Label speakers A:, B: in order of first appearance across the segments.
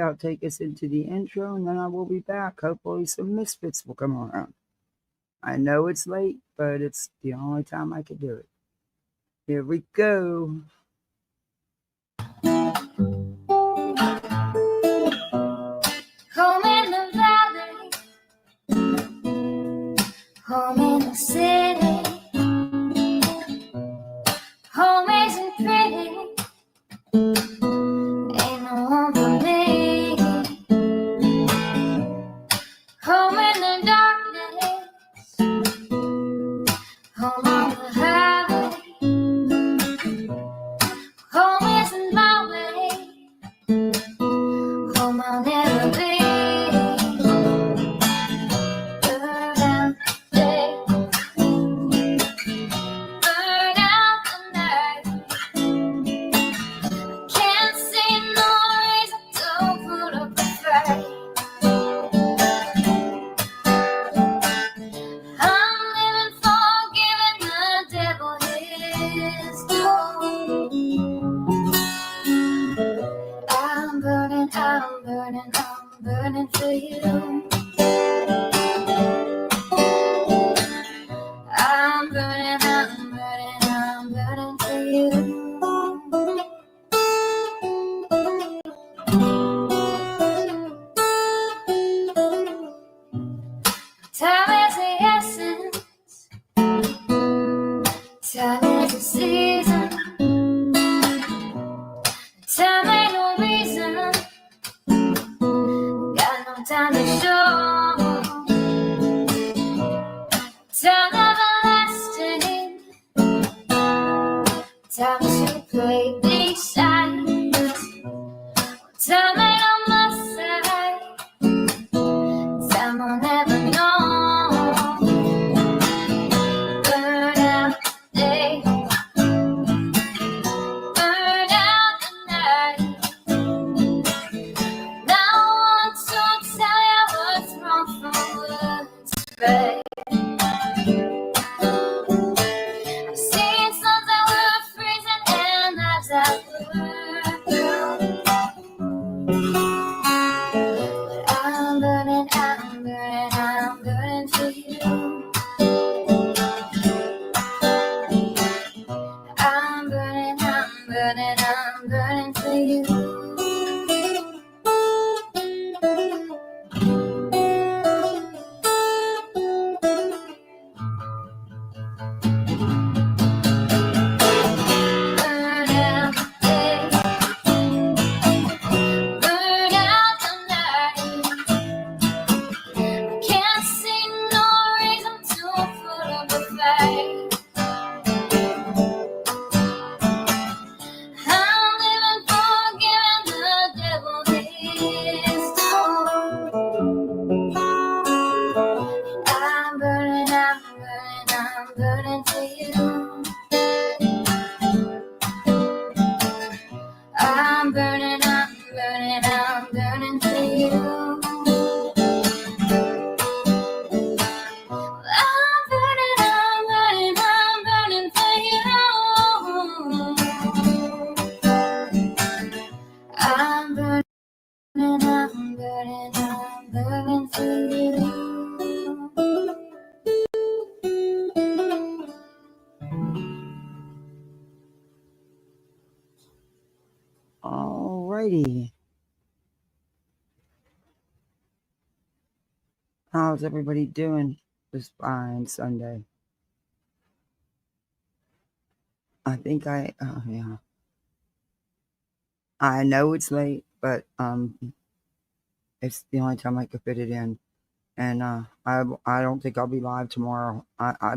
A: I'll take us into the intro, and then I will be back. Hopefully some misfits will come around. I know it's late, but it's the only time I can do it. Here we go.
B: Home in the valley, home in the city, home isn't pretty, ain't no home for me. Home in the darkness, home on the highway, home isn't my way, home I'll never be. Burn out the day, burn out the night. Can't see no reason to put up a fight. I'm living for giving the devil his due. I'm burning, I'm burning, I'm burning for you. I'm burning, I'm burning, I'm burning for you. Time is the essence, time is the season, time ain't no reason, got no time to show. Time everlasting, time to play these sides. Time ain't on my side, time I'll never know. Burn out the day, burn out the night. Now I want to tell you what's wrong from what's right. I've seen suns that were freezing and lives that were blue. But I'm burning, I'm burning, I'm burning for you. I'm burning, I'm burning, I'm burning for you. Burn out the day, burn out the night. I can't see no reason to put up a fight. I'm living for giving the devil his due. I'm burning, I'm burning, I'm burning for you. I'm burning, I'm burning, I'm burning for you. I'm burning, I'm burning, I'm burning for you. I'm burning, I'm burning, I'm burning for you.
A: Alrighty. How's everybody doing this fine Sunday? I think yeah. I know it's late, but it's the only time I could fit it in. And I don't think I'll be live tomorrow. I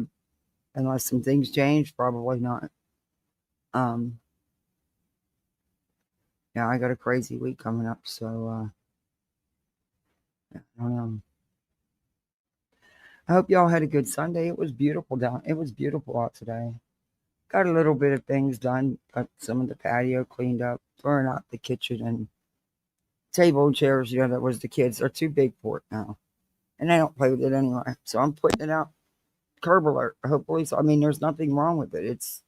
A: unless some things change, probably not. Yeah, I got a crazy week coming up, so I don't know. I hope y'all had a good Sunday. It was beautiful out today. Got a little bit of things done. Got some of the patio cleaned up, throwing out the kitchen and table and chairs. That was the kids. They're too big for it now, and I don't play with it anyway. So I'm putting it out. Curb alert. Hopefully, so there's nothing wrong with it. It's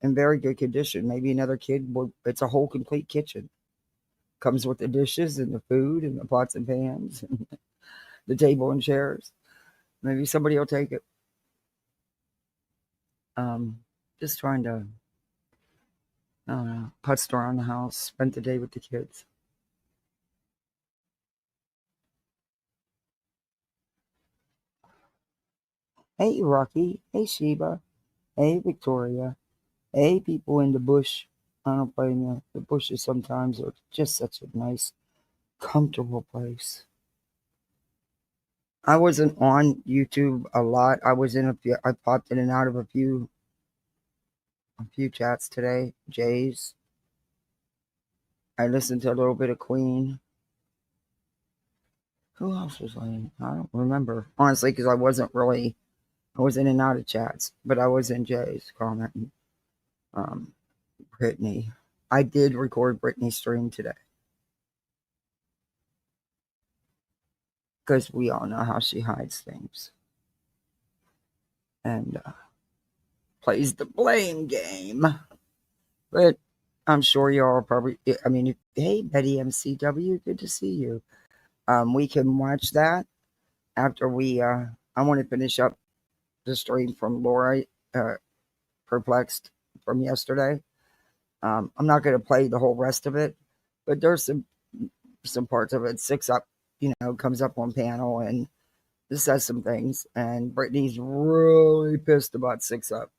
A: in very good condition. Maybe another kid would. It's a whole complete kitchen. Comes with the dishes and the food and the pots and pans and the table and chairs. Maybe somebody will take it. Um, just trying to, I don't know, putzed around the house, spent the day with the kids. Hey, Rocky. Hey, Sheba. Hey, Victoria. Hey, people in the bush. I don't blame you. The bushes sometimes are just such a nice, comfortable place. I wasn't on YouTube a lot. I was in a few. I popped in and out of a few chats today. Jay's. I listened to a little bit of Queen. Who else was I in? I don't remember honestly because I was in and out of chats, but I was in Jay's commenting. Um, Brittany. I did record Brittany's stream today because we all know how she hides things and plays the blame game. But I'm sure y'all are probably. I mean, hey Betty MCW, good to see you. We can watch that after we. I want to finish up the stream from Laura, uh, Perplexed from yesterday. I'm not going to play the whole rest of it, but there's some parts of it. Six Up, comes up on panel and this says some things, and Brittany's really pissed about Six Up.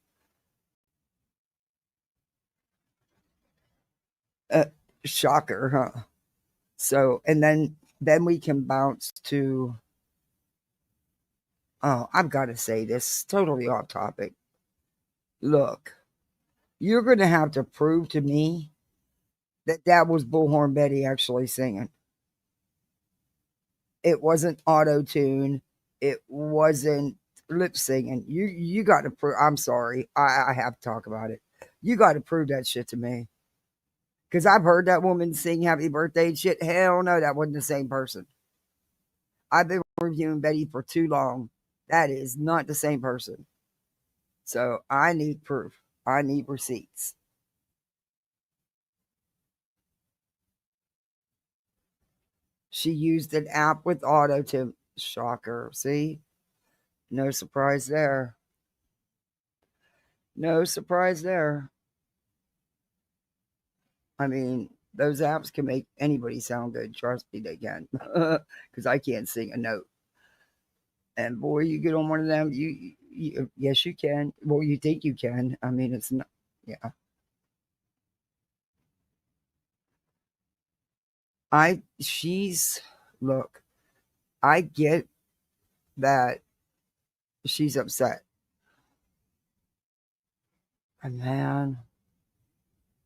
A: Uh, Shocker, huh? So, and then we can bounce to. Oh, I've got to say this, totally off topic. Look, you're going to have to prove to me that was Bullhorn Betty actually singing. It wasn't auto tune. It wasn't lip singing. You got to prove. I'm sorry, I have to talk about it. You got to prove that shit to me. Because I've heard that woman sing Happy Birthday and shit. Hell no, that wasn't the same person. I've been reviewing Betty for too long. That is not the same person. So I need proof. I need receipts. She used an app with auto to shocker. See? No surprise there. No surprise there. I mean, those apps can make anybody sound good. Trust me, they can. Because I can't sing a note. And boy, you get on one of them, yes, you can. Well, you think you can. I mean, it's not. Yeah, she's look. I get that she's upset. And man,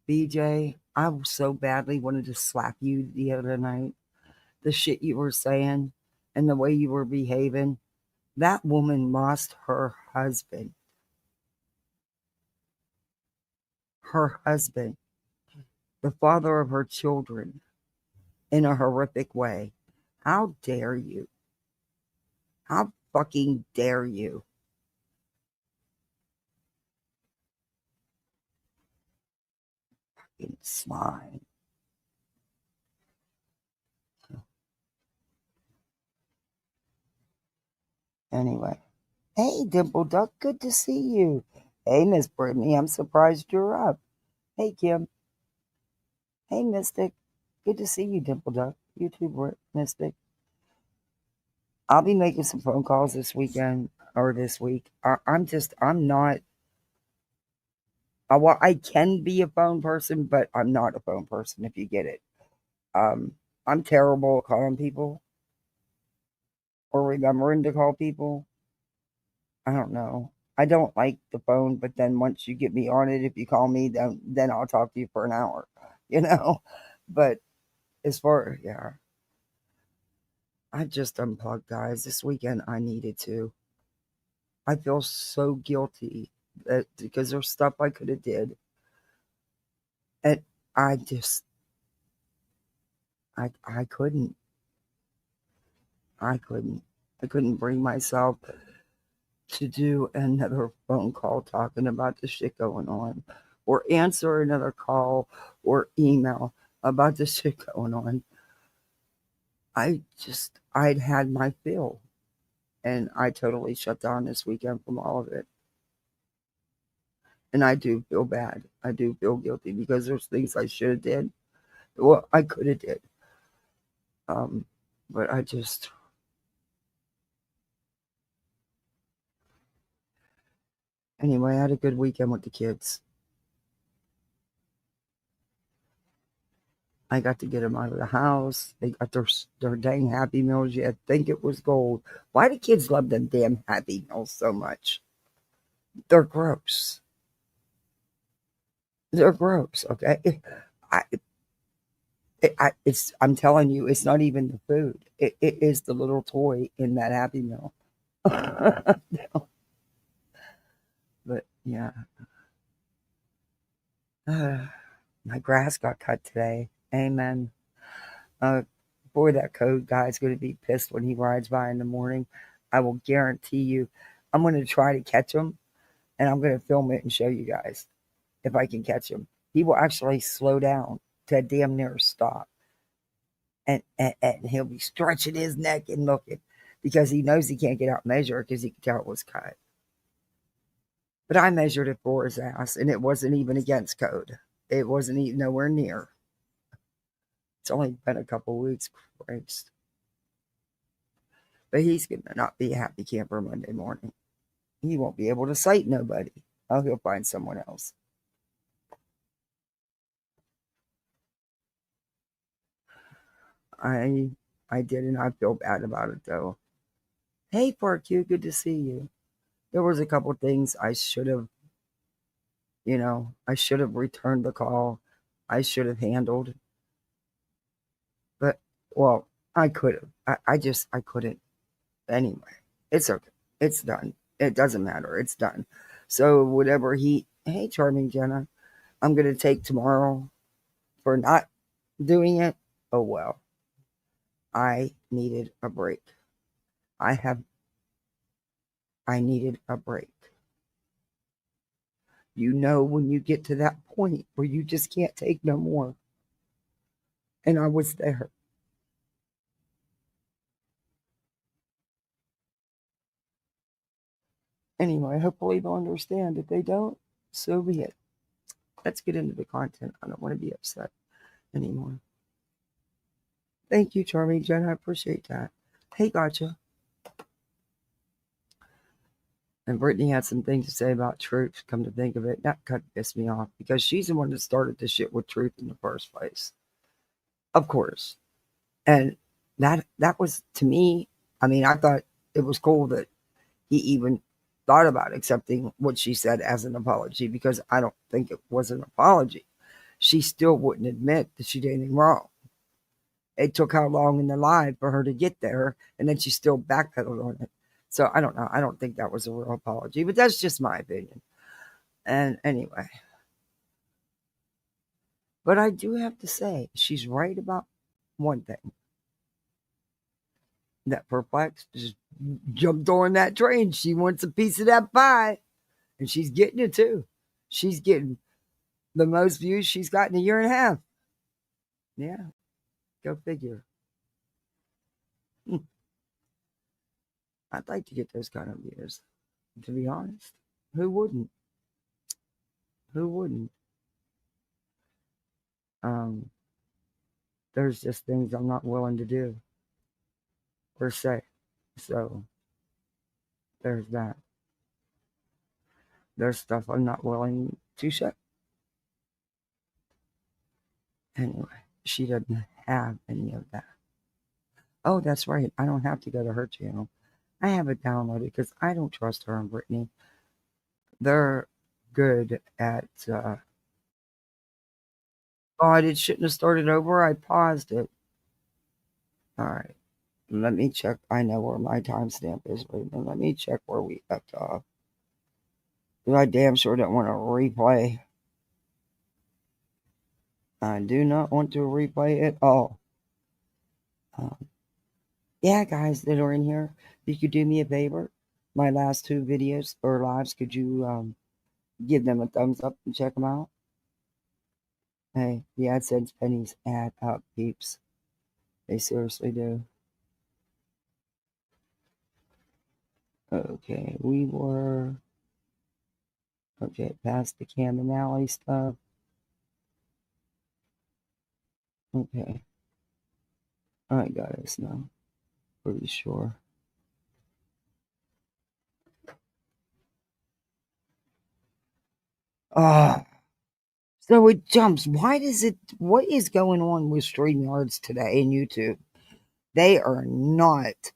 A: BJ, I so badly wanted to slap you the other night. The shit you were saying and the way you were behaving. That woman lost her husband. Her husband, the father of her children, in a horrific way. How dare you? How fucking dare you? Fucking swine. Anyway. Hey, Dimple Duck, good to see you. Hey, Miss Brittany, I'm surprised you're up. Hey, Kim. Hey, Mystic. Good to see you, Dimple Duck. You too, Mystic. I'll be making some phone calls this weekend or this week. I'm not. Well, I can be a phone person, but I'm not a phone person, if you get it. Um, I'm terrible at calling people or remembering to call people. I don't know. I don't like the phone, but then once you get me on it, if you call me, then I'll talk to you for an hour, you know. But as far yeah, I just unplugged, guys. This weekend I needed to. I feel so guilty that because there's stuff I could have did, and I just I couldn't. I couldn't. I couldn't bring myself to do another phone call talking about the shit going on or answer another call or email. about this shit going on. I'd had my fill, and I totally shut down this weekend from all of it. And I do feel bad. I do feel guilty because there's things I should have did. Well, I could have did. Um, but I just anyway, I had a good weekend with the kids. I got to get them out of the house. They got their dang Happy Meals. You think it was gold. Why do kids love them damn Happy Meals so much? They're gross. They're gross. Okay, I, I'm telling you, it's not even the food. It is the little toy in that Happy Meal. But yeah, my grass got cut today. Amen. Uh, Boy, that code guy's going to be pissed when he rides by in the morning. I will guarantee you. I'm going to try to catch him, and I'm going to film it and show you guys if I can catch him. He will actually slow down to a damn near stop, and he'll be stretching his neck and looking because he knows he can't get out and measure because he can tell it was cut. But I measured it for his ass, and it wasn't even against code. It wasn't even nowhere near. It's only been a couple weeks, Christ. But he's going to not be a happy camper Monday morning. He won't be able to sight nobody. Oh, he'll find someone else. I I did, and I feel bad about it though. Hey, Park, you good to see you. There was a couple things I should have, I should have returned the call. I should have handled, but well, I could have. I couldn't. Anyway, it's okay. It's done. It doesn't matter. It's done. So whatever hey, charming Jenna, I'm gonna take tomorrow for not doing it. Oh well. I needed a break. I have I needed a break. When you get to that point where you just can't take no more. And I was there. Anyway, hopefully they'll understand. If they don't, so be it. Let's get into the content. I don't want to be upset anymore. Thank you, Charming Jen. I appreciate that. Hey, gotcha. And Brittany had some things to say about truth. Come to think of it, that kind of pissed me off because she's the one that started the shit with truth in the first place. Of course. And that was to me. I mean, I thought it was cool that he even thought about accepting what she said as an apology because I don't think it was an apology. She still wouldn't admit that she did anything wrong. It took how long in the live for her to get there, and then she still backpedaled on it. So I don't know. I don't think that was a real apology, but that's just my opinion. And anyway, but I do have to say, she's right about one thing. That Purplexed just jumped on that train. She wants a piece of that pie, and she's getting it too. She's getting the most views she's got in a year and a half. Yeah, go figure. I'd like to get those kind of views, to be honest. Who wouldn't? Who wouldn't? Um, there's just things I'm not willing to do or say. So there's that. There's stuff I'm not willing to say. Anyway, she doesn't have any of that. Oh, that's right. I don't have to go to her channel. I have it downloaded because I don't trust her and Brittany. They're good at. God, it shouldn't have started over. I paused it. All right. Let me check. I know where my timestamp is. Wait a minute. Let me check where we left off. I damn sure don't want to replay. I do not want to replay it all. Yeah, guys that are in here, if you could do me a favor, my last two videos or lives, could you give them a thumbs up and check them out? Hey, the AdSense pennies add up, peeps. They seriously do. Okay, we were past the Cam and Alley stuff. Okay, I got us now. Pretty sure. Ah, so it jumps. Why does it? What is going on with StreamYards today and YouTube? They are not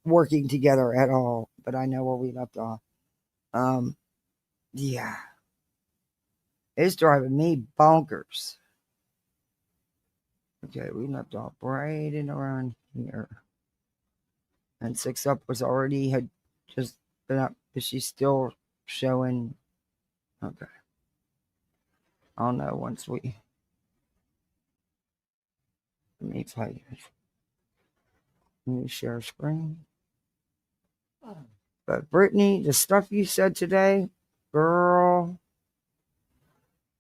A: working together at all. But I know where we left off. Um, yeah, it's driving me bonkers. Okay, we left off right in around here, and 6 Up was already had just been up. Is she still showing? Okay, I'll know once we. Let me play. Let me share screen. But Brittany, the stuff you said today, girl,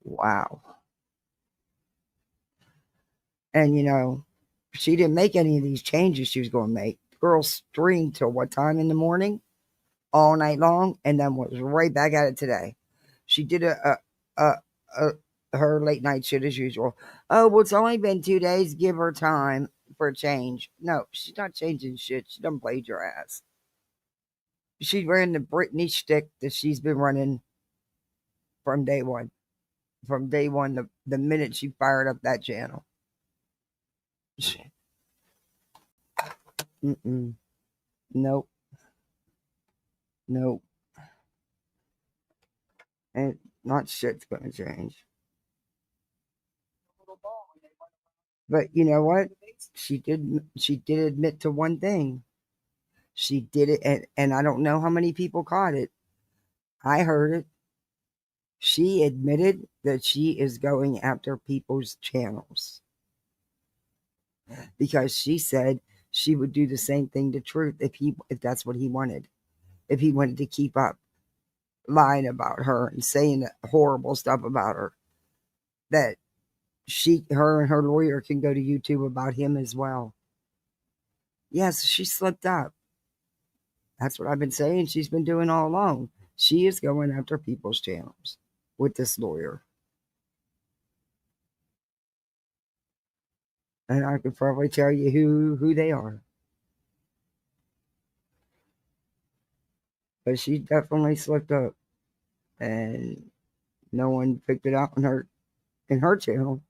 A: wow. And she didn't make any of these changes she was going to make. The girl streamed till what time in the morning, all night long, and then was right back at it today. She did a her late night shit as usual. Oh, well, it's only been 2 days. Give her time for a change. No, she's not changing shit. She done played your ass. She ran the Britney shtick that she's been running from day one. From day one, the minute she fired up that channel. Mm-mm. Nope. Nope. And not shit's gonna change. But you know what? She did admit to one thing. She did it, and I don't know how many people caught it. I heard it. She admitted that she is going after people's channels because she said she would do the same thing to Truth if that's what he wanted. If he wanted to keep up lying about her and saying horrible stuff about her, that her and her lawyer can go to YouTube about him as well. Yes, she slipped up. That's what I've been saying. She's been doing all along. She is going after people's channels with this lawyer. And I could probably tell you who they are. But she definitely slipped up. And no one picked it out in her channel.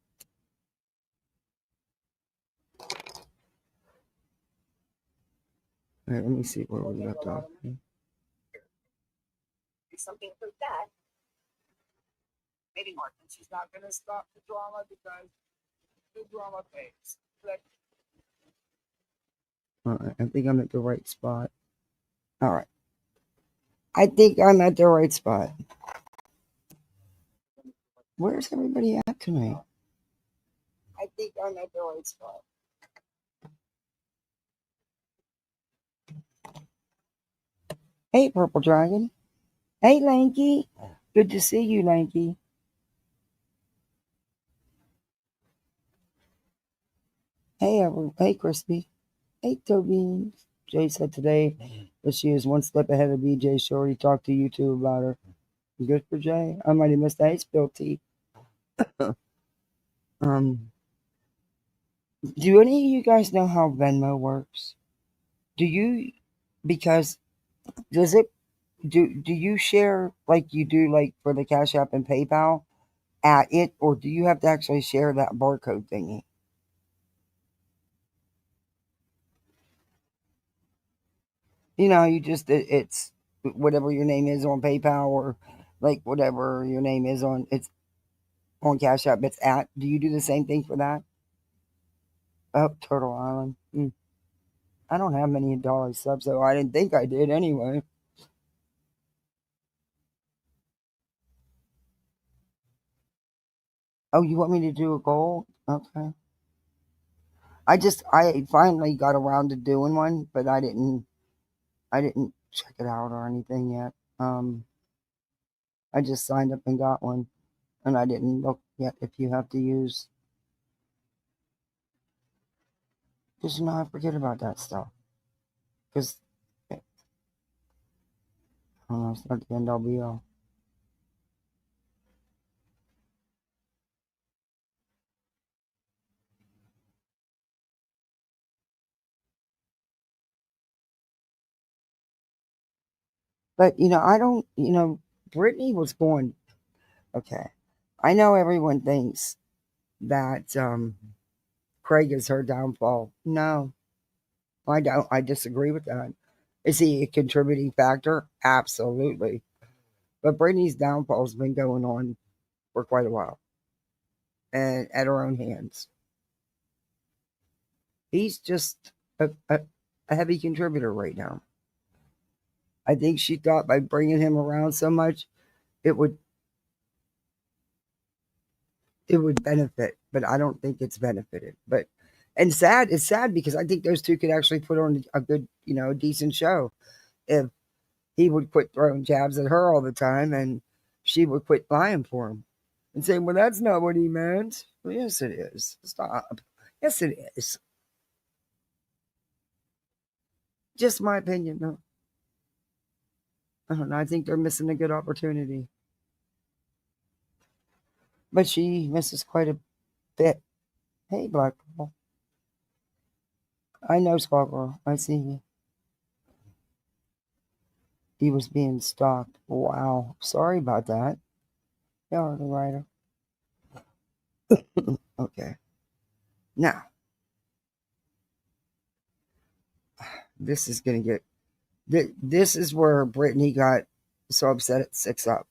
A: Right, let me see where we left off. Something like that. Maybe Martin. She's not going to stop the drama because the drama pays. All right, I think I'm at the right spot. All right. I think I'm at the right spot. Where's everybody at tonight? I think I'm at the right spot. Hey, Purple Dragon. Hey, Lanky. Good to see you, Lanky. Hey, Crispy. Hey, Toby. Jay said today that she is one step ahead of BJ. She already talked to you two about her. Good for Jay. I might have missed that. Hey, Spill Tea. Do any of you guys know how Venmo works? Do you? Because does it? Do you share like you do like for the Cash App and PayPal at it, or do you have to actually share that barcode thingy? You just it's whatever your name is on PayPal or like whatever your name is on it's on Cash App. It's at. Do you do the same thing for that? Oh, Turtle Island. I don't have many dollar subs, so I didn't think I did anyway. Oh, you want me to do a goal? Okay. I finally got around to doing one, but I didn't check it out or anything yet. I just signed up and got one, and I didn't look Yet if you have to use, just not forget about that stuff. Because it's not the end all be all. But I don't. Brittany was born. Okay, I know everyone thinks that Craig is her downfall. No, I don't. I disagree with that. Is he a contributing factor? Absolutely. But Brittany's downfall's been going on for quite a while, and at her own hands. He's just a heavy contributor right now. I think she thought by bringing him around so much, it would benefit, but I don't think it's benefited. But it's sad because I think those two could actually put on a good, decent show if he would quit throwing jabs at her all the time and she would quit lying for him and saying, "Well, that's not what he meant." Well, yes, it is. Stop. Yes, it is. Just my opinion, though. I don't know. I think they're missing a good opportunity, but she misses quite a bit. Hey, Black Girl. I know, Squawk Girl. I see you. He was being stalked. Wow. Sorry about that. You're the writer. Okay. Now, this is going to get. This is where Brittany got so upset at 6 Up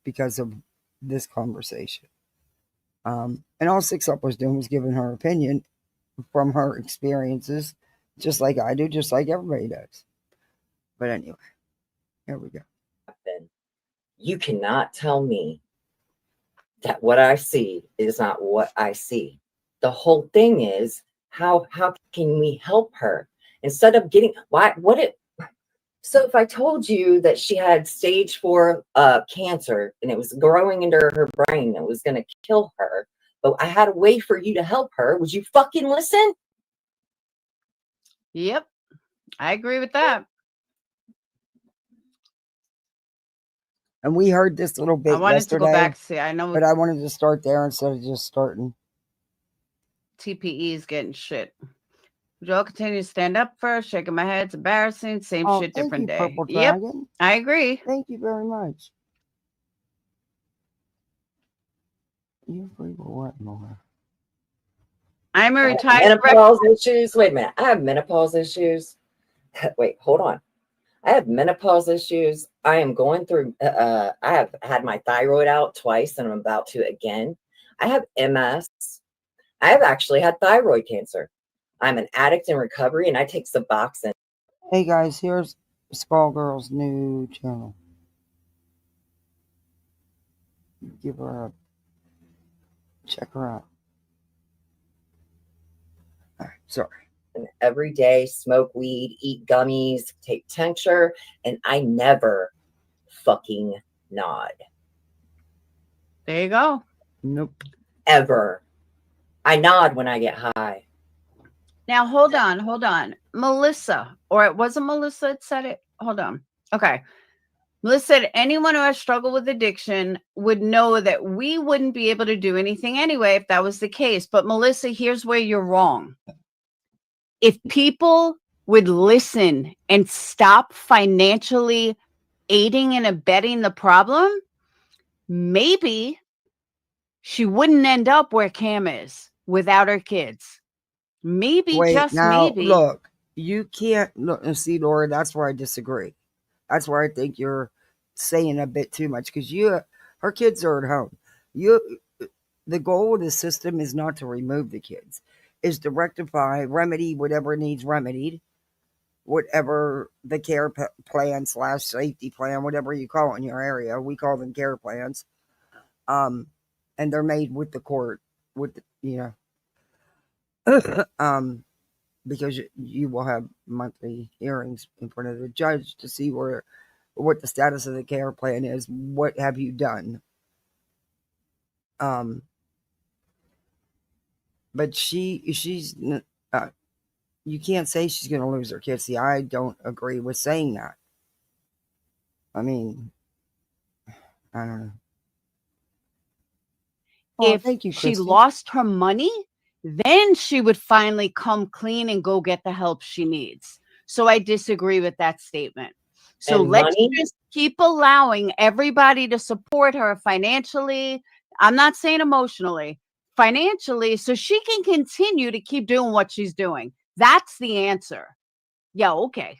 A: because of this conversation. And all 6 Up was doing was giving her opinion from her experiences, just like I do, just like everybody does. But anyway, here we go.
C: You cannot tell me that what I see is not what I see. The whole thing is how can we help her instead of getting so if I told you that she had stage 4 cancer and it was growing into her brain, it was going to kill her, but I had a way for you to help her, would you fucking listen?
B: Yep, I agree with that.
A: And we heard this little bit
B: I wanted
A: yesterday,
B: to go back. See, I know,
A: but I wanted to start there instead of just starting.
B: TPE is getting shit. Joel continues to stand up first, shaking my head. It's embarrassing. Same shit, different day.
A: Purple
B: Yep,
A: Dragon.
B: I agree.
A: Thank you very much. You agree with what, Laura?
B: I'm a retired
C: menopause issues. Wait a minute. I have menopause issues. Wait, hold on. I have menopause issues. I am going through, I have had my thyroid out twice and I'm about to again. I have MS. I have actually had thyroid cancer. I'm an addict in recovery and I take Suboxone.
A: Hey guys, here's Skull Girl's new channel. Give her a check her out. All right, sorry.
C: And every day, smoke weed, eat gummies, take tincture, and I never fucking nod.
B: There you go.
A: Nope.
C: Ever. I nod when I get high.
B: Now, hold on. Melissa, or it wasn't Melissa that said it. Hold on. Okay. Melissa said anyone who has struggled with addiction would know that we wouldn't be able to do anything anyway if that was the case. But Melissa, here's where you're wrong. If people would listen and stop financially aiding and abetting the problem, maybe she wouldn't end up where Cam is without her kids. Maybe, just
A: now,
B: maybe.
A: Look, you can't look and see, Laura. That's where I disagree. That's where I think you're saying a bit too much because her kids are at home. The goal of the system is not to remove the kids, is to rectify, remedy whatever needs remedied, whatever the care plan / safety plan, whatever you call it in your area. We call them care plans. And they're made with the court, with because you will have monthly hearings in front of the judge to see what the status of the care plan is. What have you done? But you can't say she's going to lose her kids. See, I don't agree with saying that. I mean, I don't know. Oh,
B: If
A: thank you,
B: she
A: Christy.
B: lost her money, then she would finally come clean and go get the help she needs. So I disagree with that statement. So
C: And
B: let's
C: money,
B: just keep allowing everybody to support her financially. I'm not saying emotionally, financially, so she can continue to keep doing what she's doing. That's the answer. Yeah, okay.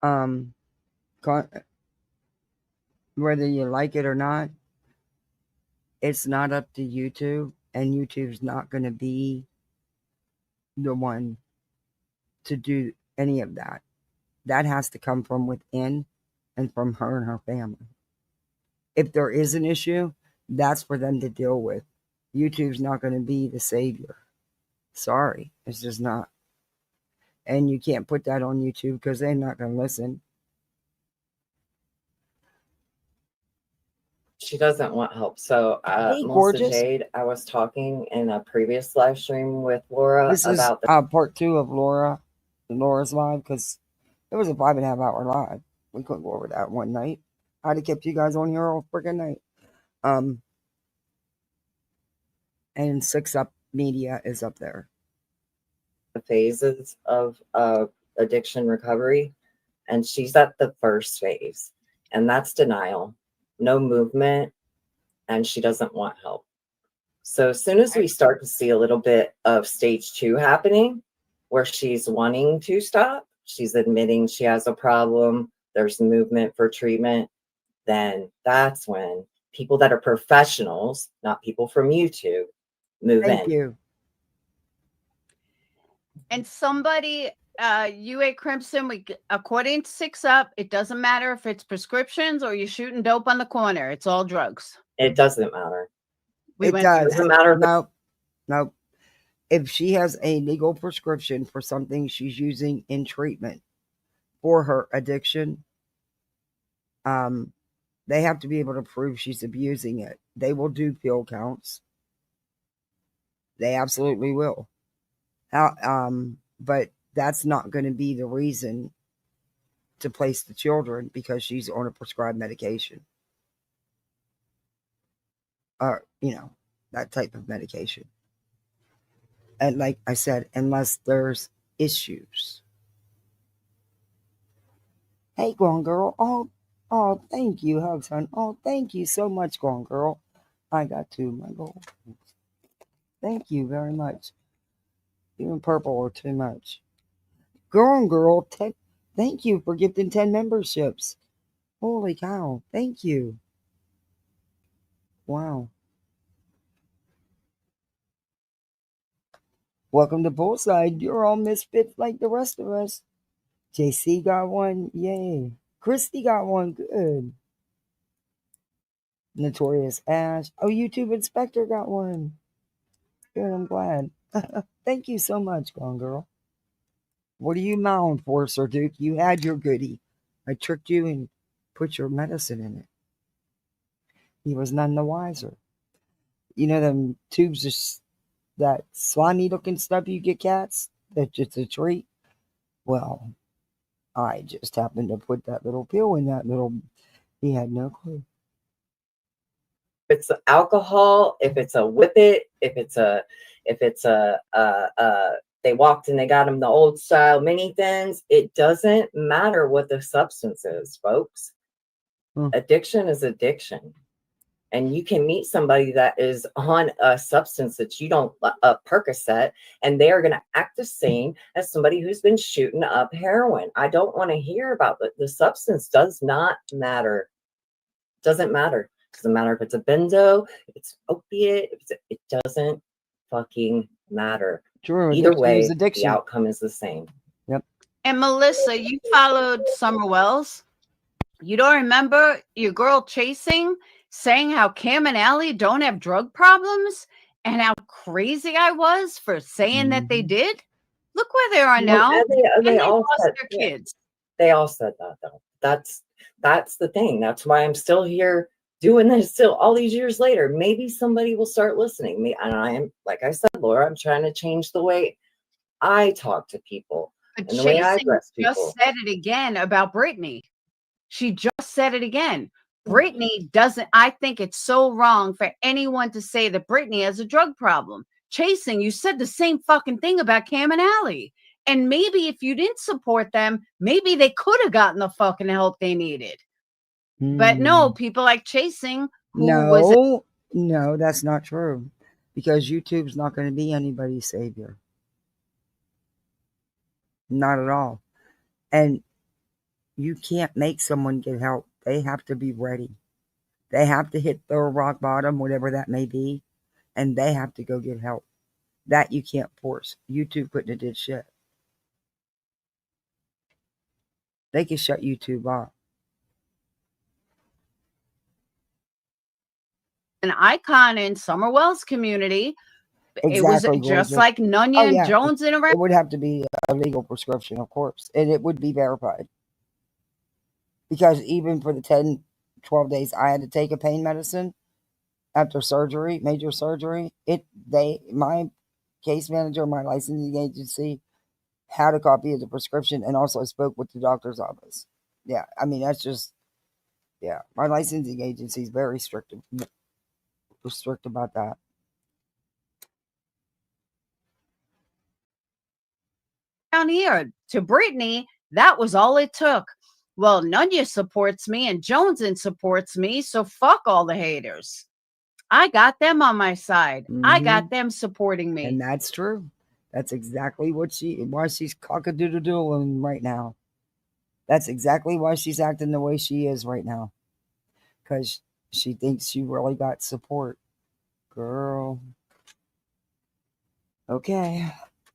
A: Um, whether you like it or not, it's not up to YouTube, and YouTube's not going to be the one to do any of that. That has to come from within and from her and her family. If there is an issue, that's for them to deal with. YouTube's not going to be the savior. Sorry, it's just not. And you can't put that on YouTube because they're not going to listen.
C: she doesn't want help. So,
A: Hey,
C: Melissa
A: gorgeous.
C: Jade, I was talking in a previous live stream with Laura
A: This is
C: about the
A: part 2 of Laura's live, because it was a 5.5 hour live. We couldn't go over that one night. I'd have kept you guys on here all freaking night. And 6 Up Media is up there.
C: phases of addiction recovery, and she's at the first phase, and that's denial, no movement, and she doesn't want help. So as soon as we start to see a little bit of stage 2 happening, where she's wanting to stop, she's admitting she has a problem, there's movement for treatment, then that's when people that are professionals, not people from YouTube, move
A: Thank
C: in.
A: you.
B: And somebody, UA Crimson, according to 6 Up, it doesn't matter if it's prescriptions or you're shooting dope on the corner. It's all drugs.
C: It doesn't matter.
B: We
A: It
B: went through
A: does.
B: that.
C: Doesn't matter.
A: No. If she has a legal prescription for something she's using in treatment for her addiction, they have to be able to prove she's abusing it. They will do pill counts. They absolutely will. But that's not going to be the reason to place the children because she's on a prescribed medication. Or, that type of medication. And like I said, unless there's issues. Hey, Gone Girl. Oh, thank you, Hugs, hon. Oh, thank you so much, Gone Girl. I got to my goal. Thank you very much. You and Purple are too much. Girl, thank you for gifting 10 memberships. Holy cow. Thank you. Wow. Welcome to Bullside. You're all misfits like the rest of us. JC got one. Yay. Christy got one. Good. Notorious Ash. Oh, YouTube Inspector got one. Good, I'm glad. Thank you so much, Gone Girl. What are you mowing for, Sir Duke? You had your goodie. I tricked you and put your medicine in it. He was none the wiser. You know them tubes of that slimy looking stuff you get cats? That's just a treat. Well, I just happened to put that little pill in that little. He had no clue.
C: If it's alcohol, if it's a whippet, if it's a they walked and they got them the old style mini thins, it doesn't matter what the substance is, folks. Addiction is addiction. And you can meet somebody that is on a substance that you don't, a Percocet, and they are going to act the same as somebody who's been shooting up heroin. I don't want to hear about the substance. Does not matter. Doesn't matter. Doesn't matter if it's a benzo, if it's opiate, it doesn't fucking matter.
A: True.
C: Either way,
A: the
C: outcome is the same.
A: Yep.
B: And Melissa, you followed Summer Wells. You don't remember your girl Chasing saying how Cam and Allie don't have drug problems and how crazy I was for saying that they did? Look where they are now.
C: They
B: and they
C: all
B: lost
C: said
B: their kids.
C: They all said that, though. That's that's the thing. That's why I'm still here doing this still all these years later. Maybe somebody will start listening. Me, and I am, like I said, Laura, I'm trying to change the way I talk to people
B: But
C: and the way I
B: Chasing
C: address
B: just
C: people.
B: said it again about Brittany. She just said it again. Brittany doesn't, I think it's so wrong for anyone to say that Brittany has a drug problem. Chasing, you said the same fucking thing about Cam and Allie. And maybe if you didn't support them, maybe they could have gotten the fucking help they needed. But no, people like Chasing, who was
A: no, that's not true. Because YouTube's not going to be anybody's savior. Not at all. And you can't make someone get help. They have to be ready. They have to hit their rock bottom, whatever that may be, and they have to go get help. That you can't force. YouTube couldn't have did shit. They could shut YouTube off.
B: an icon in Summerwell's community. It was
A: Exactly,
B: just
A: gorgeous.
B: like Nunya
A: Oh,
B: and
A: yeah.
B: Jones in a
A: It would have to be a legal prescription, of course, and it would be verified. Because even for the 10, 12 days I had to take a pain medicine after surgery, major surgery, my case manager, my licensing agency had a copy of the prescription and also spoke with the doctor's office. Yeah, I mean, that's just, yeah, my licensing agency is very strict about that.
B: down here to Brittany, that was all it took. Well, Nunya supports me and Joneson supports me, so fuck all the haters. I got them on my side. I got them supporting me.
A: And that's true. That's exactly why she's cock-a-doodle-doodling right now. That's exactly why she's acting the way she is right now. Because she thinks she really got support. Girl. Okay.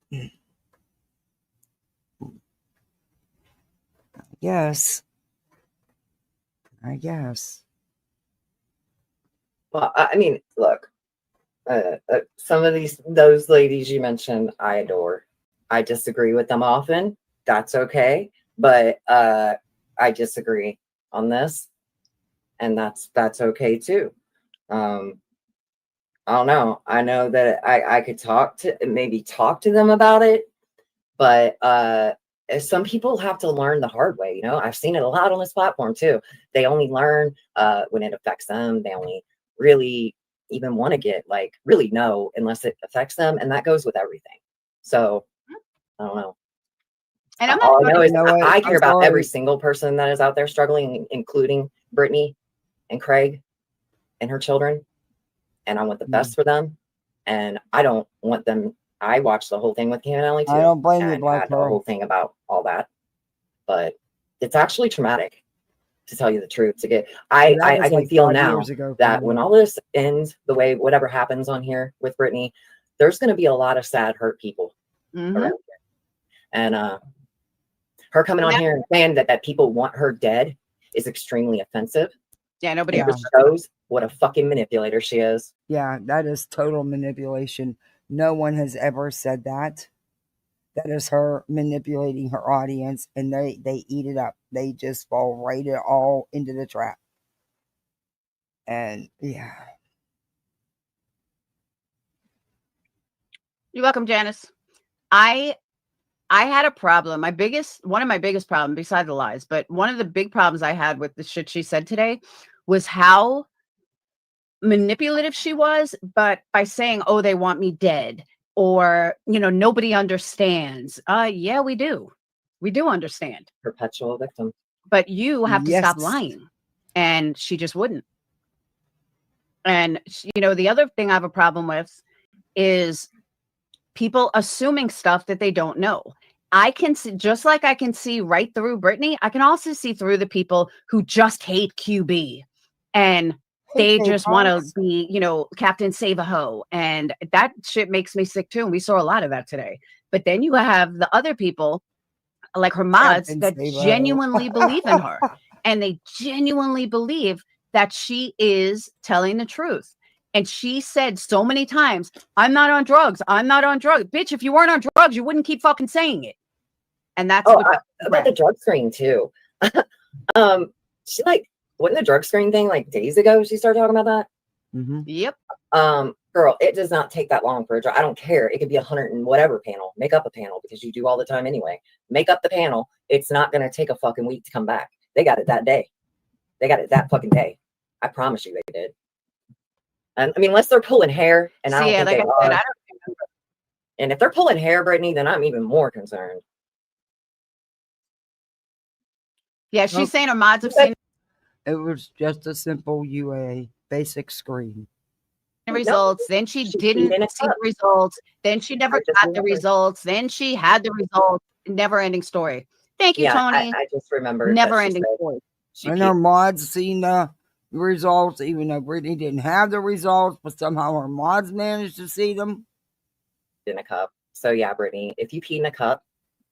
A: I guess.
C: Well, I mean, look, some of those ladies you mentioned, I adore. I disagree with them often. That's okay, but I disagree on this, and that's okay too. I don't know. I know that I could talk to them about it, but some people have to learn the hard way. You know, I've seen it a lot on this platform too. They only learn when it affects them. They only really even want to get really know unless it affects them, and that goes with everything. So I don't know.
B: And I'm
C: all I know is I care about
A: sorry.
C: every single person that is out there struggling, including Brittany and Craig and her children, and I want the best for them. And I don't want them. I watched the whole thing with Cam and Ellie too.
A: I don't blame you, Black
C: Pearl. The whole thing about all that, but it's actually traumatic, to tell you the truth. To get, I can feel now that when all this ends, the way whatever happens on here with Brittany, there's going to be a lot of sad, hurt people around here, and her coming on here and saying that people want her dead is extremely offensive.
B: Yeah, nobody
C: ever shows what a fucking manipulator she is.
A: Yeah, that is total manipulation. No one has ever said that. That is her manipulating her audience, and they eat it up. They just fall right all into the trap. And yeah.
B: You're welcome, Janice. I had a problem. One of my biggest problems, besides the lies, but one of the big problems I had with the shit she said today was how manipulative she was, but by saying, oh, they want me dead, or, nobody understands. Yeah, we do. We do understand.
C: Perpetual victim.
B: But you have to stop lying. And she just wouldn't. And, the other thing I have a problem with is people assuming stuff that they don't know. I can see, just like I can see right through Brittany, I can also see through the people who just hate QB and they just want to be, Captain Save-A-Ho. And that shit makes me sick too. And we saw a lot of that today. But then you have the other people like her mods that genuinely believe in her. And they genuinely believe that she is telling the truth. And she said so many times, I'm not on drugs. I'm not on drugs. Bitch, if you weren't on drugs, you wouldn't keep fucking saying it. And that's
C: about the drug screen too. She like, wasn't the drug screen thing like days ago? She started talking about that.
A: Mm-hmm.
B: Yep.
C: Girl, it does not take that long for a drug. I don't care. It could be 100 and whatever panel. Make up a panel because you do all the time anyway. Make up the panel. It's not going to take a fucking week to come back. They got it that day. They got it that fucking day. I promise you they did. And I mean, unless they're pulling hair, and I don't think
B: like
C: they
B: I said,
C: are.
B: I don't remember.
C: And if they're pulling hair, Brittany, then I'm even more concerned.
B: Yeah, she's
A: Nope.
B: saying her mods have seen
A: It was just a simple UA basic screen.
B: the results. Then she didn't see the results. Then she never got the results. Then she had the results. Never ending story. Thank you, Tony.
C: I just remembered.
B: Never ending story.
A: And our mods seen the results, even though Brittany didn't have the results, but somehow our mods managed to see them.
C: In a cup. So yeah, Brittany, if you pee in a cup,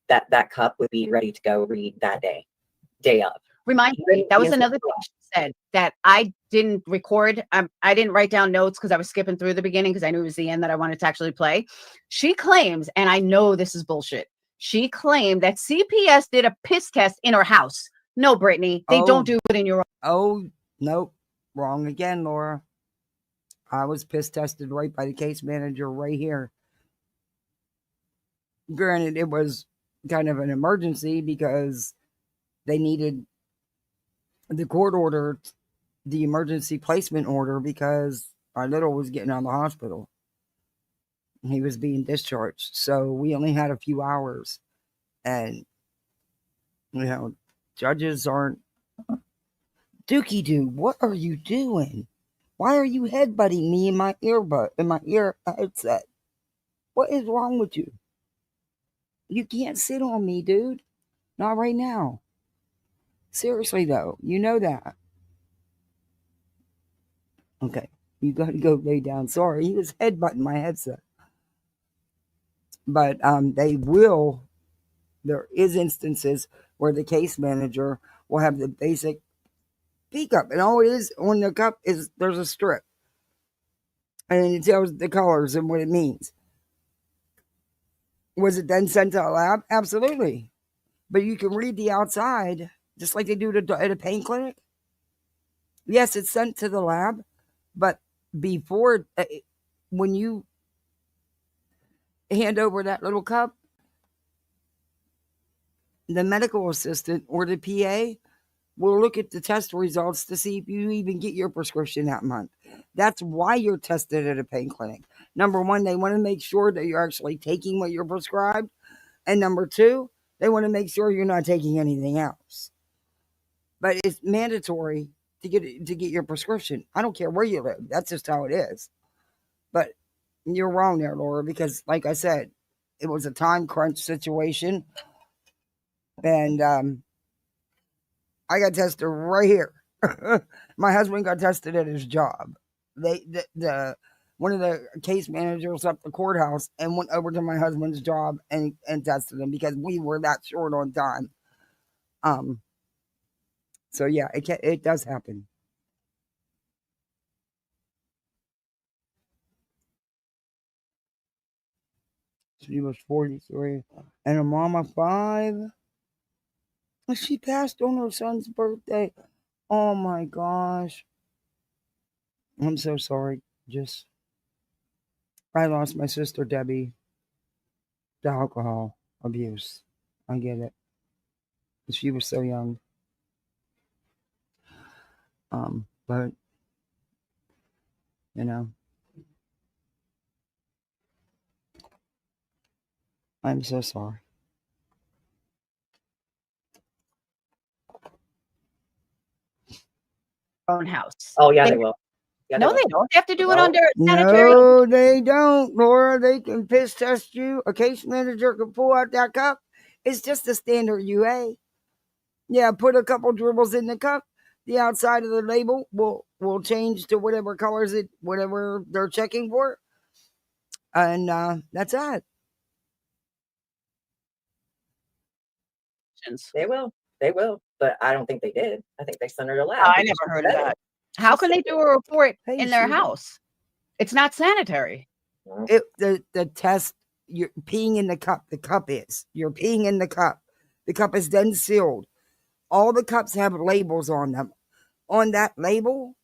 C: that cup would be ready to go read that day of.
B: Remind me, that was another thing she said that I didn't record. I didn't write down notes because I was skipping through the beginning because I knew it was the end that I wanted to actually play. She claims, and I know this is bullshit, she claimed that CPS did a piss test in her house. No, Brittany, they don't do it in your own.
A: Oh, nope. Wrong again, Laura. I was piss tested right by the case manager right here. Granted, it was kind of an emergency because they needed the court order, the emergency placement order, because our little was getting out of the hospital. He was being discharged. So we only had a few hours. And, you know, judges aren't. Dookie dude, what are you doing? Why are you headbutting me in my ear headset? What is wrong with you? You can't sit on me, dude. Not right now. Seriously, though. You know that. Okay. You got to go lay down. Sorry, he was headbutting my headset. But they will. There is instances where the case manager will have the basic pee cup. And all it is on the cup is there's a strip. And it tells the colors and what it means. Was it then sent to a lab? Absolutely. But you can read the outside, just like they do at a pain clinic. Yes, it's sent to the lab, but before, when you hand over that little cup, the medical assistant or the PA will look at the test results to see if you even get your prescription that month. That's why you're tested at a pain clinic. Number one, they want to make sure that you're actually taking what you're prescribed. And number two, they want to make sure you're not taking anything else. But it's mandatory to get your prescription. I don't care where you live. That's just how it is. But you're wrong there, Laura, because like I said, it was a time crunch situation. And I got tested right here. My husband got tested at his job. One of the case managers left the courthouse and went over to my husband's job and tested him because we were that short on time. So yeah, it does happen. She was 43 and a mom of 5. She passed on her son's birthday. Oh my gosh. I'm so sorry. I lost my sister Debbie to alcohol abuse. I get it. She was so young. But you know, I'm so sorry.
B: Own house.
C: Oh yeah, they will. Yeah,
B: no, they don't. They have to do it under sanitary.
A: No, they don't, Laura. They can piss test you. A case manager can pull out that cup. It's just a standard UA. Yeah, put a couple dribbles in the cup. The outside of the label will change to whatever colors whatever they're checking for. And that's it.
C: They will. But I don't think they did. I think they sent her to lab.
B: I never heard of that. How can they do a report in their house? It's not sanitary.
A: The test, you're peeing in the cup. The cup is. You're peeing in the cup. The cup is then sealed. all the cups have labels on them. On that label,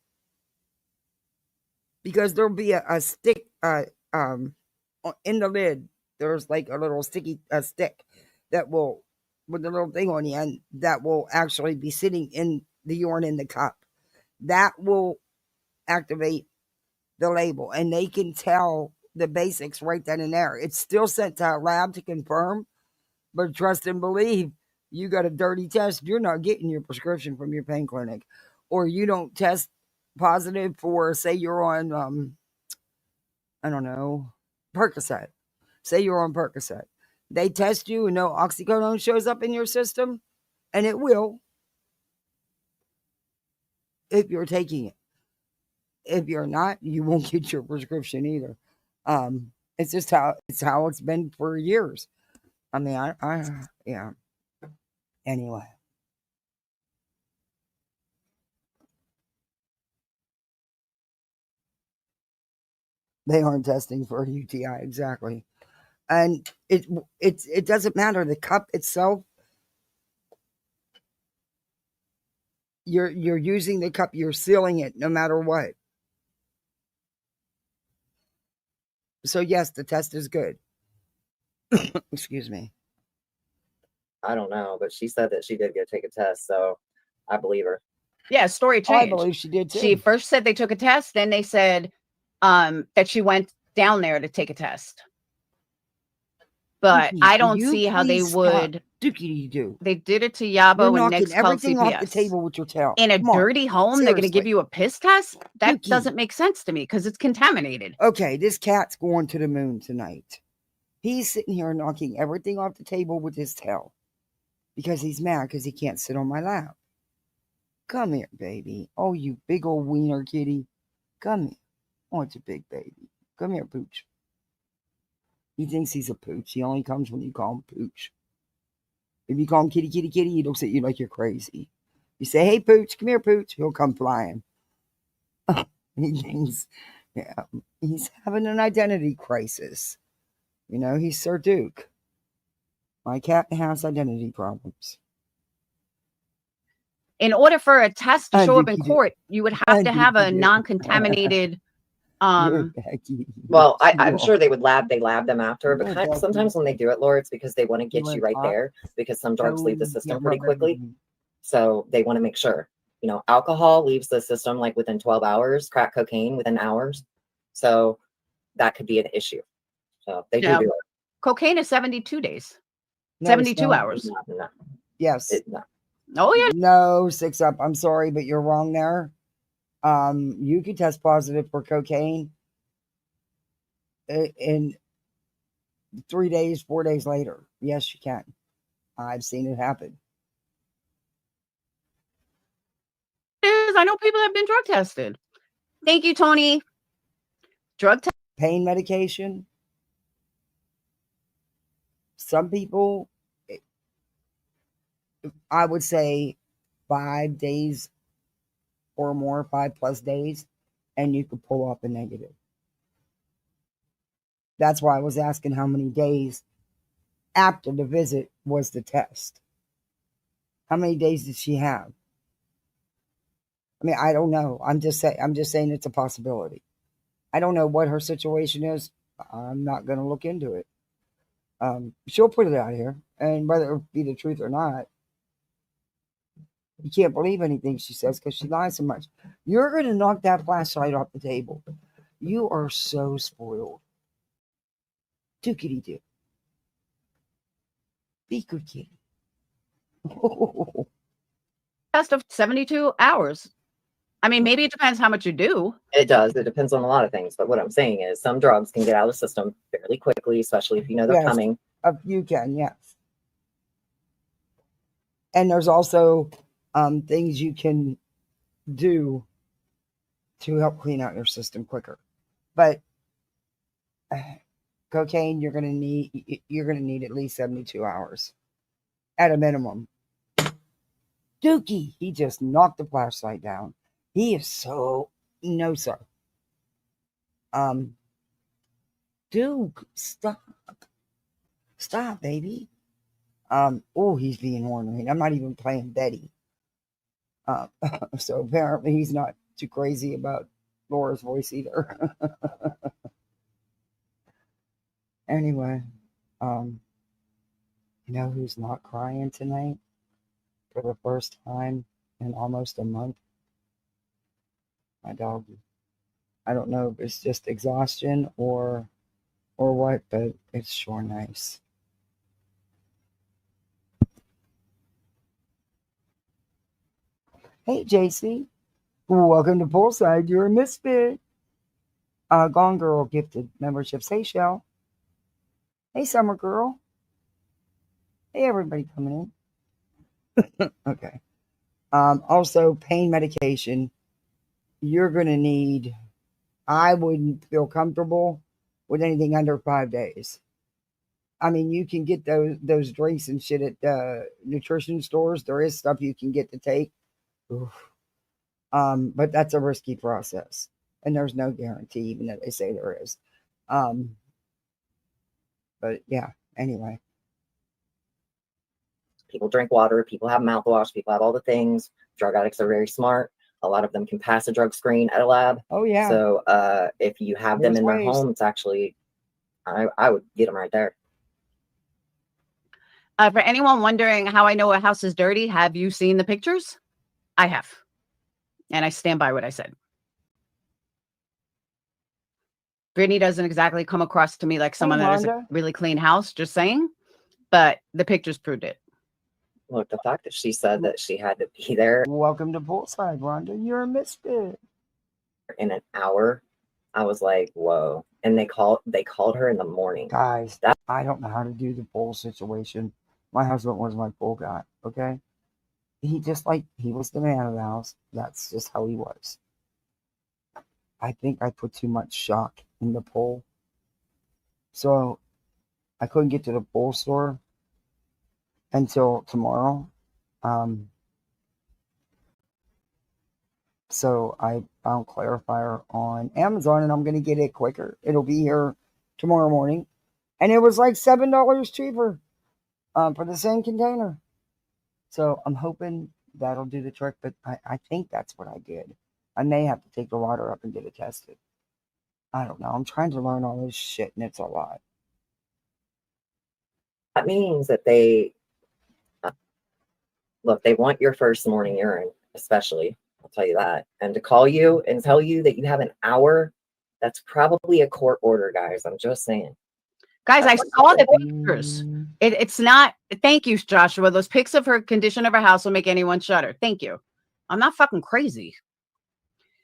A: because there'll be a stick in the lid. There's like a little sticky stick that will, with a little thing on the end, that will actually be sitting in the urine in the cup. That will activate the label, and they can tell the basics right then and there. It's still sent to a lab to confirm, but trust and believe, you got a dirty test, you're not getting your prescription from your pain clinic, or you don't test positive for, say you're on, I don't know, Percocet. Say you're on Percocet. They test you and no oxycodone shows up in your system, and it will if you're taking it. If you're not, you won't get your prescription either. It's just how it's been for years. I mean, yeah. Anyway. They aren't testing for a UTI, exactly. And it doesn't matter. The cup itself, you're using the cup, you're sealing it no matter what. So yes, the test is good. Excuse me.
C: I don't know, but she said that she did go take a test, so I believe her.
B: Yeah, story
A: Oh, I
B: changed.
A: believe she did too.
B: She first said they took a test, then they said that she went down there to take a test. But
A: Dookie,
B: I don't
A: will you
B: see how they
A: please
B: would.
A: stop? Dookie, do.
B: They did it to
A: You're
B: Yabo and
A: knocking
B: Nick's called
A: everything off the
B: CPS.
A: table with your tail.
B: In a
A: Come on.
B: dirty home, they're going to give
A: Seriously.
B: you a piss test? That
A: Dookie.
B: doesn't make sense to me because it's contaminated.
A: Okay, this cat's going to the moon tonight. He's sitting here knocking everything off the table with his tail because he's mad because he can't sit on my lap. Come here, baby. Oh, you big old wiener kitty. Come here. Oh, it's a big baby. Come here, Pooch. He thinks he's a pooch. He only comes when you call him Pooch. If you call him kitty, kitty, kitty, he looks at you like you're crazy. You say, hey, Pooch, come here, Pooch. He'll come flying. He thinks, yeah, he's having an identity crisis. You know, he's Sir Duke. My cat has identity problems.
B: In order for a test to show up in
A: Dookie,
B: court, you would have to have a non-contaminated.
C: Well, I'm sure they lab them after, but sometimes when they do it, Laura, it's because they want to get you right there, because some drugs leave the system pretty quickly. So they want to make sure, you know, alcohol leaves the system like within 12 hours, crack cocaine within hours. So that could be an issue. So they do it.
B: Cocaine is 72 days.
A: No,
B: 72 hours.
C: No.
A: Yes.
B: Oh, yeah.
A: No, 6 Up. I'm sorry, but you're wrong there. You can test positive for cocaine in 3 days, 4 days later. Yes, you can. I've seen it happen.
B: I know people have been drug tested. Thank you, Tony. Drug test.
A: Pain medication. Some people, I would say 5 days or more, 5+ days, and you could pull up a negative. That's why I was asking how many days after the visit was the test. How many days did she have? I mean, I don't know. I'm just saying it's a possibility. I don't know what her situation is. I'm not going to look into it. She'll put it out here, and whether it be the truth or not, you can't believe anything she says because she lies so much. You're going to knock that flashlight off the table. You are so spoiled. Dookity-doo. Be good kitty.
B: Test of 72 hours. I mean, maybe it depends how much you do.
C: It does. It depends on a lot of things. But what I'm saying is some drugs can get out of the system fairly quickly, especially if you know they're coming.
A: You can, yes. And there's also things you can do to help clean out your system quicker. But cocaine, you're gonna need at least 72 hours at a minimum. Dookie, he just knocked the flashlight down. He is so no, sir. Duke, stop, baby. Oh, he's being ornery. I'm not even playing Betty. Uh, so apparently he's not too crazy about Laura's voice either. Anyway, um, you know who's not crying tonight for the first time in almost a month? My dog. I don't know if it's just exhaustion or what, but it's sure nice. Hey, JC. Welcome to Poolside. You're a misfit. Gone Girl gifted memberships. Hey, Shell. Hey, Summer Girl. Hey, everybody coming in. Okay. Also, pain medication. You're going to need, I wouldn't feel comfortable with anything under 5 days. I mean, you can get those drinks and shit at nutrition stores. There is stuff you can get to take. Oof. But that's a risky process. And there's no guarantee, even though they say there is. But yeah, anyway.
C: People drink water, people have mouthwash, people have all the things. Drug addicts are very smart. A lot of them can pass a drug screen at a lab.
A: Oh, yeah.
C: So if you have them in their home, it's actually, I would get them right there.
B: For anyone wondering how I know a house is dirty, have you seen the pictures? I have. And I stand by what I said. Brittany doesn't exactly come across to me like someone that has a really clean house, just saying. But the pictures proved it.
C: Look, the fact that she said that she had to be there.
A: Welcome to Poolside, Rhonda. You're a misfit.
C: In an hour, I was like, whoa. And they called her in the morning.
A: Guys, I don't know how to do the pool situation. My husband was my pool guy, okay? He was the man of the house. That's just how he was. I think I put too much shock in the pool. So I couldn't get to the pool store until tomorrow. So I found clarifier on Amazon and I'm going to get it quicker. It'll be here tomorrow morning. And it was like $7 cheaper for the same container. So I'm hoping that'll do the trick, but I think that's what I did. I may have to take the water up and get it tested. I don't know. I'm trying to learn all this shit and it's a lot.
C: That means that they want your first morning urine, especially. I'll tell you that. And to call you and tell you that you have an hour, that's probably a court order, guys. I'm just saying.
B: Guys, I saw the pictures. It's not. Thank you, Joshua. Those pics of her condition of her house will make anyone shudder. Thank you. I'm not fucking crazy.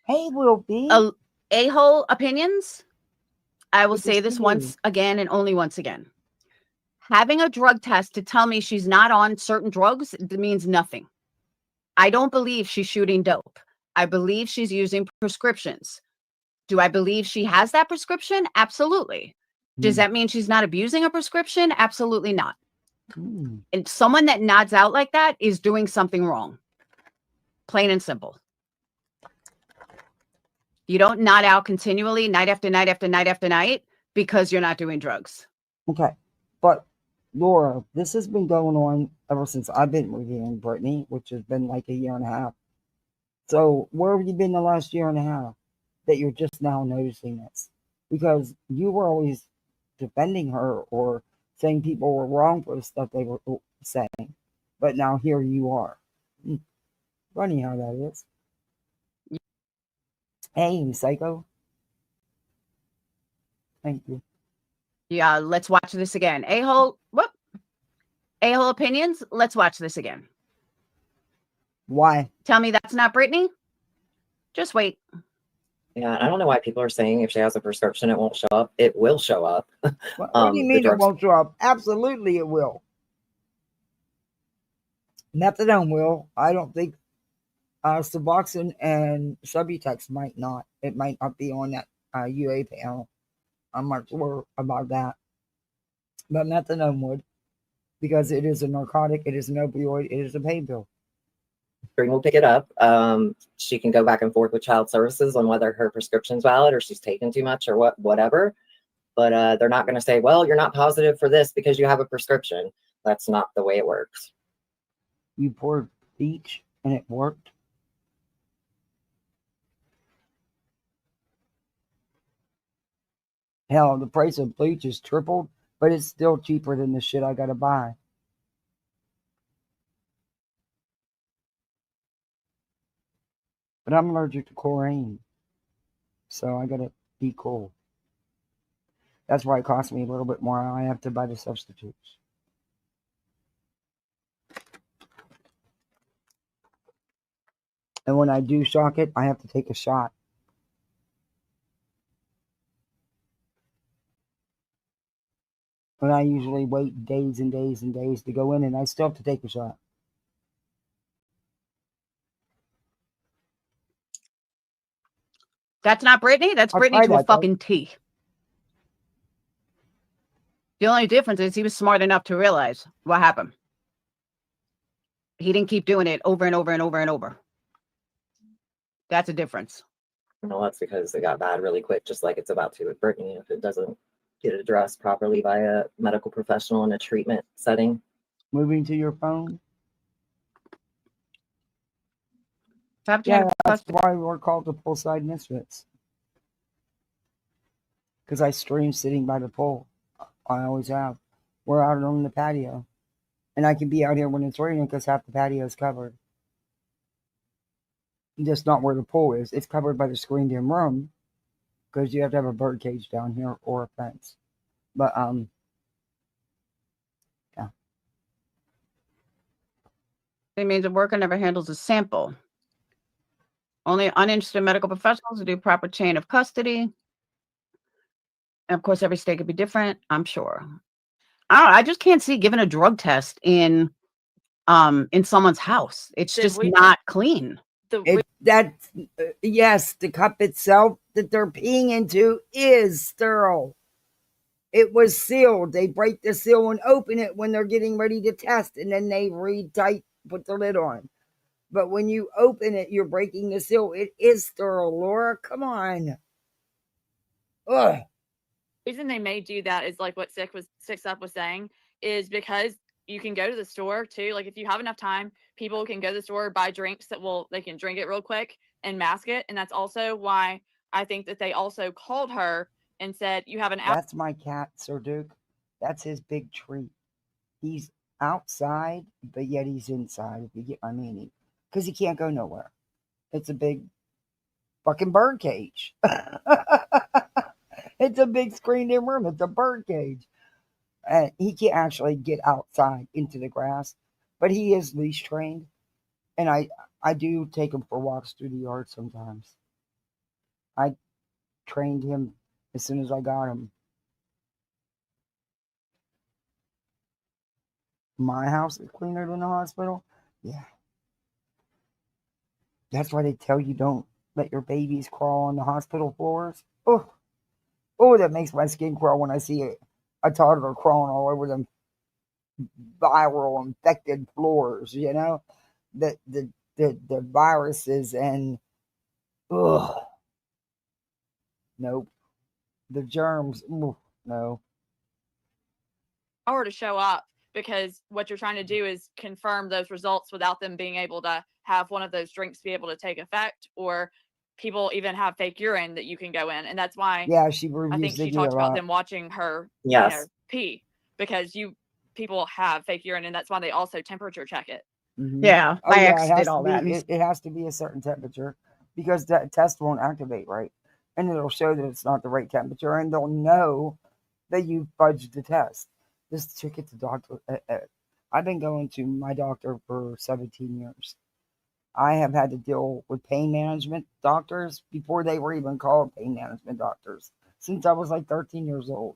A: Hey, will be
B: a-hole opinions. I will say this once again and only once again. Having a drug test to tell me she's not on certain drugs means nothing. I don't believe she's shooting dope. I believe she's using prescriptions. Do I believe she has that prescription? Absolutely. Does that mean she's not abusing a prescription? Absolutely not. And someone that nods out like that is doing something wrong. Plain and simple. You don't nod out continually night after night after night after night because you're not doing drugs.
A: Okay. But Laura, this has been going on ever since I've been reviewing Brittany, which has been like a year and a half. So where have you been the last year and a half that you're just now noticing this? Because you were always defending her or saying people were wrong for the stuff they were saying. But now here you are. Funny how that is. Hey, psycho. Thank you.
B: Yeah, let's watch this again. A-hole, whoop. A-hole opinions, let's watch this again.
A: Why?
B: Tell me that's not Brittany? Just wait.
C: Yeah, I don't know why people are saying if she has a prescription, it won't show up. It will show up.
A: What do you mean it won't show up? Absolutely it will. Methadone will. I don't think Suboxone and Subutex might not. It might not be on that UA panel. I'm not sure about that. But methadone would, because it is a narcotic, it is an opioid, it is a pain pill.
C: Will pick it up. She can go back and forth with child services on whether her prescription's valid or she's taken too much or whatever. But they're not going to say, well, you're not positive for this because you have a prescription. That's not the way it works.
A: You poured bleach and it worked? Hell, the price of bleach is tripled, but it's still cheaper than the shit I gotta buy. But I'm allergic to chlorine, so I gotta be cool. That's why it costs me a little bit more. I have to buy the substitutes. And when I do shock it, I have to take a shot. And I usually wait days and days and days to go in, and I still have to take a shot.
B: That's not Brittany. That's
A: I'll
B: Brittany
A: try
B: to a
A: that, though.
B: fucking T. The only difference is he was smart enough to realize what happened. He didn't keep doing it over and over and over and over. That's a difference.
C: No, that's because it got bad really quick, just like it's about to with Brittany if it doesn't get addressed properly by a medical professional in a treatment setting.
A: Moving to your phone.
B: Yeah,
A: that's why we're called the Poolside Misfits. Because I stream sitting by the pool. I always have. We're out on the patio. And I can be out here when it's raining because half the patio is covered. Just not where the pool is. It's covered by the screened-in room because you have to have a bird cage down here or a fence. But yeah.
B: It means the worker never handles a sample. Only uninterested medical professionals who do proper chain of custody. And of course, every state could be different, I'm sure. I just can't see giving a drug test in someone's house. It's just not clean.
A: Yes, the cup itself that they're peeing into is sterile. It was sealed. They break the seal and open it when they're getting ready to test, and then they re-tight, put the lid on. But when you open it, you're breaking the seal. It is sterile, Laura. Come on. Ugh.
D: The reason they may do that is like what Six Up was saying, is because you can go to the store too. Like if you have enough time, people can go to the store, buy drinks they can drink it real quick and mask it. And that's also why I think that they also called her and said, you have an
A: That's my cat, Sir Duke. That's his big treat. He's outside, but yet he's inside, if you get my meaning. Because he can't go nowhere. It's a big fucking bird cage. It's a big screened-in room. It's a bird cage. And he can't actually get outside into the grass, but he is leash trained. And I do take him for walks through the yard sometimes. I trained him as soon as I got him. My house is cleaner than the hospital. Yeah. That's why they tell you don't let your babies crawl on the hospital floors. Oh, that makes my skin crawl when I see a toddler crawling all over them viral infected floors, you know? The viruses and nope. The germs, no.
D: Power to show up, because what you're trying to do is confirm those results without them being able to have one of those drinks be able to take effect, or people even have fake urine that you can go in. And that's why
A: I think
D: she talked about them watching her pee, because people have fake urine, and that's why they also temperature check it.
A: Mm-hmm.
B: Yeah, did all that.
A: It has to be a certain temperature because that test won't activate right. And it'll show that it's not the right temperature, and they'll know that you fudged the test. This chick at the doctor, I've been going to my doctor for 17 years. I have had to deal with pain management doctors before they were even called pain management doctors since I was like 13 years old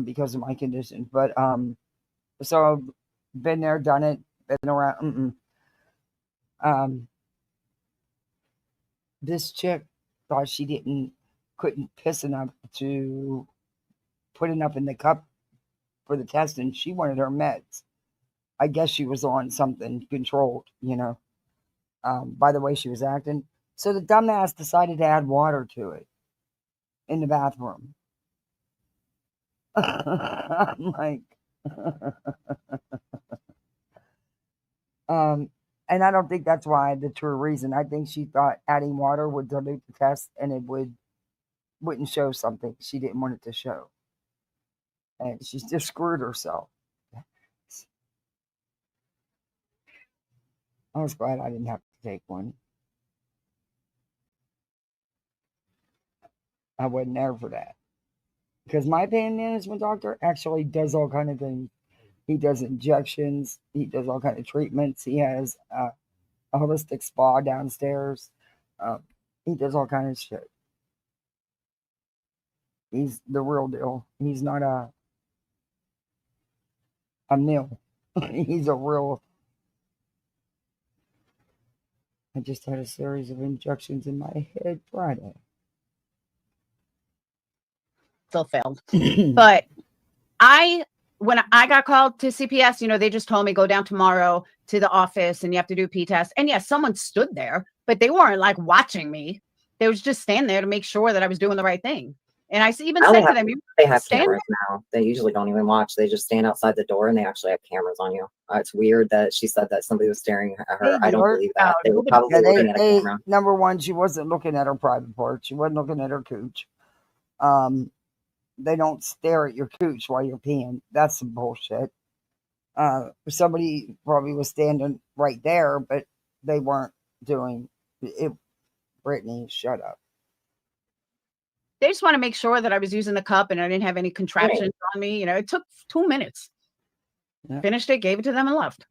A: because of my condition. But so I've been there, done it, been around. This chick thought she couldn't piss enough to put enough in the cup for the test, and she wanted her meds. I guess she was on something controlled, by the way she was acting. So the dumbass decided to add water to it in the bathroom. I'm like, and I don't think that's why the true reason. I think she thought adding water would dilute the test and it would wouldn't show something she didn't want it to show. And she just screwed herself. I was glad I didn't have to take one. I wasn't there for that. Because my pain management doctor actually does all kind of things. He does injections. He does all kind of treatments. He has a holistic spa downstairs. Um, he does all kind of shit. He's the real deal. He's not a mill. He's a real. I just had a series of injections in my head Friday.
B: Still failed. But when I got called to CPS, you know, they just told me go down tomorrow to the office and you have to do P test. And yes, someone stood there, but they weren't like watching me. They was just standing there to make sure that I was doing the right thing. And I even
C: Now
B: said to them,
C: they have
B: stand
C: cameras now. They usually don't even watch. They just stand outside the door and they actually have cameras on you. It's weird that she said that somebody was staring at her.
A: They
C: I don't
A: do.
C: believe that. They were
B: nobody-
C: probably
A: Yeah,
C: looking at a camera.
A: number one, she wasn't looking at her private part. She wasn't looking at her cooch. They don't stare at your cooch while you're peeing. That's some bullshit. Somebody probably was standing right there, but they weren't doing it. Brittany, shut up.
B: they just want to make sure that I was using the cup and I didn't have any contraptions on me. You know, it took 2 minutes.
A: Yeah.
B: Finished it, gave it to them, and left.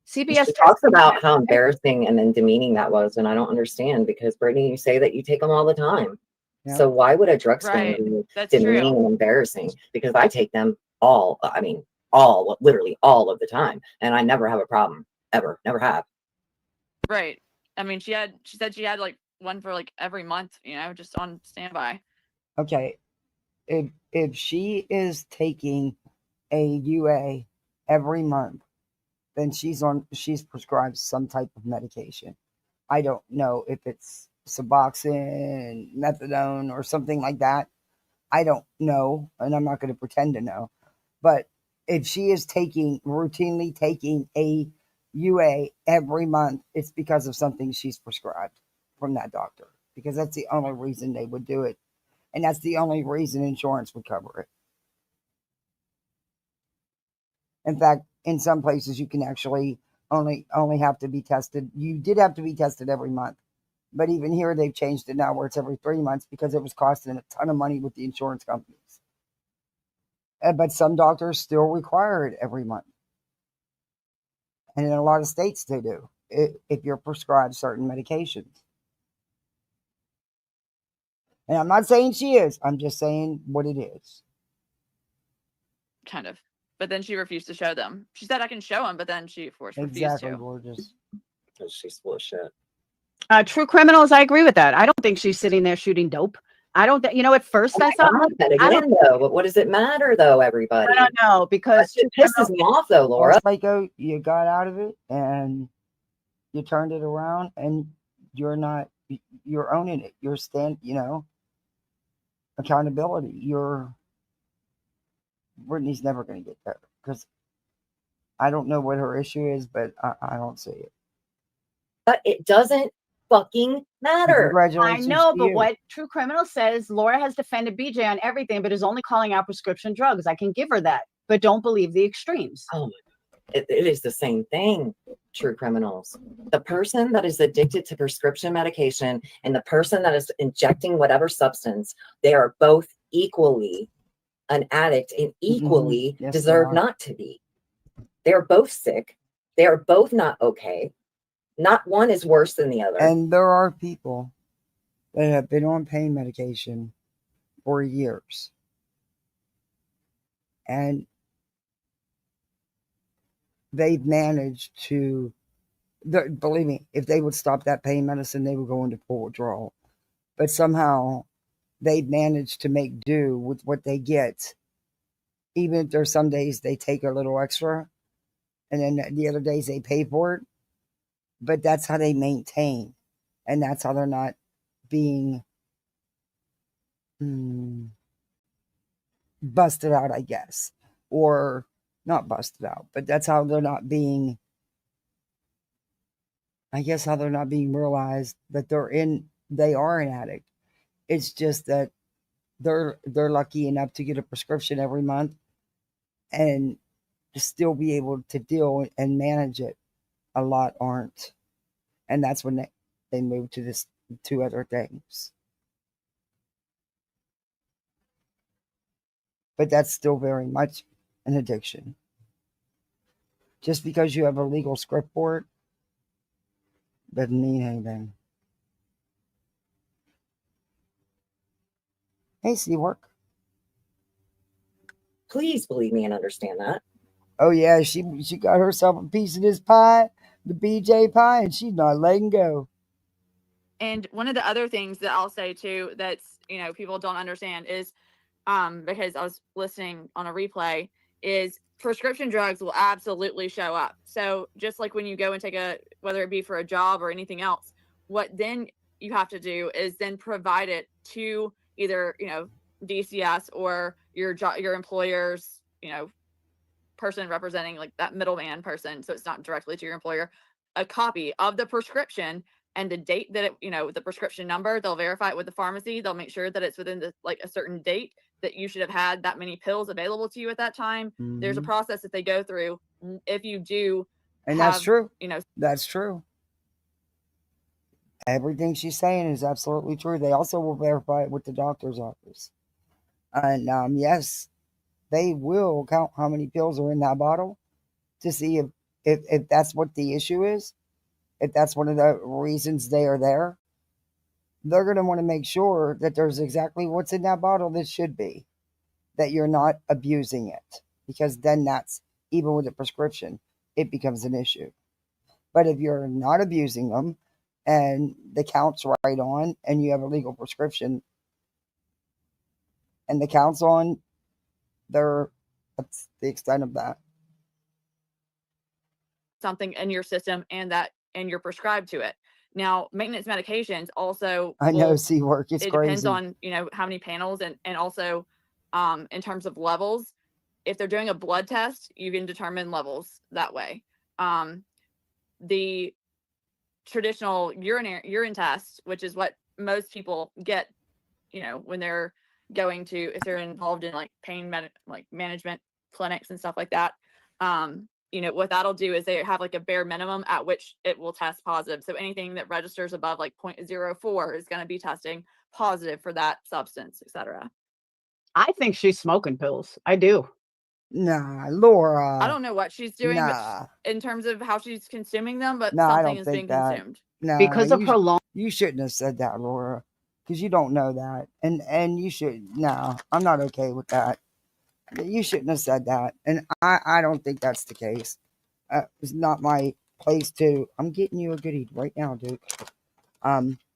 B: CPS
C: She talks about how embarrassing and then demeaning that was, and I don't understand because Brittany, you say that you take them all the time.
A: Yeah.
C: So why would a drug screen
D: Right.
C: be
D: That's
C: demeaning
D: true.
C: and embarrassing? Because I take them all. I mean, all, literally all of the time, and I never have a problem ever. Never have.
D: Right. I mean, she said she had like one for like every month, you know, just on standby.
A: Okay, if she is taking a UA every month, then she's prescribed some type of medication. I don't know if it's Suboxone, methadone, or something like that. I don't know, and I'm not going to pretend to know. But if she is routinely taking a UA every month, it's because of something she's prescribed from that doctor. Because that's the only reason they would do it. And that's the only reason insurance would cover it. In fact, in some places you can actually only have to be tested. You did have to be tested every month. But even here they've changed it now where it's every 3 months because it was costing a ton of money with the insurance companies. But some doctors still require it every month. And in a lot of states they do, if you're prescribed certain medications. And I'm not saying she is. I'm just saying what it is.
D: Kind of. But then she refused to show them. She said I can show them, but then she, of course, refused
A: Exactly,
D: to.
A: gorgeous.
C: She's full of shit.
B: True criminals, I agree with that. I don't think she's sitting there shooting dope. I don't, you know, at first I thought,
C: But again, though, but what does it matter, though, everybody?
B: I don't know, because
C: It pisses me off, though, Laura.
A: Well, Psycho, you got out of it and you turned it around, and you're owning it. You're accountability. Brittany's never going to get there because I don't know what her issue is, but I don't see it.
C: But it doesn't fucking matter.
B: I
A: Congratulations.
B: know,
A: to
B: but
A: you.
B: what True Criminal says, Laura has defended BJ on everything, but is only calling out prescription drugs. I can give her that, but don't believe the extremes.
C: Oh my God. It is the same thing, True Criminals. The person that is addicted to prescription medication and the person that is injecting whatever substance, they are both equally an addict and equally
A: Yes,
C: deserve
A: they are.
C: not to be. They are both sick. They are both not okay. Not one is worse than the other.
A: And there are people that have been on pain medication for years. And they've managed to, believe me, if they would stop that pain medicine, they would go into full withdrawal. But somehow they've managed to make do with what they get. Even if there's some days they take a little extra, and then the other days they pay for it. But that's how they maintain. And that's how they're not being busted out, I guess. Or not busted out, but that's how they're not being, I guess, how they're not being realized that they are an addict. It's just that they're lucky enough to get a prescription every month and still be able to deal and manage it. A lot aren't, and that's when they move to this two other things. But that's still very much an addiction. Just because you have a legal script for it doesn't mean anything. Hey, Seawork.
C: Please believe me and understand that.
A: Oh yeah, she got herself a piece of this pie, the BJ pie, and she's not letting go.
D: And one of the other things that I'll say too, that's, you know, people don't understand is, because I was listening on a replay, is prescription drugs will absolutely show up. So just like when you go and take whether it be for a job or anything else, what then you have to do is then provide it to either, you know, DCS or your employer's, you know, person representing, like that middleman person, so it's not directly to your employer, a copy of the prescription and the date that it, you know, the prescription number. They'll verify it with the pharmacy. They'll make sure that it's within the, like, a certain date that you should have had that many pills available to you at that time. There's a process that they go through if you do.
A: And that's true.
D: You know,
A: that's true. Everything she's saying is absolutely true. They also will verify it with the doctor's office. And yes, they will count how many pills are in that bottle to see if that's what the issue is. If that's one of the reasons they are there, they're going to want to make sure that there's exactly what's in that bottle that should be, that you're not abusing it. Because then that's, even with a prescription, it becomes an issue. But if you're not abusing them and the count's right on and you have a legal prescription and the count's on, that's the extent of that.
D: Something in your system and you're prescribed to it. Now, maintenance medications also,
A: I know, Seawork, it's
D: it
A: crazy.
D: depends on, you know, how many panels and also in terms of levels. If they're doing a blood test, you can determine levels that way. The traditional urine test, which is what most people get, you know, when they're going to, if they're involved in like pain management clinics and stuff like that, you know, what that'll do is they have like a bare minimum at which it will test positive. So anything that registers above like 0.04 is going to be testing positive for that substance, etc.
B: I think she's smoking pills. I do.
A: Nah, Laura.
D: I don't know what she's doing, but in terms of how she's consuming them, but something is being consumed.
B: Because of her long.
A: You shouldn't have said that, Laura, because you don't know that, and you should. No, I'm not okay with that. You shouldn't have said that, and I don't think that's the case. It's not my place to. I'm getting you a goodie right now, Duke.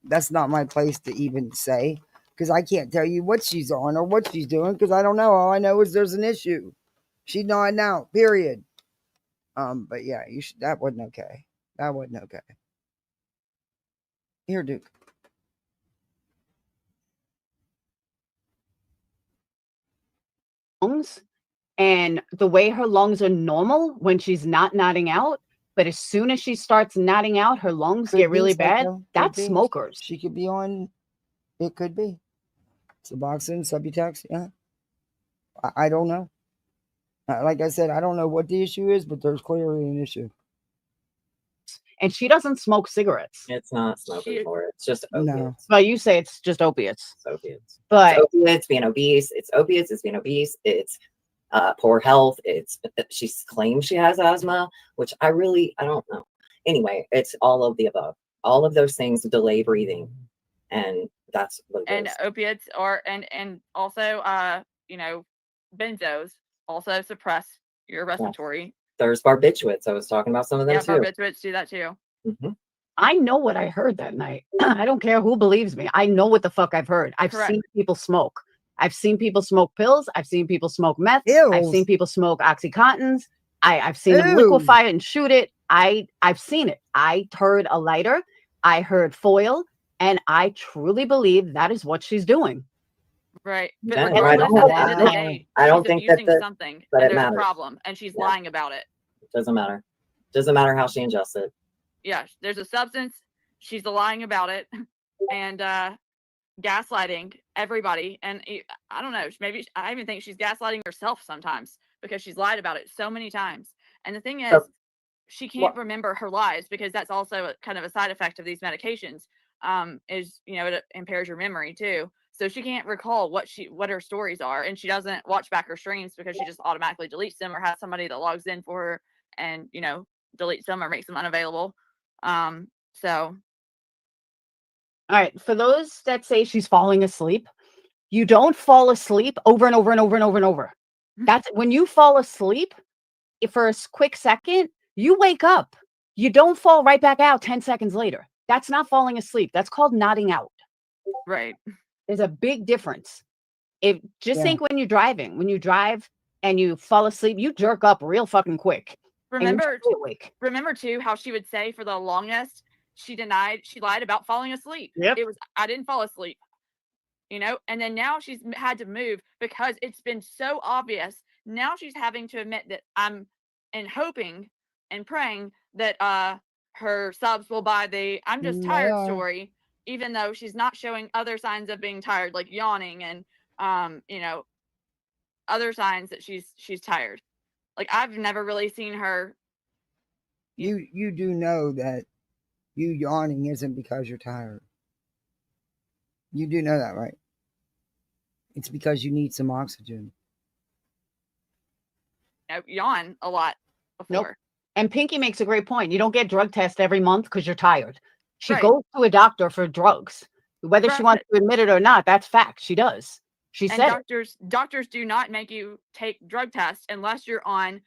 A: That's not my place to even say, because I can't tell you what she's on or what she's doing, because I don't know. All I know is there's an issue. She's nodding out. Period. But yeah, that wasn't okay. That wasn't okay. Here, Duke.
B: Lungs, and the way her lungs are normal when she's not nodding out, but as soon as she starts nodding out, her lungs get really bad. That's smokers.
A: She could be on. It could be Suboxone, Subutex. Yeah, I don't know. Like I said, I don't know what the issue is, but there's clearly an issue.
B: And she doesn't smoke cigarettes.
C: It's not smoking for it. It's just opiates.
B: No. Well, you say it's just opiates.
C: It's opiates.
B: But
C: it's opiates, being obese. It's opiates. It's being obese. It's poor health. She claims she has asthma, which I don't know. Anyway, it's all of the above. All of those things delay breathing, and that's what it is.
D: Opiates are and also you know, benzos also suppress your respiratory.
C: Yeah. There's barbiturates. I was talking about some of them too.
D: Barbiturates do that too.
C: Mm-hmm.
B: I know what I heard that night. I don't care who believes me. I know what the fuck I've heard. I've
D: Correct.
B: seen people smoke. I've seen people smoke pills. I've seen people smoke meth.
A: Ew.
B: I've seen people smoke Oxycontins. I've seen them liquefy it and shoot it. I've seen it. I heard a lighter. I heard foil. And I truly believe that is what she's doing.
D: Right. But
C: Yeah,
D: regardless, at the end of the day,
C: I don't think
D: using
C: that
D: something
C: but
D: and
C: it
D: there's
C: matters.
D: a problem and she's lying about it.
C: Doesn't matter. Doesn't matter how she ingests it.
D: Yeah, there's a substance. She's lying about it. And gaslighting everybody. And I don't know, maybe I even think she's gaslighting herself sometimes because she's lied about it so many times. And the thing is, she can't remember her lies, because that's also kind of a side effect of these medications. Is, you know, it impairs your memory too. So she can't recall what her stories are, and she doesn't watch back her streams because she just automatically deletes them, or has somebody that logs in for her and, you know, deletes them or makes them unavailable. So
B: all right, for those that say she's falling asleep, you don't fall asleep over and over and over and over and over. That's when you fall asleep for a quick second, you wake up. You don't fall right back out 10 seconds later. That's not falling asleep. That's called nodding out.
D: right.
B: There's a big difference. Think when you're driving, when you drive and you fall asleep, you jerk up real fucking quick.
D: Remember too how she would say for the longest she lied about falling asleep.
B: Yep.
D: It was, I didn't fall asleep, you know. And then now she's had to move because it's been so obvious. Now she's having to admit that I'm hoping and praying that her subs will buy the I'm just tired story, even though she's not showing other signs of being tired, like yawning and you know, other signs that she's tired. Like, I've never really seen her.
A: You do know that you yawning isn't because you're tired. You do know that, right? It's because you need some oxygen.
D: You know, yawn a lot before.
B: Nope. And Pinky makes a great point. You don't get drug tests every month because you're tired. She
D: Right.
B: goes to a doctor for drugs. Whether she wants to admit it or not, that's fact. She does. She said
D: doctors do not make you take drug tests unless you're on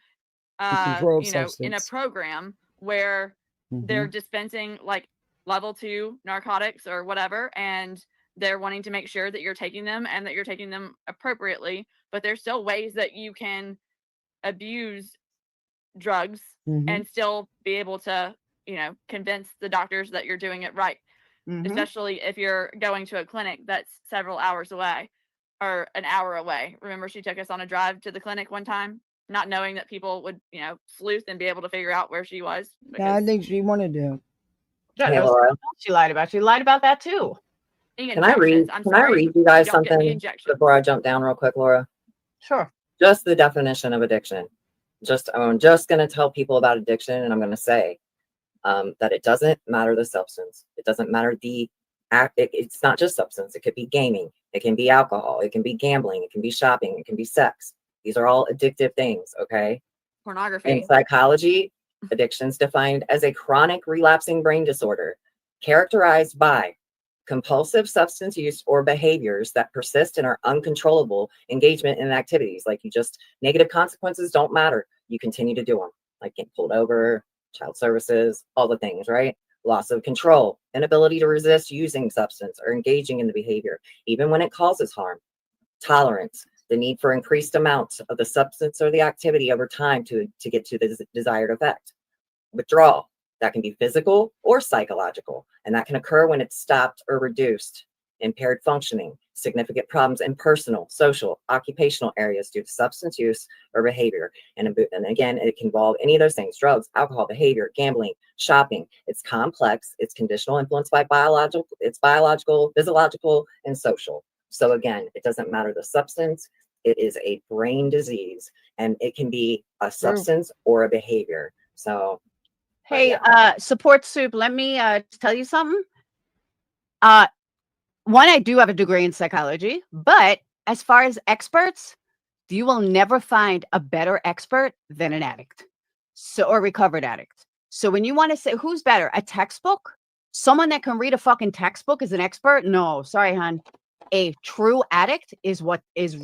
A: controlled
D: you know,
A: substance.
D: in a program where they're dispensing like level 2 narcotics or whatever, and they're wanting to make sure that you're taking them and that you're taking them appropriately. But there's still ways that you can abuse drugs and still be able to, you know, convince the doctors that you're doing it right. Especially if you're going to a clinic that's several hours away or an hour away. Remember, she took us on a drive to the clinic one time, not knowing that people would, you know, sleuth and be able to figure out where she was.
A: Yeah, I think she wanted to.
B: Yeah, hey, Laura. She lied about. She lied about that too.
C: Can I read you guys something before I jump down real quick, Laura?
B: Sure.
C: Just the definition of addiction. I'm just going to tell people about addiction, and I'm going to say that it doesn't matter the substance. It doesn't matter the act. It's not just substance. It could be gaming. It can be alcohol. It can be gambling. It can be shopping. It can be sex. These are all addictive things, okay?
D: Pornography.
C: In psychology, addiction is defined as a chronic relapsing brain disorder characterized by compulsive substance use or behaviors that persist and are uncontrollable engagement in activities. Like negative consequences don't matter. You continue to do them, like getting pulled over, child services, all the things, right? Loss of control, inability to resist using substance or engaging in the behavior, even when it causes harm. Tolerance, the need for increased amounts of the substance or the activity over time to get to the desired effect. Withdrawal, that can be physical or psychological, and that can occur when it's stopped or reduced. Impaired functioning, significant problems in personal, social, occupational areas due to substance use or behavior. And again, it can involve any of those things: drugs, alcohol, behavior, gambling, shopping. It's complex. It's conditional, influenced by biological, physiological, and social. So again, it doesn't matter the substance. It is a brain disease, and it can be a substance or a behavior. So,
B: hey, support soup. Let me tell you something. One, I do have a degree in psychology, but as far as experts, you will never find a better expert than an addict, or recovered addict. So when you want to say who's better, a textbook, someone that can read a fucking textbook is an expert? No, sorry, hon. A true addict is what is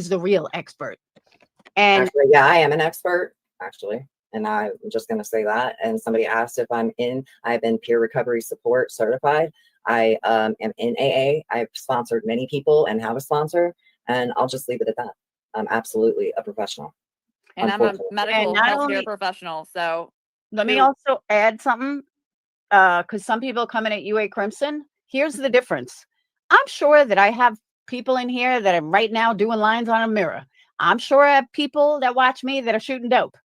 B: the real expert. And
C: actually, yeah, I am an expert, actually. And I'm just going to say that. And somebody asked if I've been peer recovery support certified. I am in AA. I've sponsored many people and have a sponsor. And I'll just leave it at that. I'm absolutely a professional.
D: And I'm a medical healthcare professional. So
B: let me also add something. Because some people coming at you, Crimson. Here's the difference. I'm sure that I have people in here that are right now doing lines on a mirror. I'm sure I have people that watch me that are shooting dope.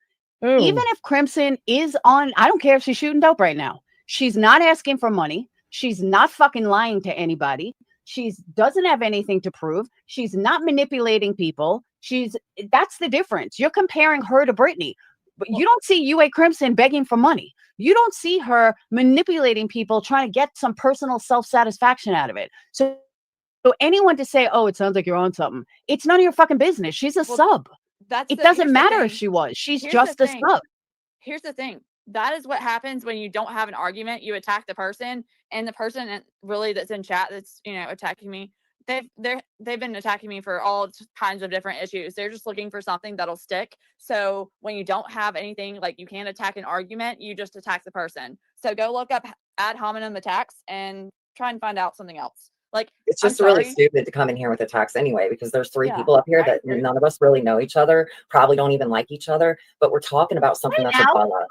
B: Ooh. Even if Crimson is on, I don't care if she's shooting dope right now. She's not asking for money. She's not fucking lying to anybody. She doesn't have anything to prove. She's not manipulating people. That's the difference. You're comparing her to Britney, but you don't see UA Crimson begging for money. You don't see her manipulating people, trying to get some personal self-satisfaction out of it. So anyone to say, oh, it sounds like you're on something, it's none of your fucking business. She's a sub. It doesn't matter if she was. She's just a sub.
D: Here's the thing. That is what happens when you don't have an argument. You attack the person, and the person really that's in chat that's, you know, attacking me. They've been attacking me for all kinds of different issues. They're just looking for something that'll stick. So when you don't have anything, like, you can't attack an argument, you just attack the person. So go look up ad hominem attacks and try and find out something else. Like,
C: it's just really stupid to come in here with attacks anyway, because there's three people up here that none of us really know each other, probably don't even like each other, but we're talking about something that's above us.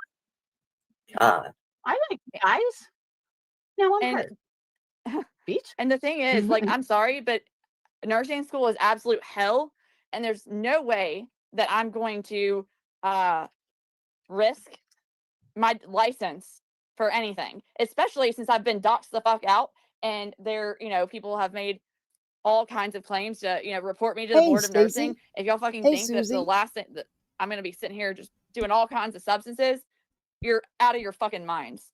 B: I like guys. Now I'm hurt.
D: Beach. And the thing is, like, I'm sorry, but nursing school is absolute hell, and there's no way that I'm going to risk my license for anything, especially since I've been doxxed the fuck out. And there, you know, people have made all kinds of claims to, you know, report me to the board of nursing. If y'all fucking think that the last thing that I'm going to be sitting here just doing all kinds of substances, you're out of your fucking minds.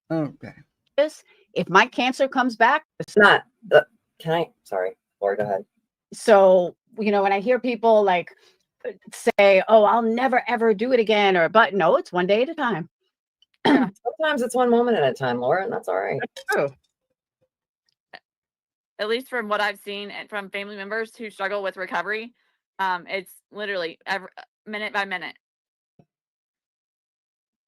A: Okay.
B: If my cancer comes back,
C: it's not. Can I? Sorry, Laura, go ahead.
B: So, you know, when I hear people like say, "Oh, I'll never ever do it again," but no, it's one day at a time.
C: Yeah. Sometimes it's one moment at a time, Laura, and that's all right.
B: That's true.
D: At least from what I've seen and from family members who struggle with recovery, it's literally minute by minute.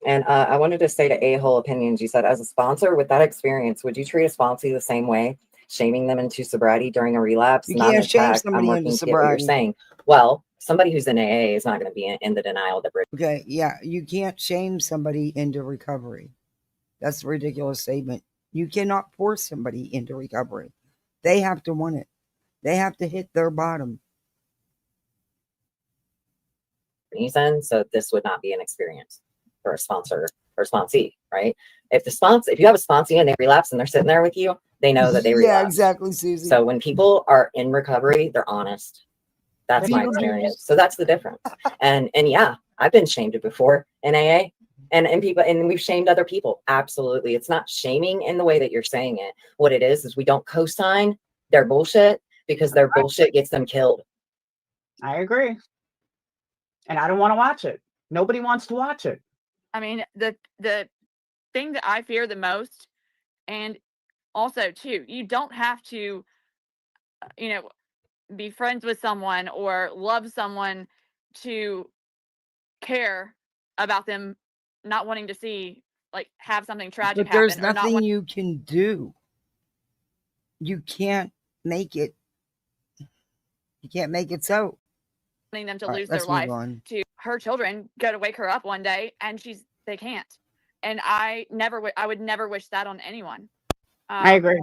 C: And I wanted to say to A-hole opinions, you said, as a sponsor with that experience, would you treat a sponsee the same way, shaming them into sobriety during a relapse?
A: You can't shame somebody into sobriety.
C: You're saying, well, somebody who's in AA is not going to be in the denial that.
A: Okay, yeah, you can't shame somebody into recovery. That's a ridiculous statement. You cannot force somebody into recovery. They have to want it. They have to hit their bottom.
C: Reason, so this would not be an experience for a sponsor or sponsee, right? If you have a sponsee and they relapse and they're sitting there with you, they know that they relapse.
A: Yeah, exactly, Susie.
C: So when people are in recovery, they're honest. That's my experience. So that's the difference. And yeah, I've been shamed before in AA. And people, and we've shamed other people. Absolutely. It's not shaming in the way that you're saying it. What it is we don't co-sign their bullshit, because their bullshit gets them killed.
B: I agree. And I don't want to watch it. Nobody wants to watch it.
D: I mean, the thing that I fear the most, and also too, you don't have to, you know, be friends with someone or love someone to care about them not wanting to see, like, have something tragic
A: happen. But there's
D: happen,
A: nothing you can do. You can't make it. You can't make it so.
D: Wanting them to lose their life, to her children go to wake her up one day and they can't. And I would never wish that on anyone.
B: I agree.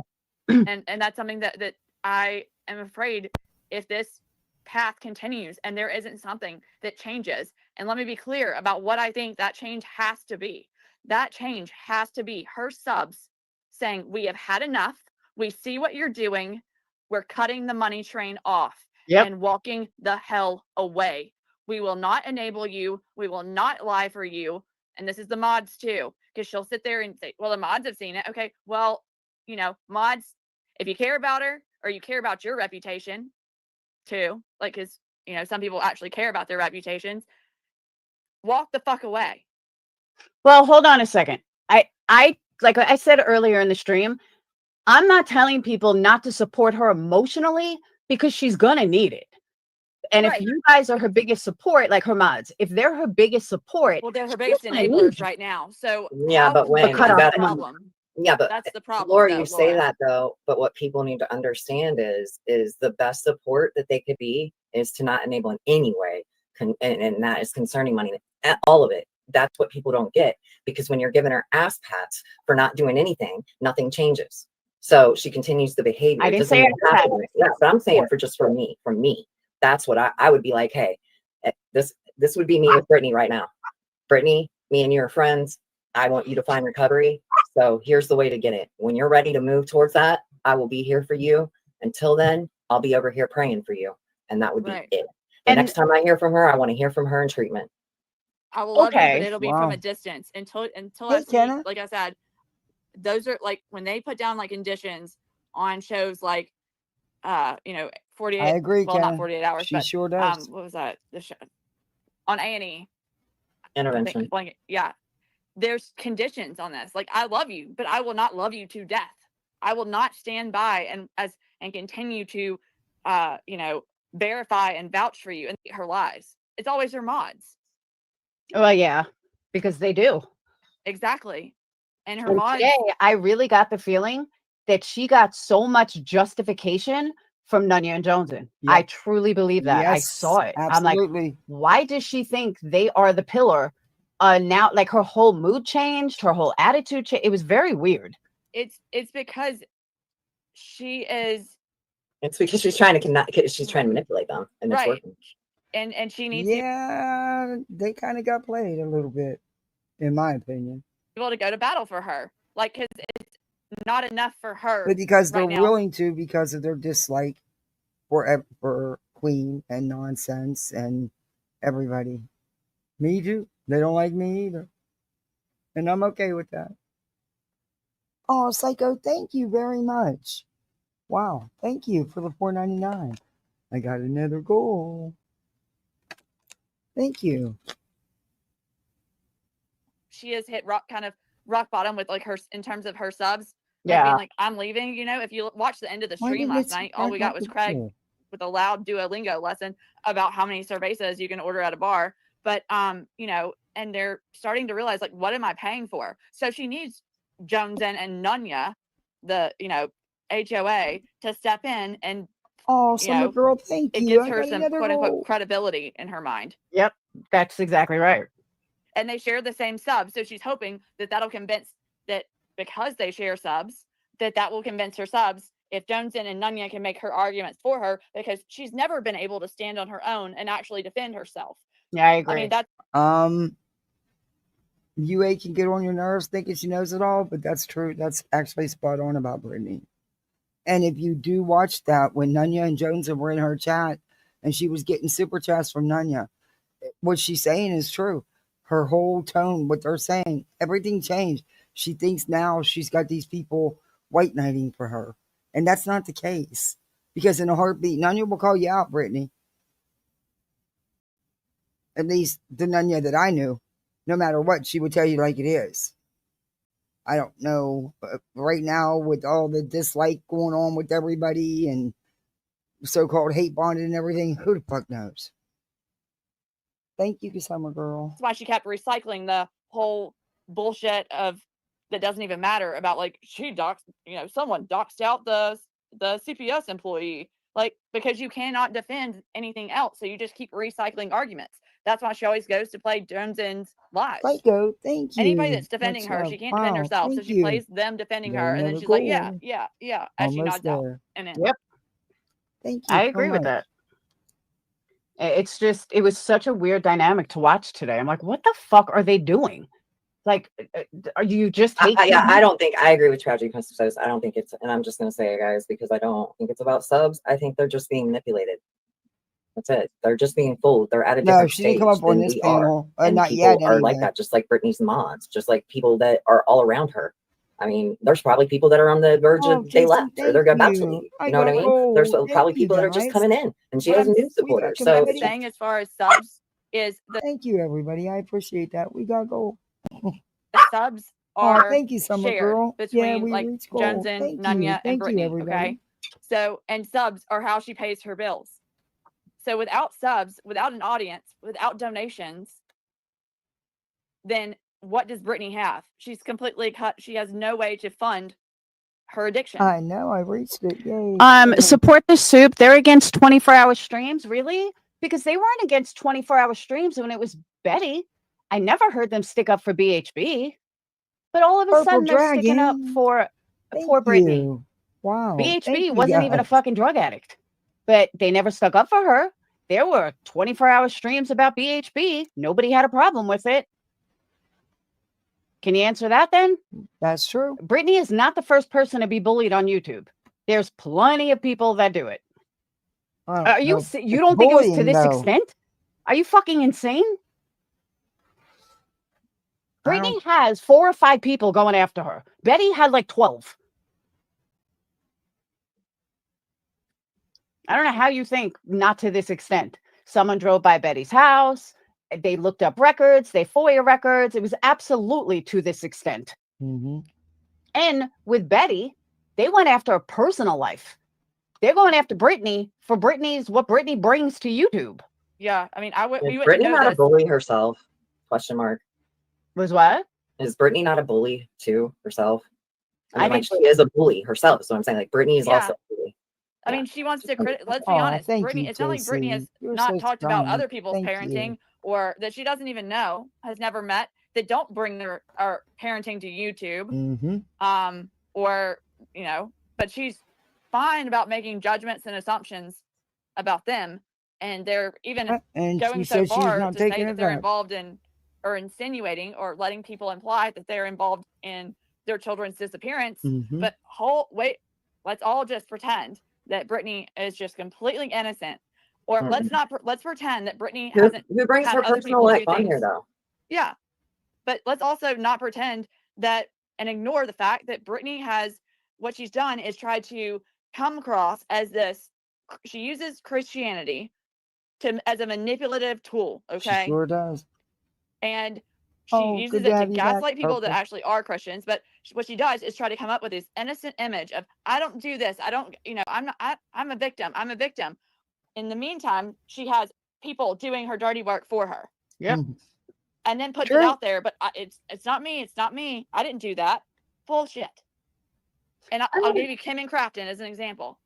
D: And that's something that I am afraid, if this path continues and there isn't something that changes. And let me be clear about what I think that change has to be. That change has to be her subs saying, we have had enough. We see what you're doing. We're cutting the money train off. Yep. And walking the hell away. We will not enable you. We will not lie for you. And this is the mods too, because she'll sit there and say, well, the mods have seen it. Okay, well, you know, mods, if you care about her or you care about your reputation too, like, because, you know, some people actually care about their reputations, walk the fuck away.
B: Well, hold on a second. I like I said earlier in the stream, I'm not telling people not to support her emotionally, because she's gonna need it. And if you guys are her biggest support, like her mods, if they're her biggest support,
D: well, they're her biggest enablers right now. So
C: yeah, but when
D: problem.
C: Yeah, but
D: that's the problem.
C: Laura, you say that though, but what people need to understand is the best support that they could be is to not enable in any way, and that is concerning money, all of it. That's what people don't get, because when you're giving her ass pats for not doing anything, nothing changes. So she continues the behavior.
B: I didn't say it.
C: Yeah, but I'm saying for me, that's what I would be like. Hey, this would be me with Brittany right now. Brittany, me and you are friends. I want you to find recovery. So here's the way to get it. When you're ready to move towards that, I will be here for you. Until then, I'll be over here praying for you. And that would be
D: Right.
C: it. The next time I hear from her, I want to hear from her in treatment.
D: I will love you, but
B: Okay.
D: it'll be from
A: Wow.
D: a distance until
A: Hey,
D: I see,
A: Kenna.
D: like I said, those are like when they put down like conditions on shows like 48,
A: I agree,
D: well, not
A: Kenna.
D: 48 hours,
A: She
D: but
A: sure does.
D: what was that? The show on A&E.
C: Intervention.
D: Yeah. There's conditions on this. Like, I love you, but I will not love you to death. I will not stand by and continue to verify and vouch for you and her lies. It's always her mods.
B: Well, yeah, because they do.
D: Exactly. And her
B: And
D: mods,
B: today, I really got the feeling that she got so much justification from Nunya and Joneson. I
A: Yep.
B: truly believe that. I
A: Yes,
B: saw it. I'm like,
A: absolutely.
B: why does she think they are the pillar? Now, like, her whole mood changed, her whole attitude changed. It was very weird.
D: it's because she is
C: It's because she's trying to manipulate them, and it's
D: right.
C: working.
D: And she needs to
A: Yeah, they kind of got played a little bit, in my opinion.
D: be able to go to battle for her. Like, because it's not enough for her.
A: But because they're
D: right now.
A: willing to, because of their dislike for Queen and nonsense and everybody. Me too. They don't like me either. And I'm okay with that. Oh, Psycho, thank you very much. Wow, thank you for the $4.99. I got another goal. Thank you.
D: She has hit rock bottom with like her in terms of her subs. Like,
B: Yeah.
D: being like, I'm leaving. If you watch the end of the
A: Why
D: stream
A: didn't
D: last
A: it
D: night,
A: start
D: all we got
A: like
D: was
A: a
D: Craig
A: goal?
D: with a loud Duolingo lesson about how many cervezas you can order at a bar. But and they're starting to realize, like, what am I paying for? So she needs Joneson and Nunya, the HOA, to step in, and
A: Oh, Summer Girl, thank
D: it
A: you.
D: gives
A: I
D: her
A: got
D: some
A: another
D: quote
A: goal.
D: unquote credibility in her mind.
B: Yep, that's exactly right.
D: And they share the same subs, so she's hoping that that'll convince that because they share subs, that will convince her subs if Joneson and Nunya can make her arguments for her, because she's never been able to stand on her own and actually defend herself.
B: Yeah, I agree.
D: I mean, that's
A: UA can get on your nerves thinking she knows it all, but that's true. That's actually spot on about Brittany. And if you do watch that, when Nunya and Joneson were in her chat and she was getting super chats from Nunya, what she's saying is true. Her whole tone, what they're saying, everything changed. She thinks now she's got these people white knighting for her. And that's not the case. Because in a heartbeat, Nunya will call you out, Brittany. At least the Nunya that I knew. No matter what, she would tell you like it is. I don't know. But right now, with all the dislike going on with everybody and so-called hate bonded and everything, who the fuck knows? Thank you, Summer Girl.
D: why she kept recycling the whole bullshit of that doesn't even matter about, like, she someone doxed out the CPS employee, like, because you cannot defend anything else, so you just keep recycling arguments. That's why she always goes to play Joneson's lies.
A: Psycho, thank you.
D: Anybody that's defending her, she can't defend herself, so she plays them defending her, and then she's like, yeah, as she nods out. And then,
B: yep.
A: Thank you.
B: I agree with that. It's just, it was such a weird dynamic to watch today. I'm like, what the fuck are they doing? Like, are you just hate?
C: I don't think I agree with Tragedy Custom Subs. I don't think it's, and I'm just going to say it, guys, because I don't think it's about subs. I think they're just being manipulated. That's it. They're just being fooled. They're at a different
A: she didn't come up on this panel.
C: And
A: Not
C: people
A: yet,
C: are
A: anyway.
C: like that, just like Brittany's mods, just like people that are all around her. I mean, there's probably people that are on the verge of they left or they're about to leave. You know what I mean? There's probably people that are just coming in, and she has new supporters. So
D: what I'm saying as far as subs is
A: thank you, everybody. I appreciate that. We got gold.
D: The subs are
A: thank you, Summer
D: shared
A: Girl.
D: between like Joneson, Nunya, and Brittany. Okay, so, and subs are how she pays her bills. So without subs, without an audience, without donations, then what does Brittany have? She's completely cut. She has no way to fund her addiction.
A: I know. I reached it. Yay.
B: Support the soup. They're against 24-hour streams, really? Because they weren't against 24-hour streams when it was Betty. I never heard them stick up for BHB. But all of a sudden, they're sticking up for poor Brittany.
A: Wow.
B: BHB wasn't even a fucking drug addict. But they never stuck up for her. There were 24-hour streams about BHB. Nobody had a problem with it. Can you answer that then?
A: That's true.
B: Brittany is not the first person to be bullied on YouTube. There's plenty of people that do it.
A: I don't
B: Are you?
A: know.
B: You don't think it was to
A: Bullying,
B: this
A: though.
B: extent? Are you fucking insane?
A: I
B: Brittany
A: don't-
B: has 4 or 5 people going after her. Betty had like 12. I don't know how you think not to this extent. Someone drove by Betty's house. They looked up records. They FOIA records. It was absolutely to this extent.
A: Mhm.
B: And with Betty, they went after her personal life. They're going after Brittany for what Brittany brings to YouTube.
D: Yeah, I mean, we
C: Is
D: wouldn't
C: Brittany
D: know
C: not a
D: this.
C: bully herself? Question mark.
B: Was what?
C: Is Brittany not a bully too herself? I
B: I
C: mean, like,
B: didn't-
C: she is a bully herself. So I'm saying, like, Brittany is
D: Yeah.
C: also a bully.
D: I
C: Yeah.
D: mean, she wants to credit. Let's be
A: Aw,
D: honest,
A: thank
D: Brittany.
A: you,
D: It's not like Brittany
A: JC.
D: has
A: You're
D: not
A: so
D: talked about
A: strong.
D: other people's
A: Thank
D: parenting
A: you.
D: or that she doesn't even know, has never met, that don't bring their parenting to YouTube.
A: Mhm.
D: Or but she's fine about making judgments and assumptions about them, and they're even
A: And
D: going
A: she
D: so
A: said she's
D: far
A: not
D: to say
A: taking
D: that
A: it
D: they're
A: back.
D: involved in or insinuating or letting people imply that they're involved in their children's disappearance.
A: Mhm.
D: But let's all just pretend that Brittany is just completely innocent, or let's pretend that Brittany hasn't
C: Who brings
D: had
C: her
D: other
C: personal
D: people
C: life
D: do
C: on here,
D: things.
C: though?
D: Yeah, but let's also not pretend that and ignore the fact that Brittany has what she's done is tried to come across as this. She uses Christianity as a manipulative tool.
A: She
D: Okay,
A: sure does.
D: and she
A: Oh,
D: uses
A: good to
D: it to
A: have you back,
D: gaslight people that
A: Purple.
D: actually are Christians. But what she does is try to come up with this innocent image of, I don't do this. I don't, I'm not, I'm a victim. I'm a victim. In the meantime, she has people doing her dirty work for her.
B: Yep.
A: Mhm.
D: And then puts it
A: True.
D: out there. But it's not me. It's not me. I didn't do that. Bullshit. And I'll give you Kim and Crafton as an example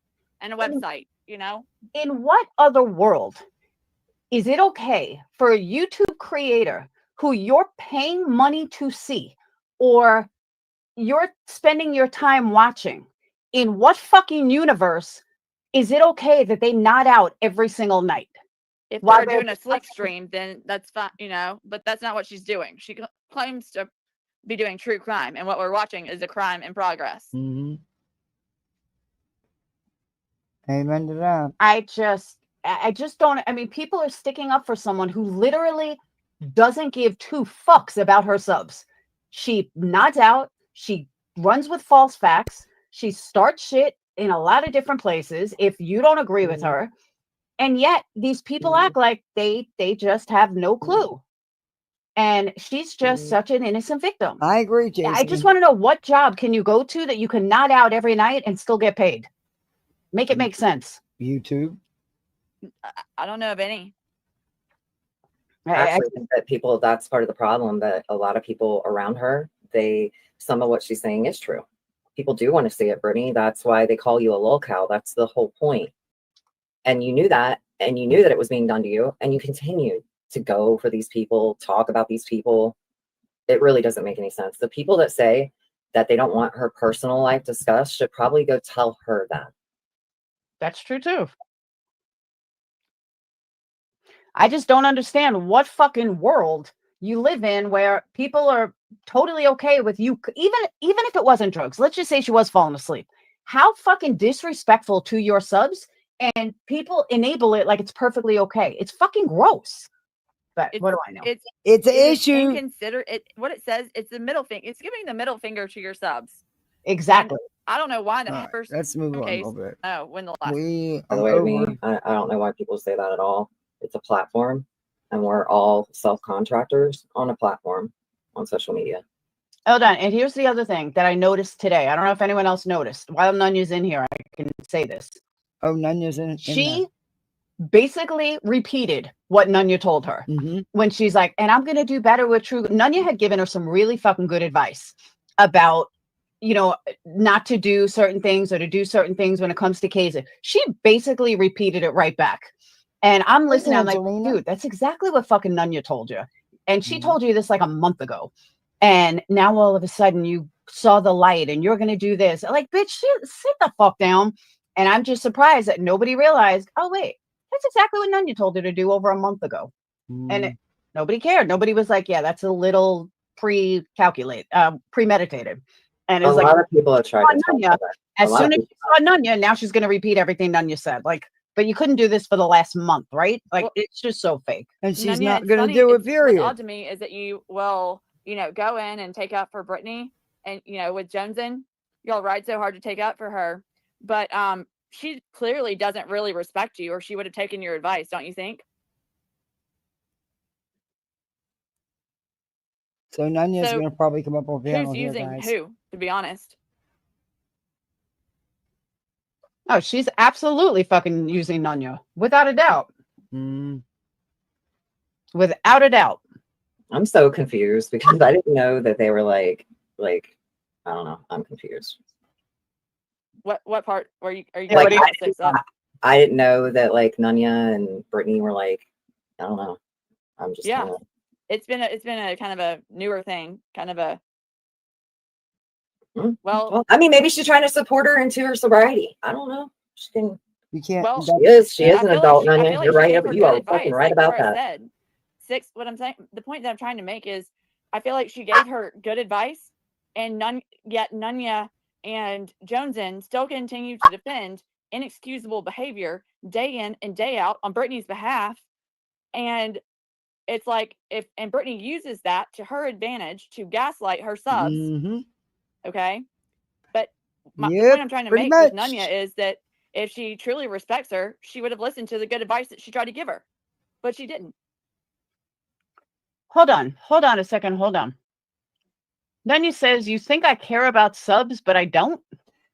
D: and a website,
B: In what other world is it okay for a YouTube creator who you're paying money to see or you're spending your time watching? In what fucking universe is it okay that they nod out every single night?
D: If
B: While
D: they're
B: they're
D: doing a sleep stream, then that's fine, but that's not what she's doing. She claims to be doing true crime, and what we're watching is a crime in progress.
A: Mhm. Amen to that.
B: I just don't. I mean, people are sticking up for someone who literally doesn't give 2 fucks about her subs. She nods out. She runs with false facts. She starts shit in a lot of different places if you don't agree with her. And yet these people act like they just have no clue. And she's just such an innocent victim.
A: I agree, JC.
B: I just want to know, what job can you go to that you can nod out every night and still get paid? Make it make sense.
A: YouTube.
D: I don't know of any.
C: I actually think that that's part of the problem, that a lot of people around her, some of what she's saying is true. People do want to see it, Brittany. That's why they call you a lolcow. That's the whole point. And you knew that, and you knew that it was being done to you, and you continued to go for these people, talk about these people. It really doesn't make any sense. The people that say that they don't want her personal life discussed should probably go tell her that.
B: That's true too. I just don't understand what fucking world you live in where people are totally okay with you, even if it wasn't drugs. Let's just say she was falling asleep. How fucking disrespectful to your subs, and people enable it like it's perfectly okay. It's fucking gross. But what do I know?
A: It's an issue.
D: What it says, it's the middle finger. It's giving the middle finger to your subs.
B: Exactly.
D: And I don't know why the
A: All right,
D: first
A: let's move on a
D: case.
A: little bit.
D: Oh, when the last.
C: By the way, to me, I don't know why people say that at all. It's a platform, and we're all self-contractors on a platform on social media.
B: Hold on. And here's the other thing that I noticed today. I don't know if anyone else noticed. While Nunya's in here, I can say this.
A: Oh, Nunya's in
B: She basically repeated what Nunya told her when she's like, and I'm going to do better with True. Nunya had given her some really fucking good advice about, not to do certain things or to do certain things when it comes to Kaysen. She basically repeated it right back. And I'm listening. I'm like, dude, that's exactly what fucking Nunya told you. And she told you this like a month ago. And now all of a sudden you saw the light and you're going to do this. Like, bitch, sit the fuck down. And I'm just surprised that nobody realized, oh, wait, that's exactly what Nunya told her to do over a month ago. And nobody cared. Nobody was like, yeah, that's a little premeditated. And
C: A
B: it's like,
C: lot of people have tried to tell her
B: Nunya,
C: that.
B: as soon as you saw Nunya, now she's going to repeat everything Nunya said. Like, but you couldn't do this for the last month, right? Like,
D: Well,
B: it's just so fake.
A: And she's
D: Nunya,
A: not
D: it's
A: going to
D: funny,
A: do it,
D: What's
A: period.
D: odd to me is that you will, go in and take up for Brittany, and with Joneson, y'all ride so hard to take up for her, but she clearly doesn't really respect you, or she would have taken your advice, don't you think?
A: So Nunya's
D: So,
A: going to probably come up on panel
D: who's
A: here,
D: using
A: guys.
D: who, to be honest?
B: Oh, she's absolutely fucking using Nunya, without a doubt.
A: Mm.
B: Without a doubt.
C: I'm so confused because I didn't know that they were like I don't know. I'm confused.
D: What part are you
B: Yeah,
D: going
B: what do you-
D: about 6 up?
C: I didn't know that like Nunya and Brittany were like, I don't know. I'm just
D: Yeah.
C: kinda,
D: It's been a kind of a newer thing, kind of a
C: well,
D: well,
C: I mean, maybe she's trying to support her into her sobriety. I don't know. She can.
A: You can't.
D: Well,
C: She is
D: I
C: an
D: feel
C: adult,
D: like
C: Nunya. You're
D: she
C: right.
D: gave her
C: You
D: good
C: are
D: advice,
C: fucking right
D: like
C: about
D: Laura
C: that.
D: said. What I'm saying, the point that I'm trying to make is, I feel like she gave her good advice, and yet Nunya and Joneson still continue to defend inexcusable behavior day in and day out on Brittany's behalf, and it's like and Brittany uses that to her advantage to gaslight her subs.
A: Mm-hmm.
D: Okay, but the
A: Yep,
D: point I'm trying to
A: pretty
D: make with
A: much.
D: Nunya is that if she truly respects her, she would have listened to the good advice that she tried to give her, but she didn't.
B: Hold on a second. Hold on. Nunya says, you think I care about subs, but I don't?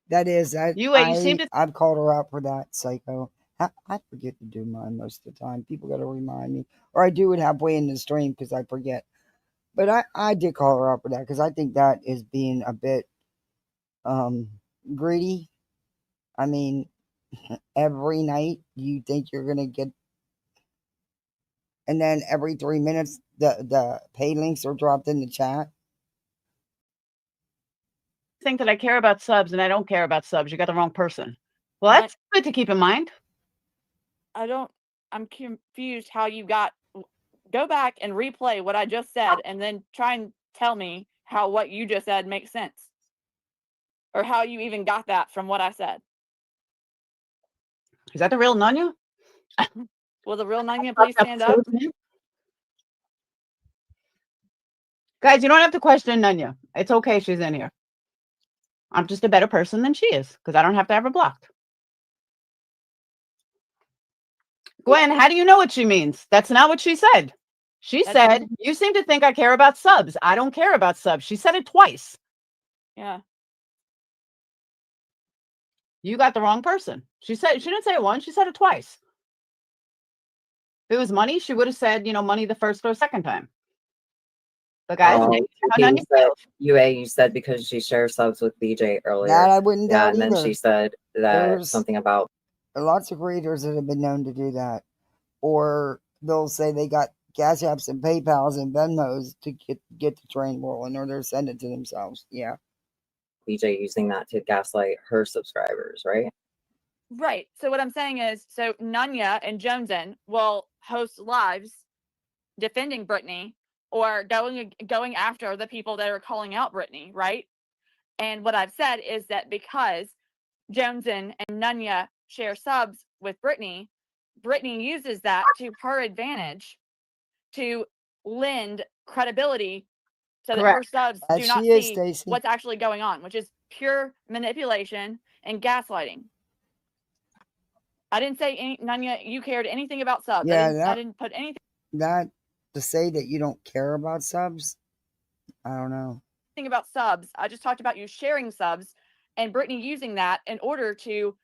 A: That is,
B: You seem to.
A: I've called her out for that, psycho. I forget to do mine most of the time. People got to remind me. Or I do it halfway in the stream because I forget. But I did call her out for that because I think that is being a bit greedy. I mean, every night you think you're going to get. And then every 3 minutes, the pay links are dropped in the chat.
B: Think that I care about subs and I don't care about subs. You got the wrong person. Well, that's good to keep in mind.
D: I'm confused how you go back and replay what I just said and then try and tell me how what you just said makes sense, or how you even got that from what I said.
B: Is that the real Nunya?
D: Will the real Nunya please stand up?
B: Guys, you don't have to question Nunya. It's okay, she's in here. I'm just a better person than she is because I don't have to have her blocked. Gwen, how do you know what she means? That's not what she said. She said, you seem to think I care about subs. I don't care about subs. She said it twice.
D: Yeah.
B: You got the wrong person. She didn't say it once. She said it twice. If it was money, she would have said, money the first or second time. But guys,
C: you said because she shares subs with BJ earlier.
A: That I wouldn't doubt
C: and
A: either.
C: then she said that something about
A: lots of creators that have been known to do that. Or they'll say they got Cash Apps and PayPals and Venmos to get the train rolling, or they're sending it to themselves. Yeah.
C: BJ using that to gaslight her subscribers, right?
D: Right. So what I'm saying is, so Nunya and Joneson will host lives defending Brittany or going after the people that are calling out Brittany, right? And what I've said is that because Joneson and Nunya share subs with Brittany uses that to her advantage to lend credibility so that her subs do not see what's actually going on, which is pure manipulation and gaslighting. I didn't say Nunya, you cared anything about subs.
A: Yeah,
D: I didn't put anything.
A: That to say that you don't care about subs, I don't know.
D: About subs. I just talked about you sharing subs and Brittany using that in order to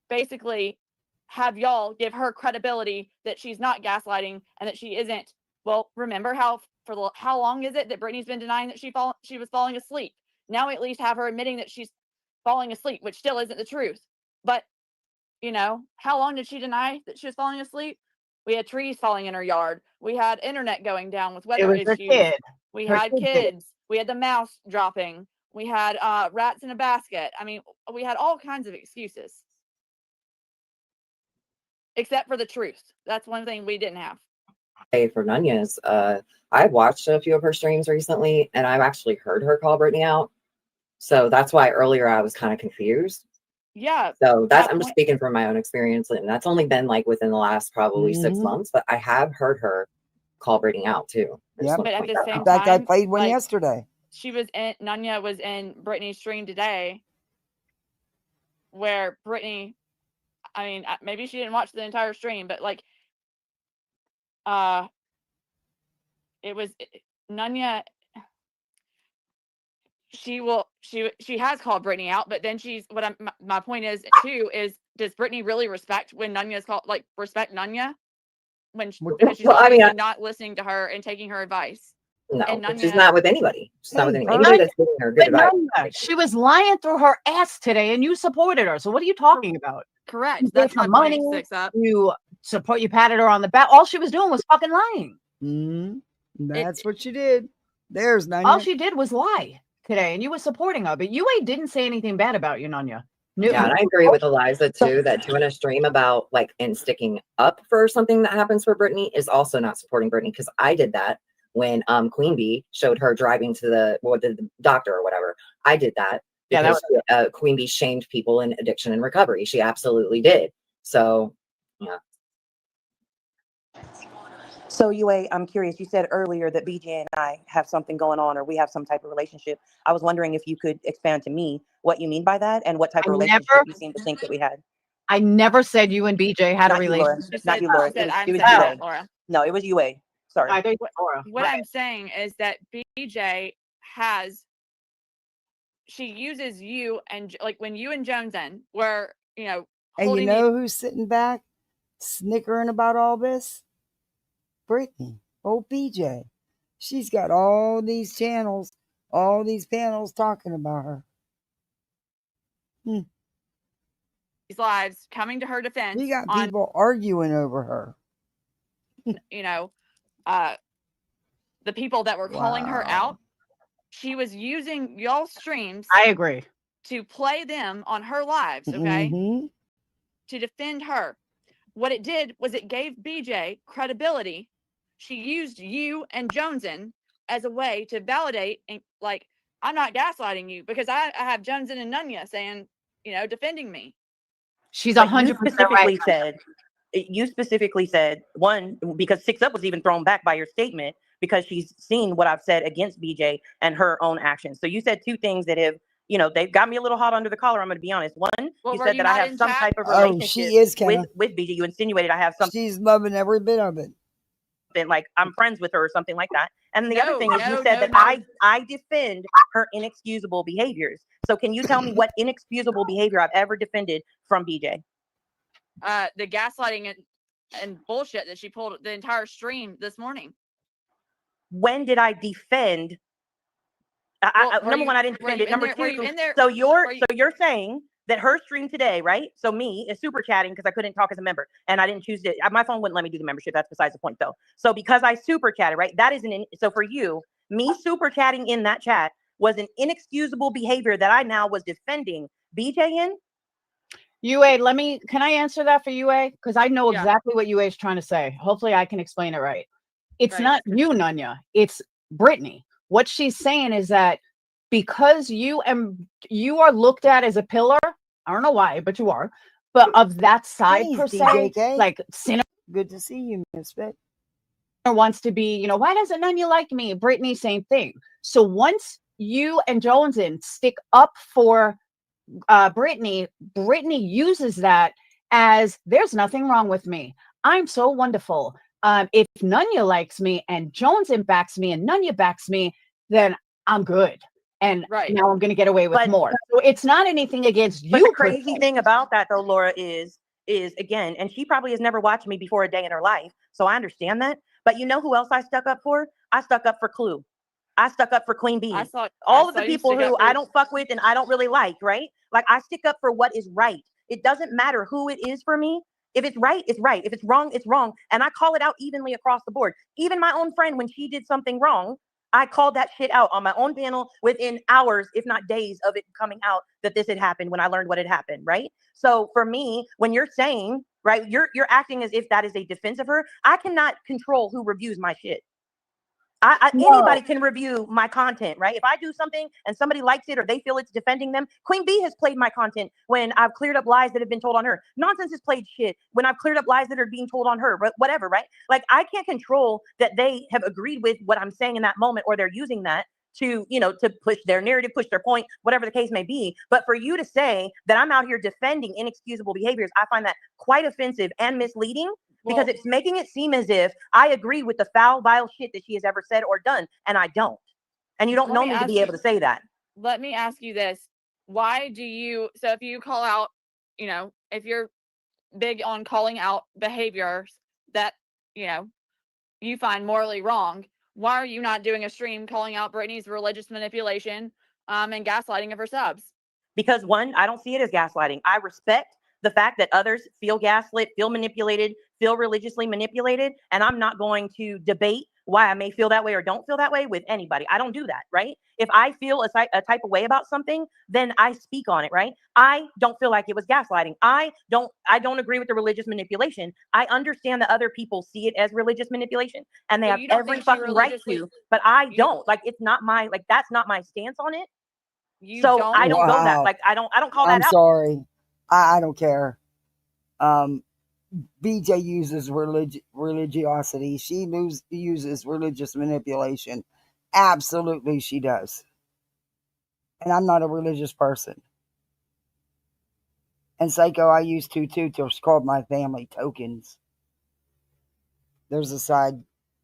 D: basically have y'all give her credibility that she's not gaslighting and that she isn't. Well, remember how long is it that Brittany's been denying that she was falling asleep? Now we at least have her admitting that she's falling asleep, which still isn't the truth. But how long did she deny that she was falling asleep? We had trees falling in her yard. We had internet going down with weather issues. We had kids. We had the mouse dropping. We had rats in a basket. I mean, we had all kinds of excuses. Except for the truth. That's one thing we didn't have.
C: Hey, for Nunya's, I've watched a few of her streams recently, and I've actually heard her call Brittany out. So that's why earlier I was kind of confused.
D: Yeah.
C: So that's,
D: that
C: I'm just
D: point-
C: speaking from my own experience, and that's only been like within the last probably 6
A: Mhm.
C: months, but I have heard her call Brittany out too. I just
A: Yep.
C: want to
D: But at
C: point
D: the
C: that
D: same
A: In
C: out.
A: fact, I
D: time,
A: played one
D: like,
A: yesterday.
D: Nanya was in Brittany's stream today, where Brittany, I mean, maybe she didn't watch the entire stream, but like, it was Nanya. She has called Brittany out, but then she's what I'm my point is too is, does Brittany really respect when Nanya's called, like, respect Nanya when because she's
C: Well, I mean,
D: obviously not listening to her and taking her advice.
C: no,
D: And
C: she's
D: Nanya,
C: not with anybody. She's not with
A: Hey,
C: anybody that's giving her good
B: But
C: advice.
B: Nanya, she was lying through her ass today, and you supported her. So what are you talking about?
D: correct.
B: You
D: That's
B: gave her
D: my
B: money.
D: point. 6 up.
B: You support. You patted her on the back. All she was doing was fucking lying.
A: That's what she did. There's Nanya.
B: All she did was lie today, and you were supporting her. But UA didn't say anything bad about you, Nanya.
C: Yeah, and I agree with Eliza too, that doing a stream about like and sticking up for something that happens for Brittany is also not supporting Brittany, because I did that when Queen Bee showed her driving to the doctor or whatever. I did that because Queen Bee shamed people in addiction and recovery. She absolutely did. So yeah.
E: So UA, I'm curious, you said earlier that BJ and I have something going on, or we have some type of relationship. I was wondering if you could expand to me what you mean by that and what type of relationship you seem to think that we had.
B: I never said you and BJ had
E: Not
B: a
E: you, Laura.
B: relationship.
E: Not you, Laura.
D: I'm
E: It was
D: saying
E: UA.
D: that, Laura.
E: No, it was UA. Sorry.
B: I think Laura.
D: What I'm saying is that BJ she uses you, and like when you and Jones were,
A: And
D: holding
A: you know who's sitting back snickering about all this? Brittany. Oh, BJ. She's got all these channels, all these panels talking about her.
D: these lives coming to her defense.
A: You got people arguing over her.
D: The people that were calling her out. She was using y'all's streams.
B: I agree.
D: To play them on her lives, okay? To defend her. What it did was it gave BJ credibility. She used you and Joneson as a way to validate, and like, I'm not gaslighting you because I have Joneson and Nanya saying, defending me.
B: She's 100%
E: specifically
B: right.
E: You specifically said, one, because 6 Up was even thrown back by your statement because she's seen what I've said against BJ and her own actions. So you said two things that have, they've got me a little hot under the collar. I'm going to be honest. One, you said that I have some type of relationship with BJ. You insinuated I have something.
A: She's loving every bit of it.
E: Like I'm friends with her or something like that. And the other thing is you said that I defend her inexcusable behaviors. So can you tell me what inexcusable behavior I've ever defended from BJ?
D: The gaslighting and bullshit that she pulled the entire stream this morning.
E: When did I defend? Number one, I didn't defend it. Number two, so you're saying that her stream today, right? So me is super chatting because I couldn't talk as a member and I didn't choose to. My phone wouldn't let me do the membership. That's besides the point, though. So because I super chatted, right? That isn't. So for you, me super chatting in that chat was an inexcusable behavior that I now was defending BJ in.
B: UA, can I answer that for UA? Because I know exactly what UA is trying to say. Hopefully I can explain it right. It's not you, Nanya. It's Brittany. What she's saying is that because you are looked at as a pillar, I don't know why, but you are, but of that side per se, like Sinner.
A: Good to see you, Miss Vic.
B: Wants to be, why doesn't Nanya like me? Brittany, same thing. So once you and Joneson stick up for Brittany uses that as there's nothing wrong with me. I'm so wonderful. If Nanya likes me and Joneson backs me and Nanya backs me, then I'm good. And now I'm going to get away with more. So it's not anything against you.
E: But the crazy thing about that, though, Laura, is again, and she probably has never watched me before a day in her life, so I understand that. But you know who else I stuck up for? I stuck up for Clue. I stuck up for Queen Bee. All of the people who I don't fuck with and I don't really like, right? Like I stick up for what is right. It doesn't matter who it is for me. If it's right, it's right. If it's wrong, it's wrong. And I call it out evenly across the board. Even my own friend, when she did something wrong, I called that shit out on my own panel within hours, if not days of it coming out that this had happened when I learned what had happened, right? So for me, when you're saying, right, you're acting as if that is a defense of her. I cannot control who reviews my shit. Anybody can review my content, right? If I do something and somebody likes it or they feel it's defending them, Queen B has played my content when I've cleared up lies that have been told on her. Nonsense has played shit when I've cleared up lies that are being told on her, whatever, right? Like, I can't control that they have agreed with what I'm saying in that moment, or they're using that to, to push their narrative, push their point, whatever the case may be. But for you to say that I'm out here defending inexcusable behaviors, I find that quite offensive and misleading, because it's making it seem as if I agree with the foul, vile shit that she has ever said or done, and I don't. And you don't know me to be able to say that.
D: Let me ask you this. Why do you, so if you call out, if you're big on calling out behaviors that, you find morally wrong, why are you not doing a stream calling out Brittany's religious manipulation and gaslighting of her subs?
E: Because one, I don't see it as gaslighting. I respect the fact that others feel gaslit, feel manipulated, feel religiously manipulated, and I'm not going to debate why I may feel that way or don't feel that way with anybody. I don't do that, right? If I feel a type of way about something, then I speak on it, right? I don't feel like it was gaslighting. I don't agree with the religious manipulation. I understand that other people see it as religious manipulation, and they have every fucking right to, but I don't. Like, it's not my, like, that's not my stance on it. So I don't go that, like, I don't call that out.
A: I'm sorry. I don't care. BJ uses religiosity. She uses religious manipulation. Absolutely, she does. And I'm not a religious person. And Psycho, I used to too, till she called my family tokens. There's a side.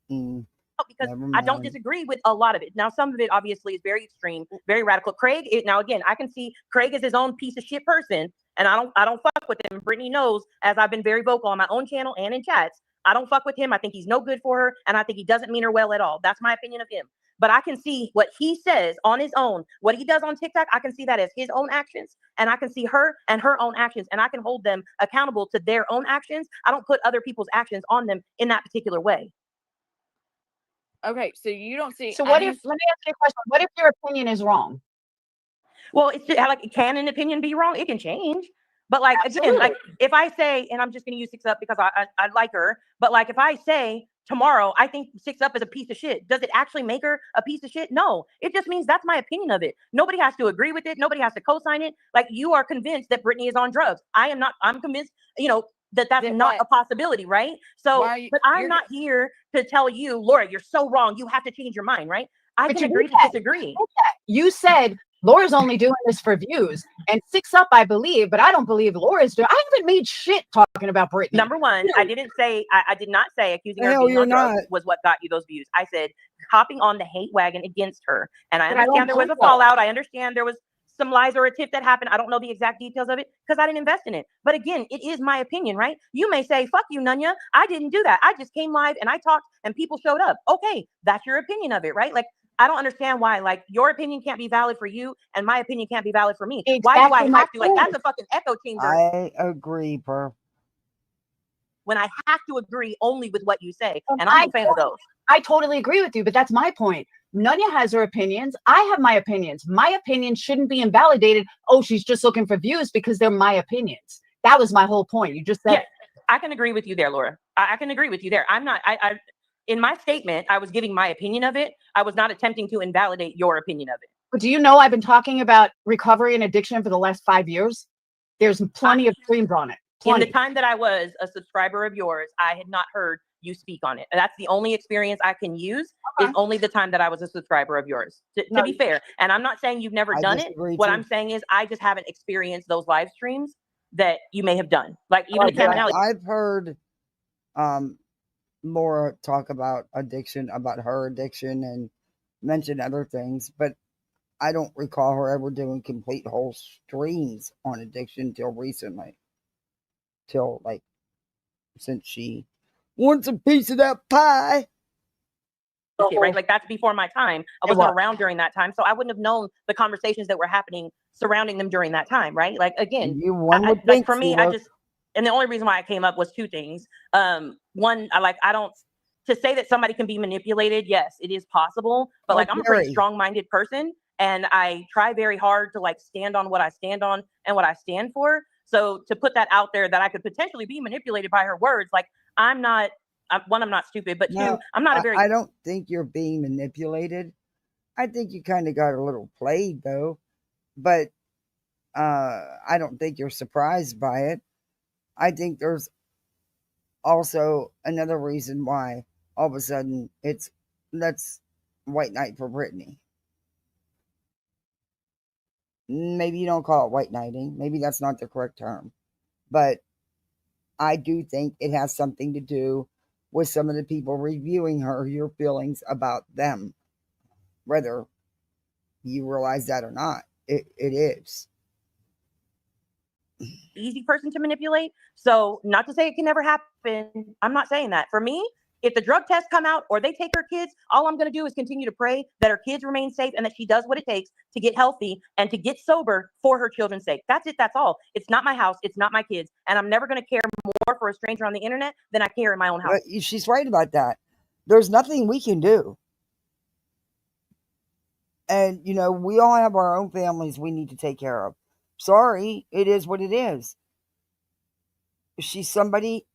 E: Because I don't disagree with a lot of it. Now, some of it obviously is very extreme, very radical. Craig, now again, I can see Craig is his own piece of shit person, and I don't fuck with him. Brittany knows, as I've been very vocal on my own channel and in chats, I don't fuck with him. I think he's no good for her, and I think he doesn't mean her well at all. That's my opinion of him. But I can see what he says on his own, what he does on TikTok. I can see that as his own actions, and I can see her and her own actions, and I can hold them accountable to their own actions. I don't put other people's actions on them in that particular way.
D: Okay, so you don't see.
B: So what if, let me ask you a question. What if your opinion is wrong?
E: Well, it's just, like, can an opinion be wrong? It can change. But like,
B: Absolutely.
E: again, like, if I say, and I'm just going to use 6 Up because I like her, but like, if I say tomorrow, I think 6 Up is a piece of shit, does it actually make her a piece of shit? No, it just means that's my opinion of it. Nobody has to agree with it. Nobody has to co-sign it. Like, you are convinced that Brittany is on drugs. I am not. I'm convinced, that's not a possibility, right? So, but I'm not here to tell you, Laura, you're so wrong, you have to change your mind, right? I can agree to disagree.
B: You said Laura's only doing this for views, and 6 Up, I believe, but I don't believe Laura's doing. I haven't made shit talking about Brittany.
E: Number one, I did not say accusing her of being on drugs was what got you those views. I said hopping on the hate wagon against her, and I understand there was a fallout. I understand there was some lies or a tip that happened. I don't know the exact details of it because I didn't invest in it. But again, it is my opinion, right? You may say, fuck you, Nunya. I didn't do that. I just came live and I talked and people showed up. Okay, that's your opinion of it, right? Like, I don't understand why, like, your opinion can't be valid for you and my opinion can't be valid for me. Exactly. Why do I have to? Like, that's a fucking echo chamber.
A: I agree, Perp.
E: When I have to agree only with what you say. And I'm a fan of those.
B: I totally agree with you, but that's my point. Nunya has her opinions. I have my opinions. My opinions shouldn't be invalidated. Oh, she's just looking for views because they're my opinions. That was my whole point. You just said.
E: Yeah, I can agree with you there, Laura. I can agree with you there. I'm not, in my statement, I was giving my opinion of it. I was not attempting to invalidate your opinion of it.
B: But do you know I've been talking about recovery and addiction for the last 5 years? There's plenty of streams on it.
E: In the time that I was a subscriber of yours, I had not heard you speak on it. And that's the only experience I can use is only the time that I was a subscriber of yours, to be fair. And I'm not saying you've never done it. What I'm saying is I just haven't experienced those live streams that you may have done. Like, even
A: I've heard Laura talk about addiction, about her addiction, and mention other things, but I don't recall her ever doing complete whole streams on addiction till recently. Till, like, since she wants a piece of that pie.
E: Okay, right? Like, that's before my time. I wasn't around during that time, so I wouldn't have known the conversations that were happening surrounding them during that time, right? Like, again, like, for me, and the only reason why I came up was 2 things. One, to say that somebody can be manipulated, yes, it is possible, but like, I'm a pretty strong-minded person, and I try very hard to, like, stand on what I stand on and what I stand for. So to put that out there that I could potentially be manipulated by her words, like, I'm not one, I'm not stupid, but
A: No,
E: two, I'm not a very
A: I don't think you're being manipulated. I think you kind of got a little played though, but I don't think you're surprised by it. I think there's also another reason why all of a sudden it's let's white knight for Brittany. Maybe you don't call it white knighting. Maybe that's not the correct term, but I do think it has something to do with some of the people reviewing her, your feelings about them, whether you realize that or not. It is.
E: easy person to manipulate. So not to say it can never happen. I'm not saying that. For me, if the drug tests come out or they take her kids, all I'm going to do is continue to pray that her kids remain safe and that she does what it takes to get healthy and to get sober for her children's sake. That's it. That's all. It's not my house. It's not my kids. And I'm never going to care more for a stranger on the internet than I care in my own house.
A: But she's right about that. There's nothing we can do. And, you know, we all have our own families we need to take care of. Sorry, it is what it is. She's somebody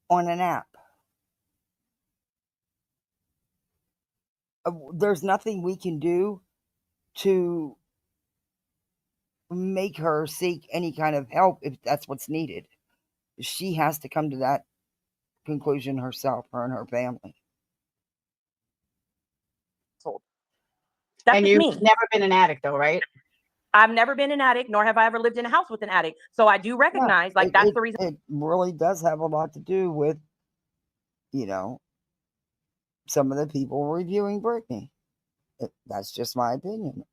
A: on an app. There's nothing we can do to make her seek any kind of help if that's what's needed. She has to come to that conclusion herself, her and her family.
E: That's
B: and
E: just
B: you've
E: me.
B: never been an addict, though, right?
E: I've never been an addict, nor have I ever lived in a house with an addict. So I do recognize, like, that's the reason.
A: It really does have a lot to do with, you know, some of the people reviewing Brittany. That's just my opinion.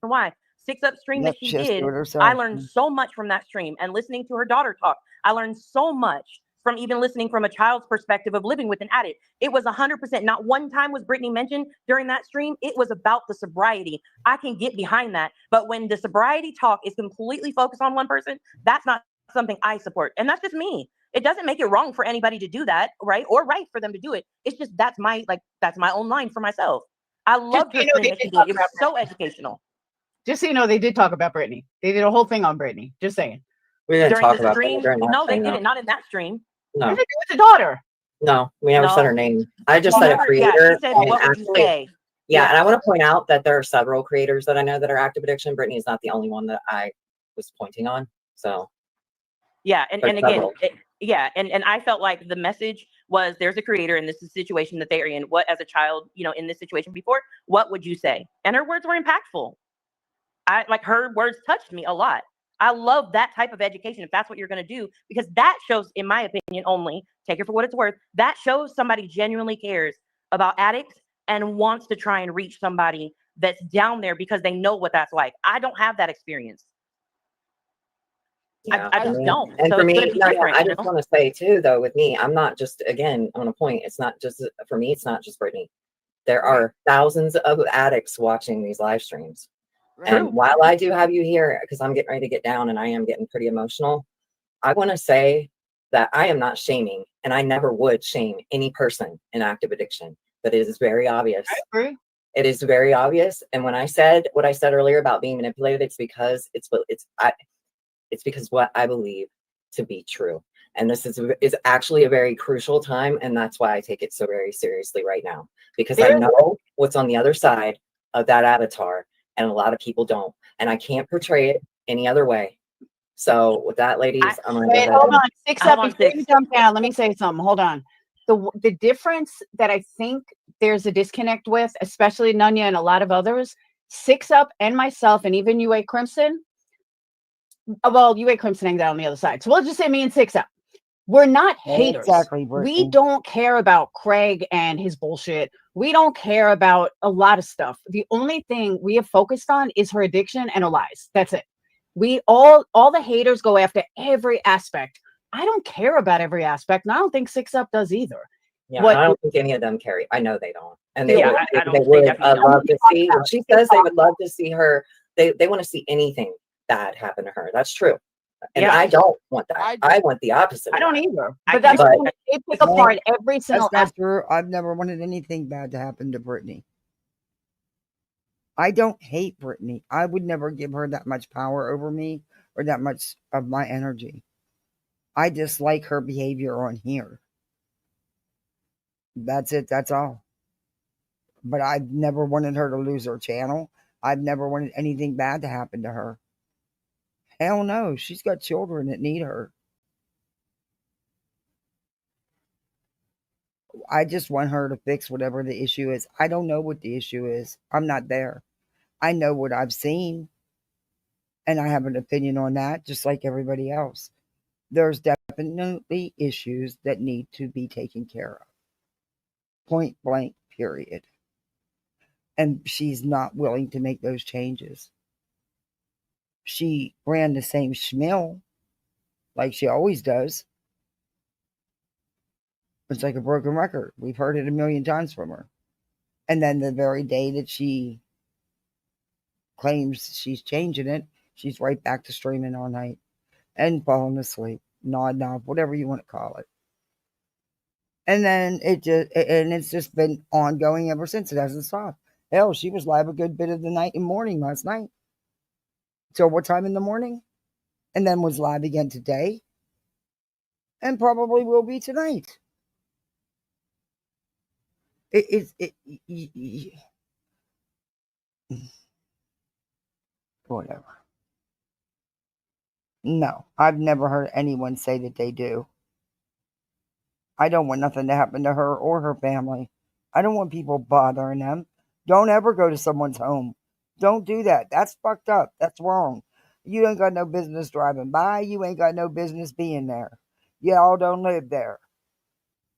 E: Why? 6 Up stream that she
A: Just
E: did,
A: do it herself.
E: I learned so much from that stream, and listening to her daughter talk, I learned so much from even listening from a child's perspective of living with an addict. It was 100%. Not one time was Brittany mentioned during that stream. It was about the sobriety. I can get behind that. But when the sobriety talk is completely focused on one person, that's not something I support. And that's just me. It doesn't make it wrong for anybody to do that, right? Or right for them to do it. It's just that's my own line for myself. I loved her stream that she did. It was so educational.
B: Just so you know, they did talk about Brittany. They did a whole thing on Brittany. Just saying.
C: We didn't
E: During
C: talk
E: the
C: about
E: stream?
C: during that
E: No, they
C: thing,
E: didn't. Not in that stream.
C: No,
B: What did they do with the daughter?
C: no, we never said her name. I just said a
E: Yeah,
C: creator.
E: she said,
C: and
E: what would you
C: actually,
E: say?
C: yeah, and I want to point out that there are several creators that I know that are active addiction. Brittany is not the only one that I was pointing on. So
E: yeah, and
C: there's
E: again,
C: several.
E: and I felt like the message was there's a creator and this is the situation that they are in. What, as a child, you know, in this situation before, what would you say? And her words were impactful. Her words touched me a lot. I love that type of education if that's what you're going to do, because that shows, in my opinion only, take it for what it's worth, that shows somebody genuinely cares about addicts and wants to try and reach somebody that's down there because they know what that's like. I don't have that experience.
C: Yeah,
E: I just don't.
C: And
E: so
C: for
E: it's
C: me,
E: gonna be different,
C: I just want to say too, though, with me, I'm not just, again, on a point. It's not just, for me, it's not just Brittany. There are thousands of addicts watching these live streams.
D: Right.
C: And while I do have you here, because I'm getting ready to get down and I am getting pretty emotional, I want to say that I am not shaming, and I never would shame any person in active addiction. But it is very obvious.
B: I agree.
C: It is very obvious. And when I said what I said earlier about being manipulated, it's because it's because what I believe to be true. And this is actually a very crucial time, and that's why I take it so very seriously right now, because I know what's on the other side of that avatar. And a lot of people don't, and I can't portray it any other way. So with that, ladies, I'm gonna
B: wait, hold on. 6 Up, before you jump down, let me say something. Hold on. The difference that I think there's a disconnect with, especially Nunya and a lot of others, 6 Up and myself, and even UA Crimson. Well, UA Crimson hangs out on the other side, so we'll just say me and 6 Up. We're not haters.
A: Exactly.
B: We don't care about Craig and his bullshit. We don't care about a lot of stuff. The only thing we have focused on is her addiction and her lies. That's it. We all the haters go after every aspect. I don't care about every aspect, and I don't think 6 Up does either.
C: Yeah, I don't think any of them carry. I know they don't, and they would. They would love to see. When she says they would love to see her, they want to see anything bad happen to her. That's true. And I don't want that. I want the opposite.
B: I don't either. But that's why they pick apart every single
A: aspect. I've never wanted anything bad to happen to Brittany. I don't hate Brittany. I would never give her that much power over me or that much of my energy. I dislike her behavior on here. That's it. That's all. But I've never wanted her to lose her channel. I've never wanted anything bad to happen to her. Hell no. She's got children that need her. I just want her to fix whatever the issue is. I don't know what the issue is. I'm not there. I know what I've seen, and I have an opinion on that, just like everybody else. There's definitely issues that need to be taken care of. Point blank, period. And she's not willing to make those changes. She ran the same schmill like she always does. It's like a broken record. We've heard it a million times from her. And then the very day that she claims she's changing it, she's right back to streaming all night and falling asleep, nodding off, whatever you want to call it. And then it's just been ongoing ever since. It hasn't stopped. Hell, she was live a good bit of the night and morning last night. Till what time in the morning? And then was live again today. And probably will be tonight. Whatever. No, I've never heard anyone say that they do. I don't want nothing to happen to her or her family. I don't want people bothering them. Don't ever go to someone's home. Don't do that. That's fucked up. That's wrong. You ain't got no business driving by. You ain't got no business being there. Y'all don't live there.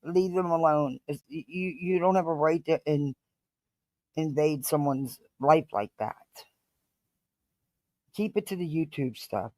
A: Leave them alone. You don't have a right to invade someone's life like that. Keep it to the YouTube stuff.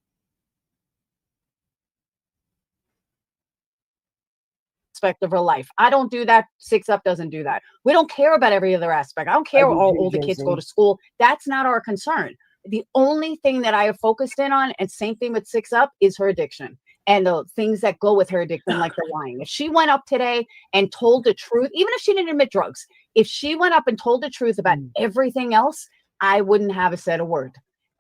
B: Aspect of her life. I don't do that. 6 Up doesn't do that. We don't care about every other aspect. I don't care where all the kids go to school. That's not our concern. The only thing that I have focused in on, and same thing with 6 Up, is her addiction and the things that go with her addiction, like the lying. If she went up today and told the truth, even if she didn't admit drugs, if she went up and told the truth about everything else, I wouldn't have said a word.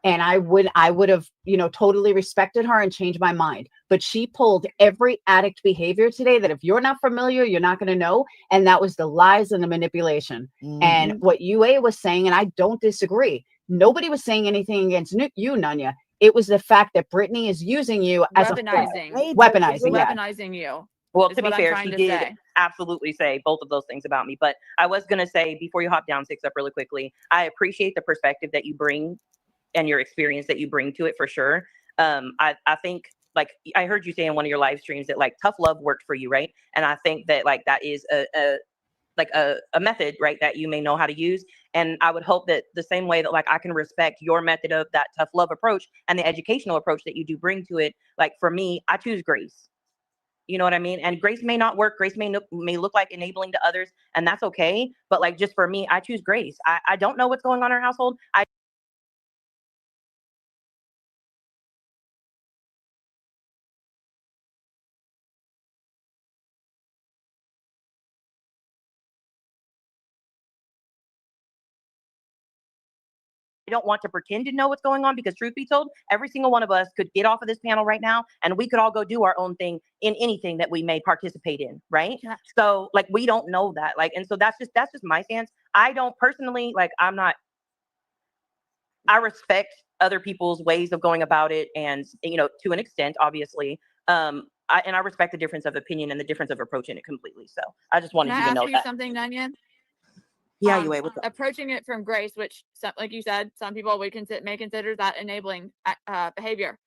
B: And I would have, totally respected her and changed my mind. But she pulled every addict behavior today that if you're not familiar, you're not going to know. And that was the lies and the manipulation. And what UA was saying, and I don't disagree, nobody was saying anything against you, Nunya. It was the fact that Brittany is using you as
D: weaponizing you.
E: Well, to be fair, she did absolutely say both of those things about me. But I was going to say, before you hop down 6 Up really quickly, I appreciate the perspective that you bring and your experience that you bring to it for sure. I think, like, I heard you say in one of your live streams that like tough love worked for you, right? And I think that like that is a method, right, that you may know how to use. And I would hope that the same way that like I can respect your method of that tough love approach and the educational approach that you do bring to it. Like for me, I choose grace. You know what I mean? And grace may not work. Grace may look like enabling to others, and that's okay. But like just for me, I choose grace. I don't know what's going on in our household. I don't want to pretend to know what's going on because truth be told, every single one of us could get off of this panel right now and we could all go do our own thing in anything that we may participate in, right? Yeah. So like we don't know that. Like, and so that's just my stance. I don't personally, like, I respect other people's ways of going about it and, to an extent, obviously. I respect the difference of opinion and the difference of approach in it completely. So I just wanted you to know that.
D: Something, Nanya?
E: Yeah,
D: approaching it from grace, which, like you said, some people may consider that enabling behavior.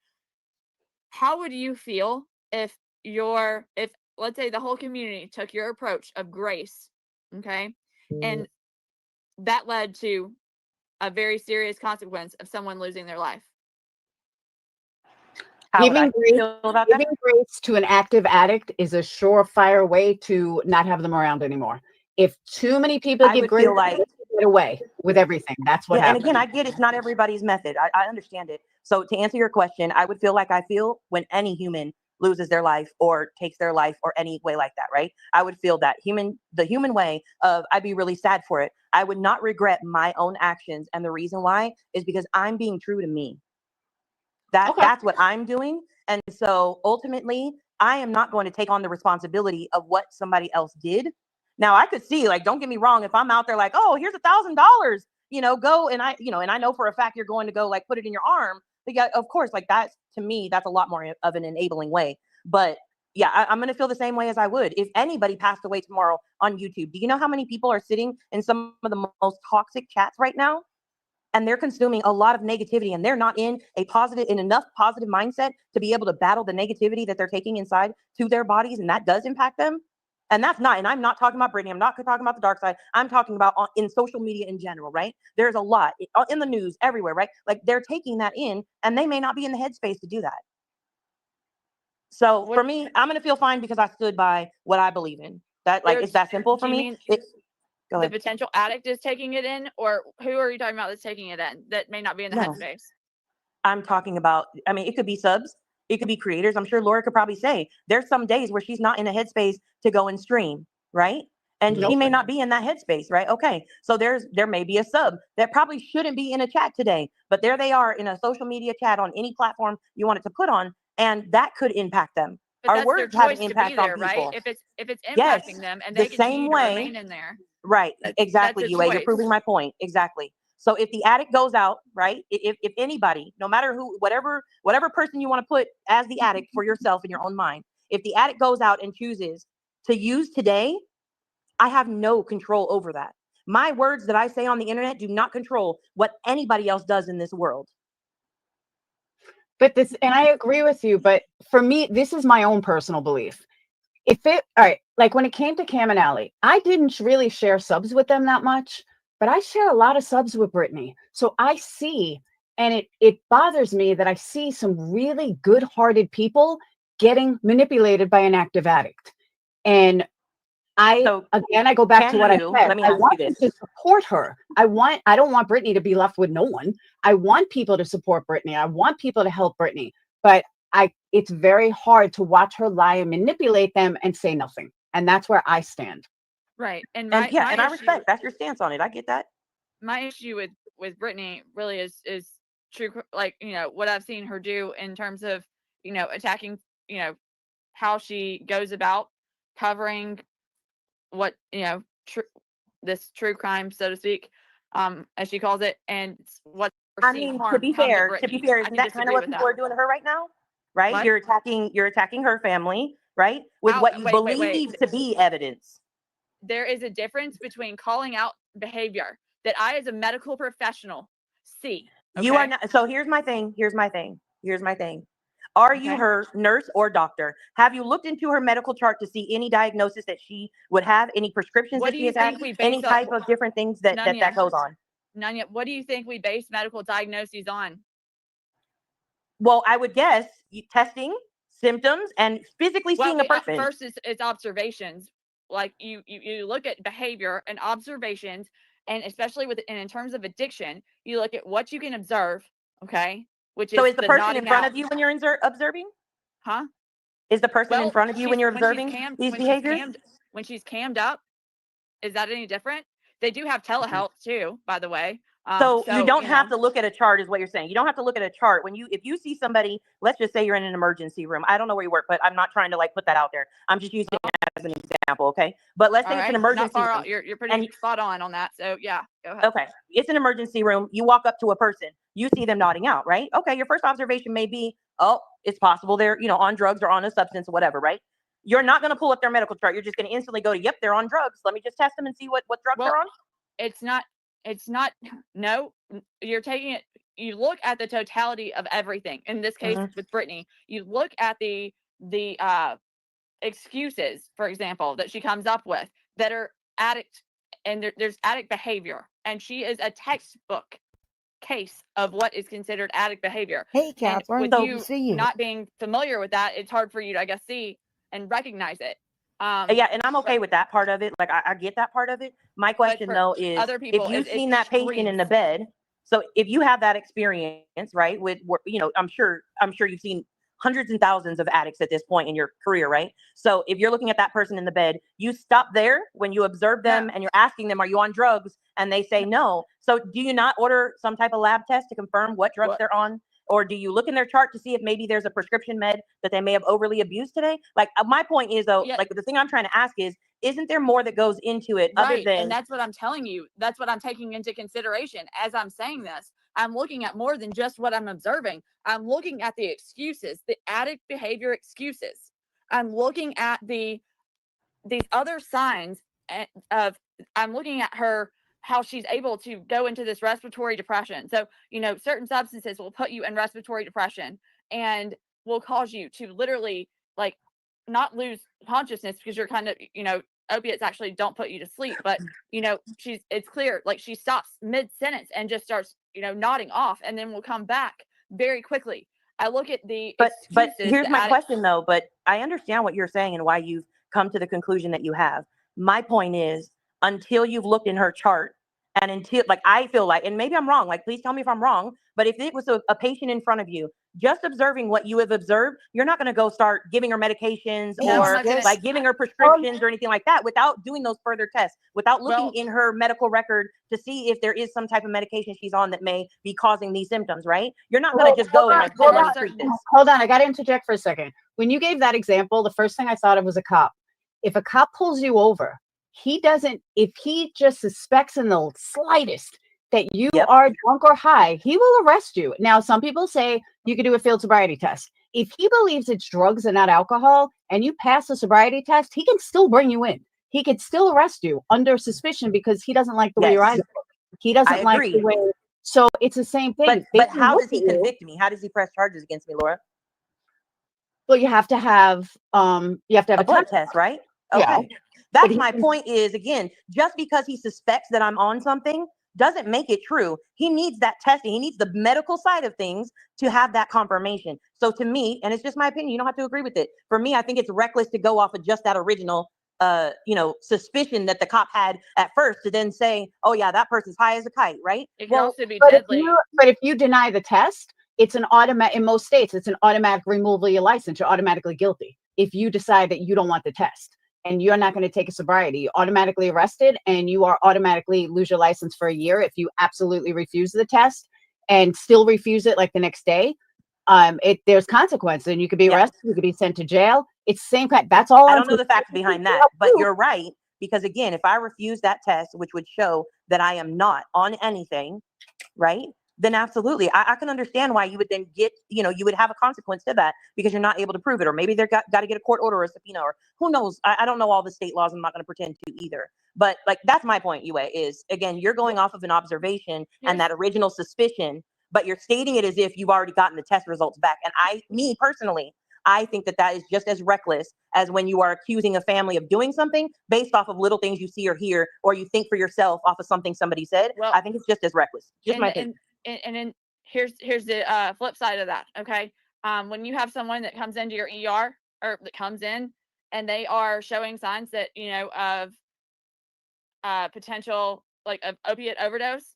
D: How would you feel if let's say the whole community took your approach of grace, okay, and that led to a very serious consequence of someone losing their life?
B: Giving grace to an active addict is a surefire way to not have them around anymore. If too many people give grace, like get away with everything. That's what happens.
E: And again, I get it's not everybody's method. I understand it. So to answer your question, I would feel like I feel when any human loses their life or takes their life or any way like that, right? I would feel that the human way of I'd be really sad for it. I would not regret my own actions. And the reason why is because I'm being true to me. That's what I'm doing. And so ultimately, I am not going to take on the responsibility of what somebody else did. Now I could see, like, don't get me wrong, if I'm out there like, oh, here's $1,000, go, and I know for a fact you're going to go like put it in your arm. But yeah, of course, like that's, to me, that's a lot more of an enabling way. But yeah, I'm going to feel the same way as I would if anybody passed away tomorrow on YouTube. Do you know how many people are sitting in some of the most toxic chats right now? And they're consuming a lot of negativity, and they're not in enough positive mindset to be able to battle the negativity that they're taking inside to their bodies. And that does impact them. And I'm not talking about Brittany. I'm not talking about the dark side. I'm talking about in social media in general, right? There's a lot in the news everywhere, right? Like they're taking that in, and they may not be in the headspace to do that. So for me, I'm going to feel fine because I stood by what I believe in. That, like, it's that simple for me. Go ahead.
D: The potential addict is taking it in, or who are you talking about that's taking it in that may not be in the headspace?
E: I'm talking about, I mean, it could be subs, it could be creators. I'm sure Laura could probably say there's some days where she's not in a headspace to go and stream, right? And she may not be in that headspace, right? Okay, so there may be a sub that probably shouldn't be in a chat today, but there they are in a social media chat on any platform you want it to put on, and that could impact them.
D: But
E: our words have an impact on people,
D: right? If it's impacting them and they continue to remain in there.
E: Right, exactly, Yue. You're proving my point. Exactly. So if the addict goes out, right? If anybody, no matter who, whatever person you want to put as the addict for yourself in your own mind, if the addict goes out and chooses to use today, I have no control over that. My words that I say on the internet do not control what anybody else does in this world.
B: But and I agree with you, but for me, this is my own personal belief. All right, like when it came to Cam and Allie, I didn't really share subs with them that much, but I share a lot of subs with Brittany. So I see, and it bothers me that I see some really good-hearted people getting manipulated by an active addict. And I go back to what I said. I want to support her. I don't want Brittany to be left with no one. I want people to support Brittany. I want people to help Brittany, but it's very hard to watch her lie and manipulate them and say nothing. And that's where I stand.
D: Right. And
E: I respect that's your stance on it. I get that.
D: My issue with Brittany really is true, like, what I've seen her do in terms of, attacking, how she goes about covering what, this true crime, so to speak, as she calls it, and what
E: I mean, to be fair, isn't that kind of what people are doing to her right now? Right? What? You're attacking her family, right? With what you believe to be evidence.
D: There is a difference between calling out behavior that I, as a medical professional, see. Okay?
E: You are not. So here's my thing. Are you her nurse or doctor? Have you looked into her medical chart to see any diagnosis that she would have, any prescriptions that she has had, any type of different things that goes on?
D: Nanya, what do you think we base medical diagnoses on?
E: Well, I would guess testing, symptoms, and physically seeing a person.
D: First, it's observations. Like you look at behavior and observations, and especially in terms of addiction, you look at what you can observe. Okay,
E: so is the person in front of you when you're observing?
D: Huh?
E: Is the person in front of you when you're observing these behaviors?
D: When she's cammed up, is that any different? They do have telehealth too, by the way.
E: So you don't have to look at a chart, is what you're saying. You don't have to look at a chart if you see somebody. Let's just say you're in an emergency room. I don't know where you work, but I'm not trying to put that out there. I'm just using it as an example, okay? But let's say it's an emergency room.
D: You're pretty spot on that. So yeah, go ahead.
E: Okay, it's an emergency room. You walk up to a person, you see them nodding out, right? Okay, your first observation may be, oh, it's possible they're on drugs or on a substance or whatever, right? You're not going to pull up their medical chart. You're just going to instantly go to, yep, they're on drugs. Let me just test them and see what drugs they're on.
D: It's not, no, you're taking it. You look at the totality of everything. In this case, with Brittany, you look at the excuses, for example, that she comes up with that are addict, and there's addict behavior. And she is a textbook case of what is considered addict behavior.
A: Hey, Catherine,
D: with you not being familiar with that, it's hard for you to, I guess, see and recognize it.
E: Yeah, and I'm okay with that part of it. Like I get that part of it. My question though is, if you've seen that patient in the bed, so if you have that experience, right, with I'm sure you've seen hundreds and thousands of addicts at this point in your career, right? So if you're looking at that person in the bed, you stop there when you observe them and you're asking them, are you on drugs? And they say no. So do you not order some type of lab test to confirm what drugs they're on Or do you look in their chart to see if maybe there's a prescription med that they may have overly abused today? Like my point is though, like the thing I'm trying to ask is, isn't there more that goes into it other than?
D: And that's what I'm telling you. That's what I'm taking into consideration as I'm saying this. I'm looking at more than just what I'm observing. I'm looking at the excuses, the addict behavior excuses. I'm looking at these other signs of, I'm looking at her, how she's able to go into this respiratory depression. So, certain substances will put you in respiratory depression and will cause you to literally like not lose consciousness because you're kind of, opiates actually don't put you to sleep, but it's clear, like she stops mid-sentence and just starts, nodding off and then will come back very quickly. I look at the
E: but here's my question though, but I understand what you're saying and why you've come to the conclusion that you have. My point is, until you've looked in her chart and until, like, I feel like, and maybe I'm wrong, like, please tell me if I'm wrong, but if it was a patient in front of you, just observing what you have observed, you're not going to go start giving her medications or like giving her prescriptions or anything like that without doing those further tests, without looking in her medical record to see if there is some type of medication she's on that may be causing these symptoms, right? You're not going to just go and like,
B: hold on. I got to interject for a second. When you gave that example, the first thing I thought of was a cop. If a cop pulls you over, if he just suspects in the slightest that you are drunk or high, he will arrest you. Now, some people say you could do a field sobriety test. If he believes it's drugs and not alcohol and you pass the sobriety test, he can still bring you in. He could still arrest you under suspicion because he doesn't like the way your eyes look. He doesn't like the way. So it's the same thing.
E: But how does he convict me? How does he press charges against me, Laura?
B: Well, you have to have a
E: blood test, right? Okay. Yeah. That's my point is, again, just because he suspects that I'm on something doesn't make it true. He needs that testing. He needs the medical side of things to have that confirmation. So to me, and it's just my opinion, you don't have to agree with it. For me, I think it's reckless to go off of just that original, suspicion that the cop had at first to then say, oh yeah, that person's high as a kite, right?
D: It can also be
B: deadly. But if you deny the test, it's an automatic, in most states, it's an automatic removal of your license. You're automatically guilty. If you decide that you don't want the test and you're not going to take a sobriety, you're automatically arrested and you are automatically lose your license for a year. If you absolutely refuse the test and still refuse it like the next day, there's consequences and you could be arrested, you could be sent to jail. It's the same kind. That's all.
E: I don't know the facts behind that, but you're right. Because again, if I refuse that test, which would show that I am not on anything, right? Then absolutely, I can understand why you would then get, you would have a consequence to that because you're not able to prove it, or maybe they're got to get a court order or a subpoena, or who knows? I don't know all the state laws. I'm not going to pretend to either. But like, that's my point, Yue, is again, you're going off of an observation and that original suspicion, but you're stating it as if you've already gotten the test results back. And me personally, I think that is just as reckless as when you are accusing a family of doing something based off of little things you see or hear, or you think for yourself off of something somebody said. Well, I think it's just as reckless. Just my opinion.
D: And then here's the flip side of that. Okay. When you have someone that comes into your ER or that comes in and they are showing signs that, of potential like of opiate overdose,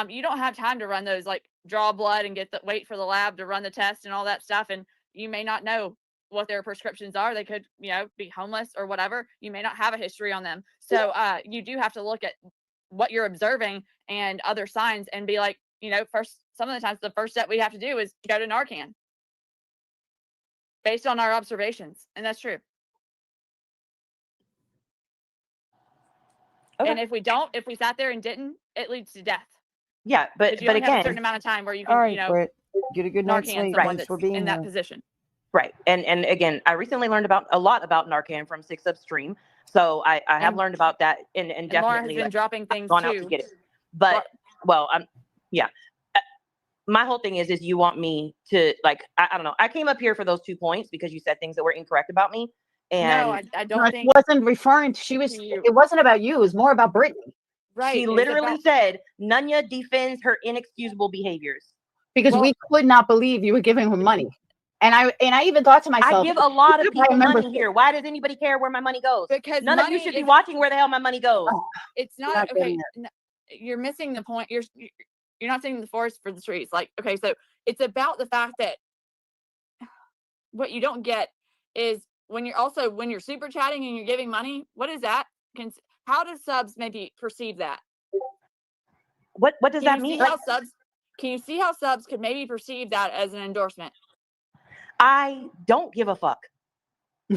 D: you don't have time to run those, like draw blood and wait for the lab to run the test and all that stuff. And you may not know what their prescriptions are. They could, be homeless or whatever. You may not have a history on them. So you do have to look at what you're observing and other signs and be like, some of the times the first step we have to do is go to Narcan based on our observations. And that's true. Okay. And if we sat there and didn't, it leads to death.
E: Yeah. But again,
D: have a certain amount of time where you can,
A: get a good night's sleep.
D: Right. For being in that position.
E: Right. And again, I recently learned a lot about Narcan from 6 Upstream. So I have learned about that and definitely
D: Laura has been dropping things
E: gone
D: too.
E: Out to get it. But my whole thing is you want me to like, I don't know. I came up here for those 2 points because you said things that were incorrect about me. And
D: no, I don't think
B: it wasn't referring to, it wasn't about you. It was more about Brittany.
E: Right. She literally said Nunya defends her inexcusable behaviors.
B: Because we could not believe you were giving her money. And I even thought to myself,
E: I give a lot of people money here. Why does anybody care where my money goes?
D: Because
E: none of you should be watching where the hell my money goes.
D: It's not okay. You're missing the point. You're not seeing the forest for the trees. Like, okay, so it's about the fact that what you don't get is when you're super chatting and you're giving money, what is that? How do subs maybe perceive that?
E: What does that mean?
D: How subs can you see how subs could maybe perceive that as an endorsement?
E: I don't give a fuck.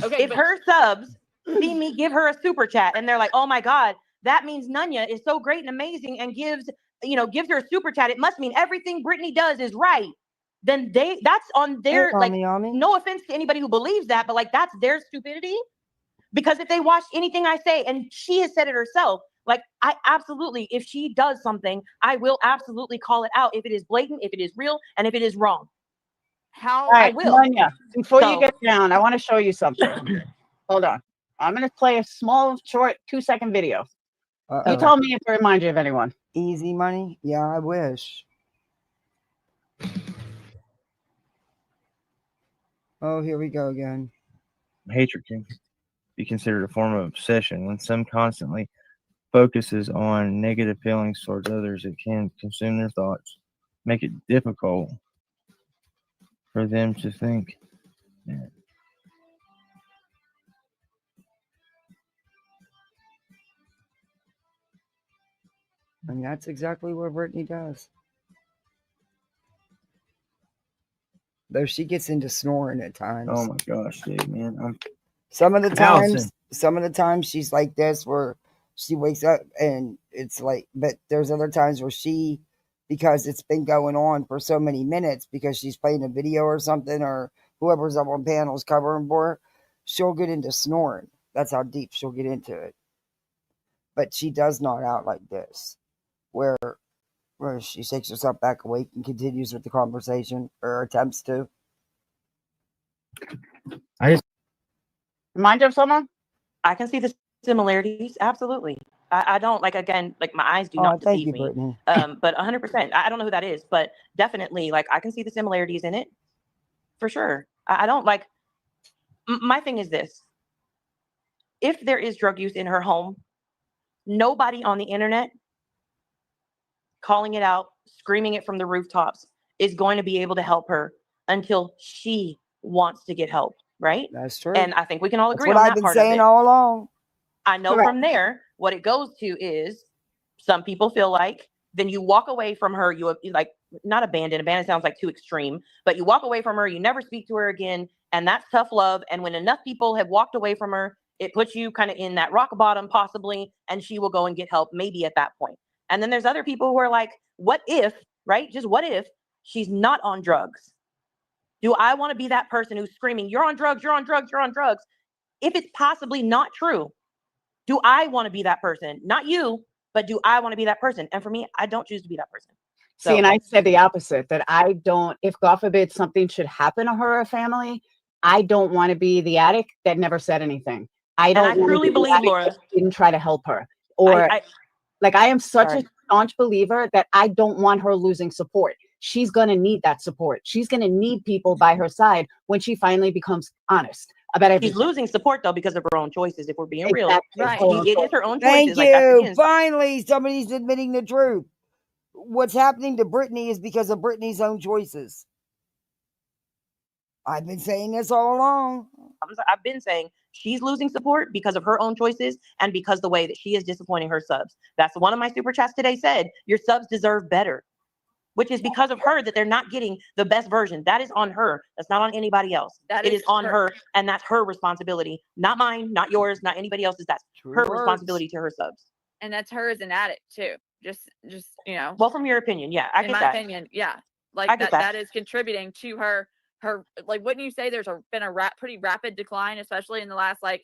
D: Okay,
E: If her subs see me give her a super chat and they're like, oh my God, that means Nunya is so great and amazing and gives her a super chat, it must mean everything Brittany does is right. Then that's on their,
A: Hey,
E: like,
A: Yami.
E: no offense to anybody who believes that, but like, that's their stupidity. Because if they watch anything I say, and she has said it herself, like, I absolutely, if she does something, I will absolutely call it out if it is blatant, if it is real, and if it is wrong.
B: All right,
E: will.
B: Nunya, before you
E: So-
B: get down, I want to show you something. Hold on. I'm going to play a small, short 2-second video.
A: Uh-oh.
B: You tell me if it reminds you of anyone.
A: Easy money? Yeah, I wish. Oh, here we go again.
F: Hatred can be considered a form of obsession. When some constantly focuses on negative feelings towards others, it can consume their thoughts, make it difficult for them to think.
A: And that's exactly what Brittany does. Though she gets into snoring at times.
F: Oh my gosh, dude, man.
A: Some of the
F: Allison.
A: times she's like this, where she wakes up and it's like, but there's other times where she, because it's been going on for so many minutes, because she's playing a video or something, or whoever's up on panels covering for her, she'll get into snoring. That's how deep she'll get into it. But she does not out like this, where she shakes herself back awake and continues with the conversation, or attempts to.
B: Remind you of someone?
E: I can see the similarities. Absolutely. I don't, like, again, like, my eyes do not
A: Thank
E: deceive
A: you,
E: me.
A: Brittany.
E: But 100%, I don't know who that is, but definitely, like, I can see the similarities in it for sure. I don't, like, my thing is this. If there is drug use in her home, nobody on the internet calling it out, screaming it from the rooftops is going to be able to help her until she wants to get help, right?
A: That's true.
E: And I think we can all
A: That's
E: agree
A: what
E: on
A: I've
E: that
A: been
E: part of
A: saying
E: it.
A: all along.
E: I know
B: Correct.
E: from there, what it goes to is some people feel like then you walk away from her, you like, not abandon sounds like too extreme, but you walk away from her, you never speak to her again, and that's tough love. And when enough people have walked away from her, it puts you kind of in that rock bottom possibly, and she will go and get help maybe at that point. And then there's other people who are like, what if, right? Just what if she's not on drugs? Do I want to be that person who's screaming, you're on drugs, you're on drugs, you're on drugs? If it's possibly not true, do I want to be that person? Not you, but do I want to be that person? And for me, I don't choose to be that person. So,
B: See, and I said the opposite, that I don't, if God forbid something should happen to her or family, I don't want to be the addict that never said anything. I don't
E: I truly believe, Laura,
B: didn't try to help her. Or I am such a staunch believer that I don't want her losing support. She's going to need that support. She's going to need people by her side when she finally becomes honest about everything.
E: She's losing support, though, because of her own choices, if we're being real.
D: Right.
E: It is her own
A: Thank
E: choices.
A: you.
E: Like, that's the end.
A: Finally, somebody's admitting the truth. What's happening to Brittany is because of Brittany's own choices. I've been saying this all along.
E: I've been saying she's losing support because of her own choices and because the way that she is disappointing her subs. That's one of my super chats today said, your subs deserve better, which is because of her that they're not getting the best version. That is on her. That's not on anybody else. It is on her, and that's her responsibility. Not mine, not yours, not anybody else's. That's her responsibility to her subs.
D: And that's her as an addict too. Just
E: Well, from your opinion, yeah, I
D: in
E: get
D: my
E: that.
D: opinion, yeah, like that is contributing to her. Like, wouldn't you say there's been a pretty rapid decline, especially in the last 5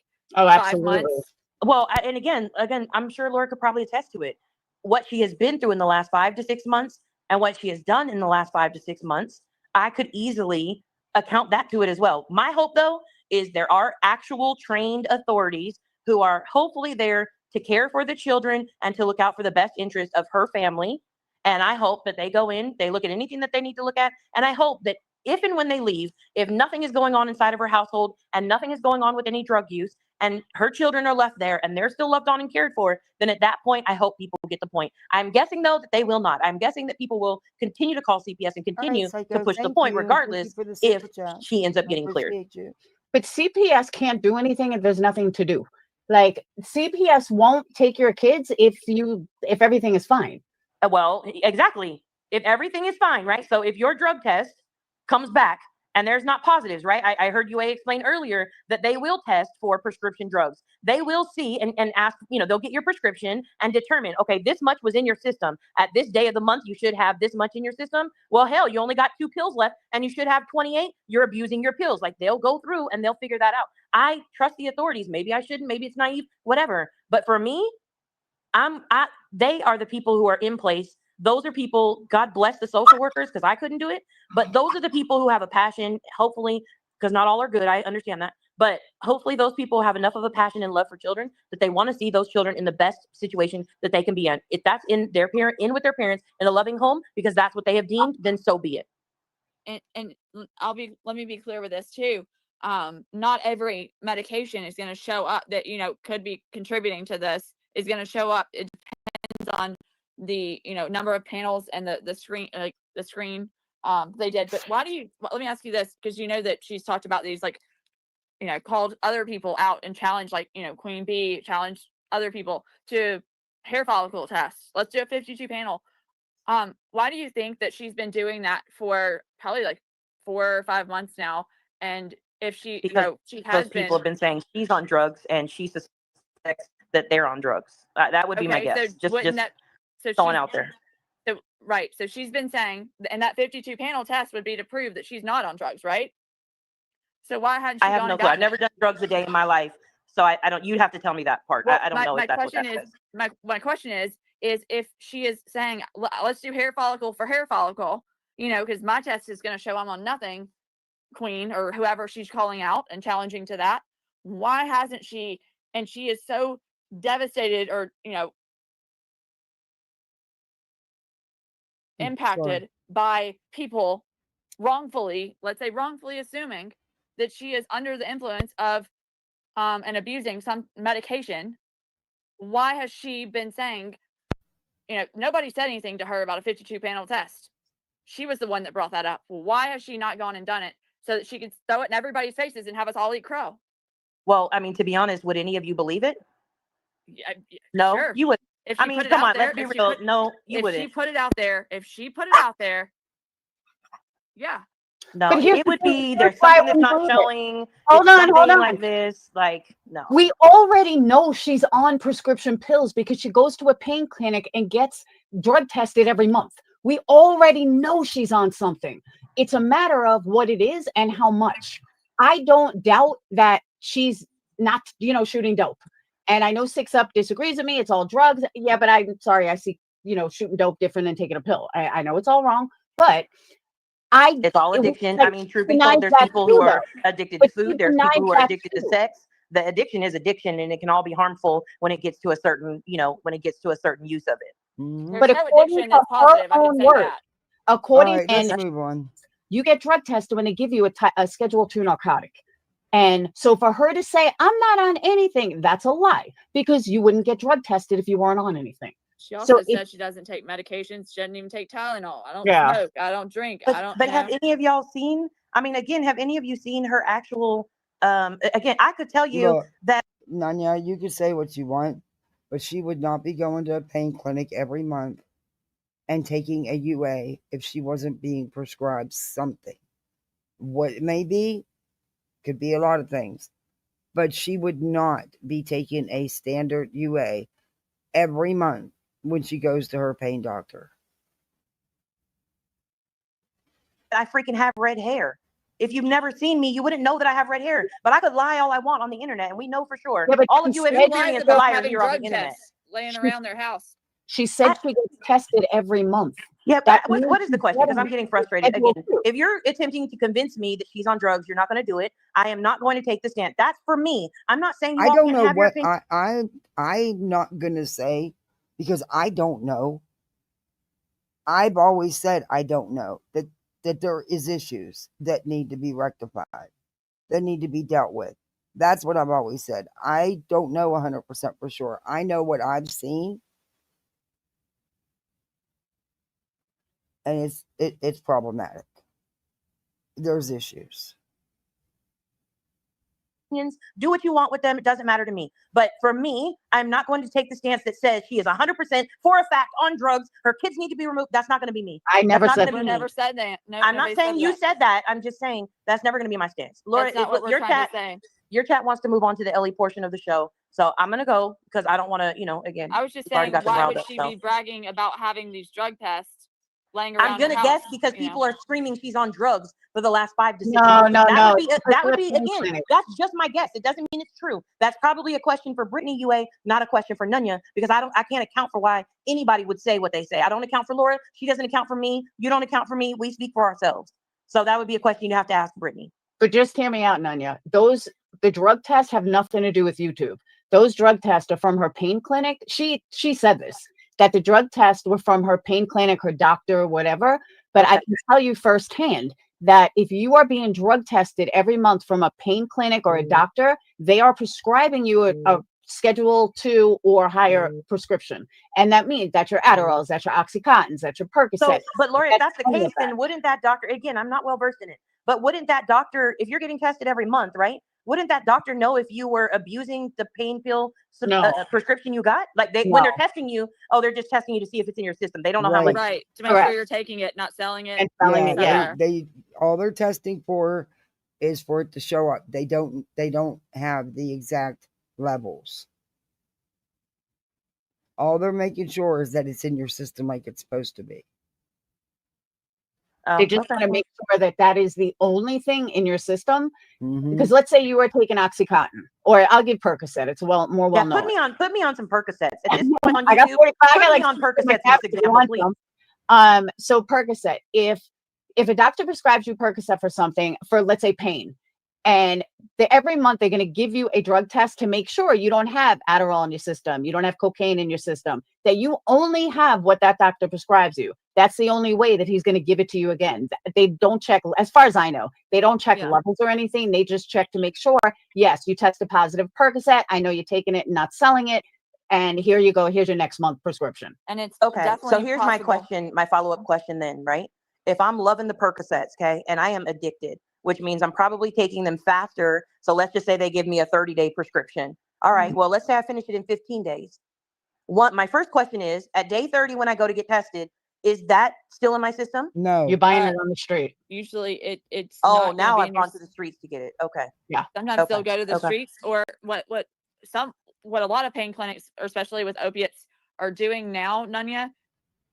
D: months?
E: Well, and again, I'm sure Laura could probably attest to it. What she has been through in the last 5 to 6 months and what she has done in the last 5 to 6 months, I could easily account that to it as well. My hope, though, is there are actual trained authorities who are hopefully there to care for the children and to look out for the best interest of her family. And I hope that they go in, they look at anything that they need to look at. And I hope that if and when they leave, if nothing is going on inside of her household and nothing is going on with any drug use and her children are left there and they're still loved on and cared for, then at that point, I hope people get the point. I'm guessing, though, that they will not. I'm guessing that people will continue to call CPS and continue to push the point regardless if she ends up getting cleared.
B: But CPS can't do anything if there's nothing to do. Like, CPS won't take your kids if everything is fine.
E: Well, exactly. if everything is fine, right? So if your drug test comes back and there's not positives, right? I heard UA explain earlier that they will test for prescription drugs. They will see and ask, they'll get your prescription and determine, okay, this much was in your system. At this day of the month, you should have this much in your system. Well, hell, you only got 2 pills left and you should have 28. You're abusing your pills. Like, they'll go through and they'll figure that out. I trust the authorities. Maybe I shouldn't. Maybe it's naive, whatever. But for me, they are the people who are in place. Those are people, God bless the social workers, because I couldn't do it. But those are the people who have a passion, hopefully, because not all are good. I understand that. But hopefully those people have enough of a passion and love for children that they want to see those children in the best situation that they can be in. If that's in with their parents in a loving home, because that's what they have deemed, then so be it.
D: And let me be clear with this too. Not every medication is going to show up that, could be contributing to this is going to show up. It depends on the, number of panels and the screen, they did. But let me ask you this, because that she's talked about these, like, called other people out and challenged, like, Queen Bee challenged other people to hair follicle tests. Let's do a 52 panel. Why do you think that she's been doing that for probably like 4 or 5 months now? And if she, she has
E: people have been saying she's on drugs and she suspects that they're on drugs. That would be my guess. So just throwing out there.
D: So, right. So she's been saying, and that 52 panel test would be to prove that she's not on drugs, right? So why hadn't she
E: I have no clue. I've never done drugs a day in my life. So I don't, you'd have to tell me that part.
D: Well,
E: I don't know if that's what that says.
D: My question is if she is saying, let's do hair follicle for hair follicle, because my test is going to show I'm on nothing, Queen, or whoever she's calling out and challenging to that. Why hasn't she? And she is so devastated or, impacted by people wrongfully assuming that she is under the influence of and abusing some medication. Why has she been saying, nobody said anything to her about a 52 panel test? She was the one that brought that up. Why has she not gone and done it so that she could throw it in everybody's faces and have us all eat crow?
E: Well, I mean, to be honest, would any of you believe it?
D: Yeah,
E: no,
D: sure.
E: you would.
D: If she put it
E: come
D: out
E: on,
D: there,
E: let's be real. No, you wouldn't.
D: If she put it out there, yeah.
E: No, it would be there's something that's not showing.
G: Hold on.
E: Like this, like, no.
G: We already know she's on prescription pills because she goes to a pain clinic and gets drug tested every month. We already know she's on something. It's a matter of what it is and how much. I don't doubt that she's not, shooting dope. And I know 6 Up disagrees with me. It's all drugs. Yeah, but I'm sorry. I see, shooting dope different than taking a pill. I know it's all wrong, but
E: it's all addiction. I mean, truth be told, there's people who are addicted to food. There's people who are addicted to sex. The addiction is addiction, and it can all be harmful when it gets to a certain, when it gets to a certain use of it.
D: Mm-hmm. But according to her own words,
A: let's move on.
G: You get drug tested when they give you a Schedule II narcotic. And so for her to say, I'm not on anything, that's a lie, because you wouldn't get drug tested if you weren't on anything.
D: She also said she doesn't take medications. She doesn't even take Tylenol. I don't smoke. I don't drink.
E: But have any of y'all seen, have any of you seen her actual, again, I could tell you that.
A: Nanya, you could say what you want, but she would not be going to a pain clinic every month and taking a UA if she wasn't being prescribed something. What it may be, could be a lot of things, but she would not be taking a standard UA every month when she goes to her pain doctor.
E: I freaking have red hair. If you've never seen me, you wouldn't know that I have red hair. But I could lie all I want on the internet, and we know for sure. Yeah, all of you have experienced a liar here on the internet.
D: Laying around their house.
G: She said she gets tested every month.
E: Yeah, what is the question? Because I'm getting frustrated. Again, if you're attempting to convince me that she's on drugs, you're not going to do it. I am not going to take the stand. That's for me. I'm not saying you
A: I don't know
E: have
A: what I'm not going to say because I don't know. I've always said I don't know that there is issues that need to be rectified, that need to be dealt with. That's what I've always said. I don't know 100% for sure. I know what I've seen. And it's problematic. There's issues.
E: opinions. Do what you want with them. It doesn't matter to me. But for me, I'm not going to take the stance that says she is 100% for a fact on drugs. Her kids need to be removed. That's not going to be me.
G: I never
E: That's not
G: said
E: gonna
D: We
E: be me.
D: never said that. No,
E: I'm not
D: nobody
E: saying you
D: that.
E: said that. I'm just saying that's never going to be my stance. Laura,
D: That's not what we're
E: your
D: trying
E: chat,
D: to say.
E: your chat wants to move on to the Ellie portion of the show. So I'm going to go because I don't want to, again,
D: I was just
E: we've already
D: saying,
E: got them
D: why
E: riled
D: would
E: up.
D: she
E: So
D: be bragging about having these drug tests laying around
E: I'm going
D: her
E: to
D: house?
E: guess because
D: you know?
E: people are screaming she's on drugs for the last 5 to 6
G: No,
E: months.
G: no,
E: That
G: no.
E: would be again, that's just my guess. It doesn't mean it's true. That's probably a question for Brittany UA, not a question for Nunya, because I can't account for why anybody would say what they say. I don't account for Laura. She doesn't account for me. You don't account for me. We speak for ourselves. So that would be a question you have to ask Brittany.
G: But just hear me out, Nunya. The drug tests have nothing to do with YouTube. Those drug tests are from her pain clinic. She said this, that the drug tests were from her pain clinic, her doctor, whatever. But I can tell you firsthand that if you are being drug tested every month from a pain clinic or a doctor, they are prescribing you a Schedule 2 or higher prescription. And that means that's your Adderalls, that's your Oxycontins, that's your Percocet.
E: So, but Laura, if that's the
G: all of
E: case,
G: that.
E: then wouldn't that doctor, again, I'm not well versed in it, but wouldn't that doctor, if you're getting tested every month, right? Wouldn't that doctor know if you were abusing the pain pill
G: No.
E: prescription you got? Like when
G: No.
E: they're testing you, they're just testing you to see if it's in your system. They don't know how much.
D: Right. To make
G: Correct.
D: sure you're taking it, not selling it.
G: And selling it, yeah.
A: They all they're testing for is for it to show up. They don't have the exact levels. All they're making sure is that it's in your system like it's supposed to be.
G: They just want to make sure that that is the only thing in your system.
A: Mhm.
G: Because let's say you were taking Oxycontin, or I'll give Percocet. It's more well known.
E: Put me on some Percocets. At this point on
G: I got
E: YouTube,
G: 45. I
E: put
G: got
E: me
G: like
E: on Percocets
G: like
E: this example, please.
G: So Percocet, if a doctor prescribes you Percocet for something, for let's say pain, and every month they're going to give you a drug test to make sure you don't have Adderall in your system, you don't have cocaine in your system, that you only have what that doctor prescribes you. That's the only way that he's going to give it to you again. They don't check, as far as I know, they don't check levels or anything. They just check to make sure, yes, you tested positive Percocet. I know you're taking it and not selling it. And here you go. Here's your next month prescription.
D: And it's
E: okay. So here's my question, my follow-up question then, right? If I'm loving the Percocets, okay, and I am addicted, which means I'm probably taking them faster. So let's just say they give me a 30-day prescription. All right, well, let's say I finish it in 15 days. My first question is, at day 30 when I go to get tested, is that still in my system?
A: No.
G: You're buying it on the street.
D: Usually it's
E: oh, now I've gone to the streets to get it. Okay.
G: Yeah.
D: Sometimes they'll go to the streets, or what a lot of pain clinics, especially with opiates, are doing now, Nunya,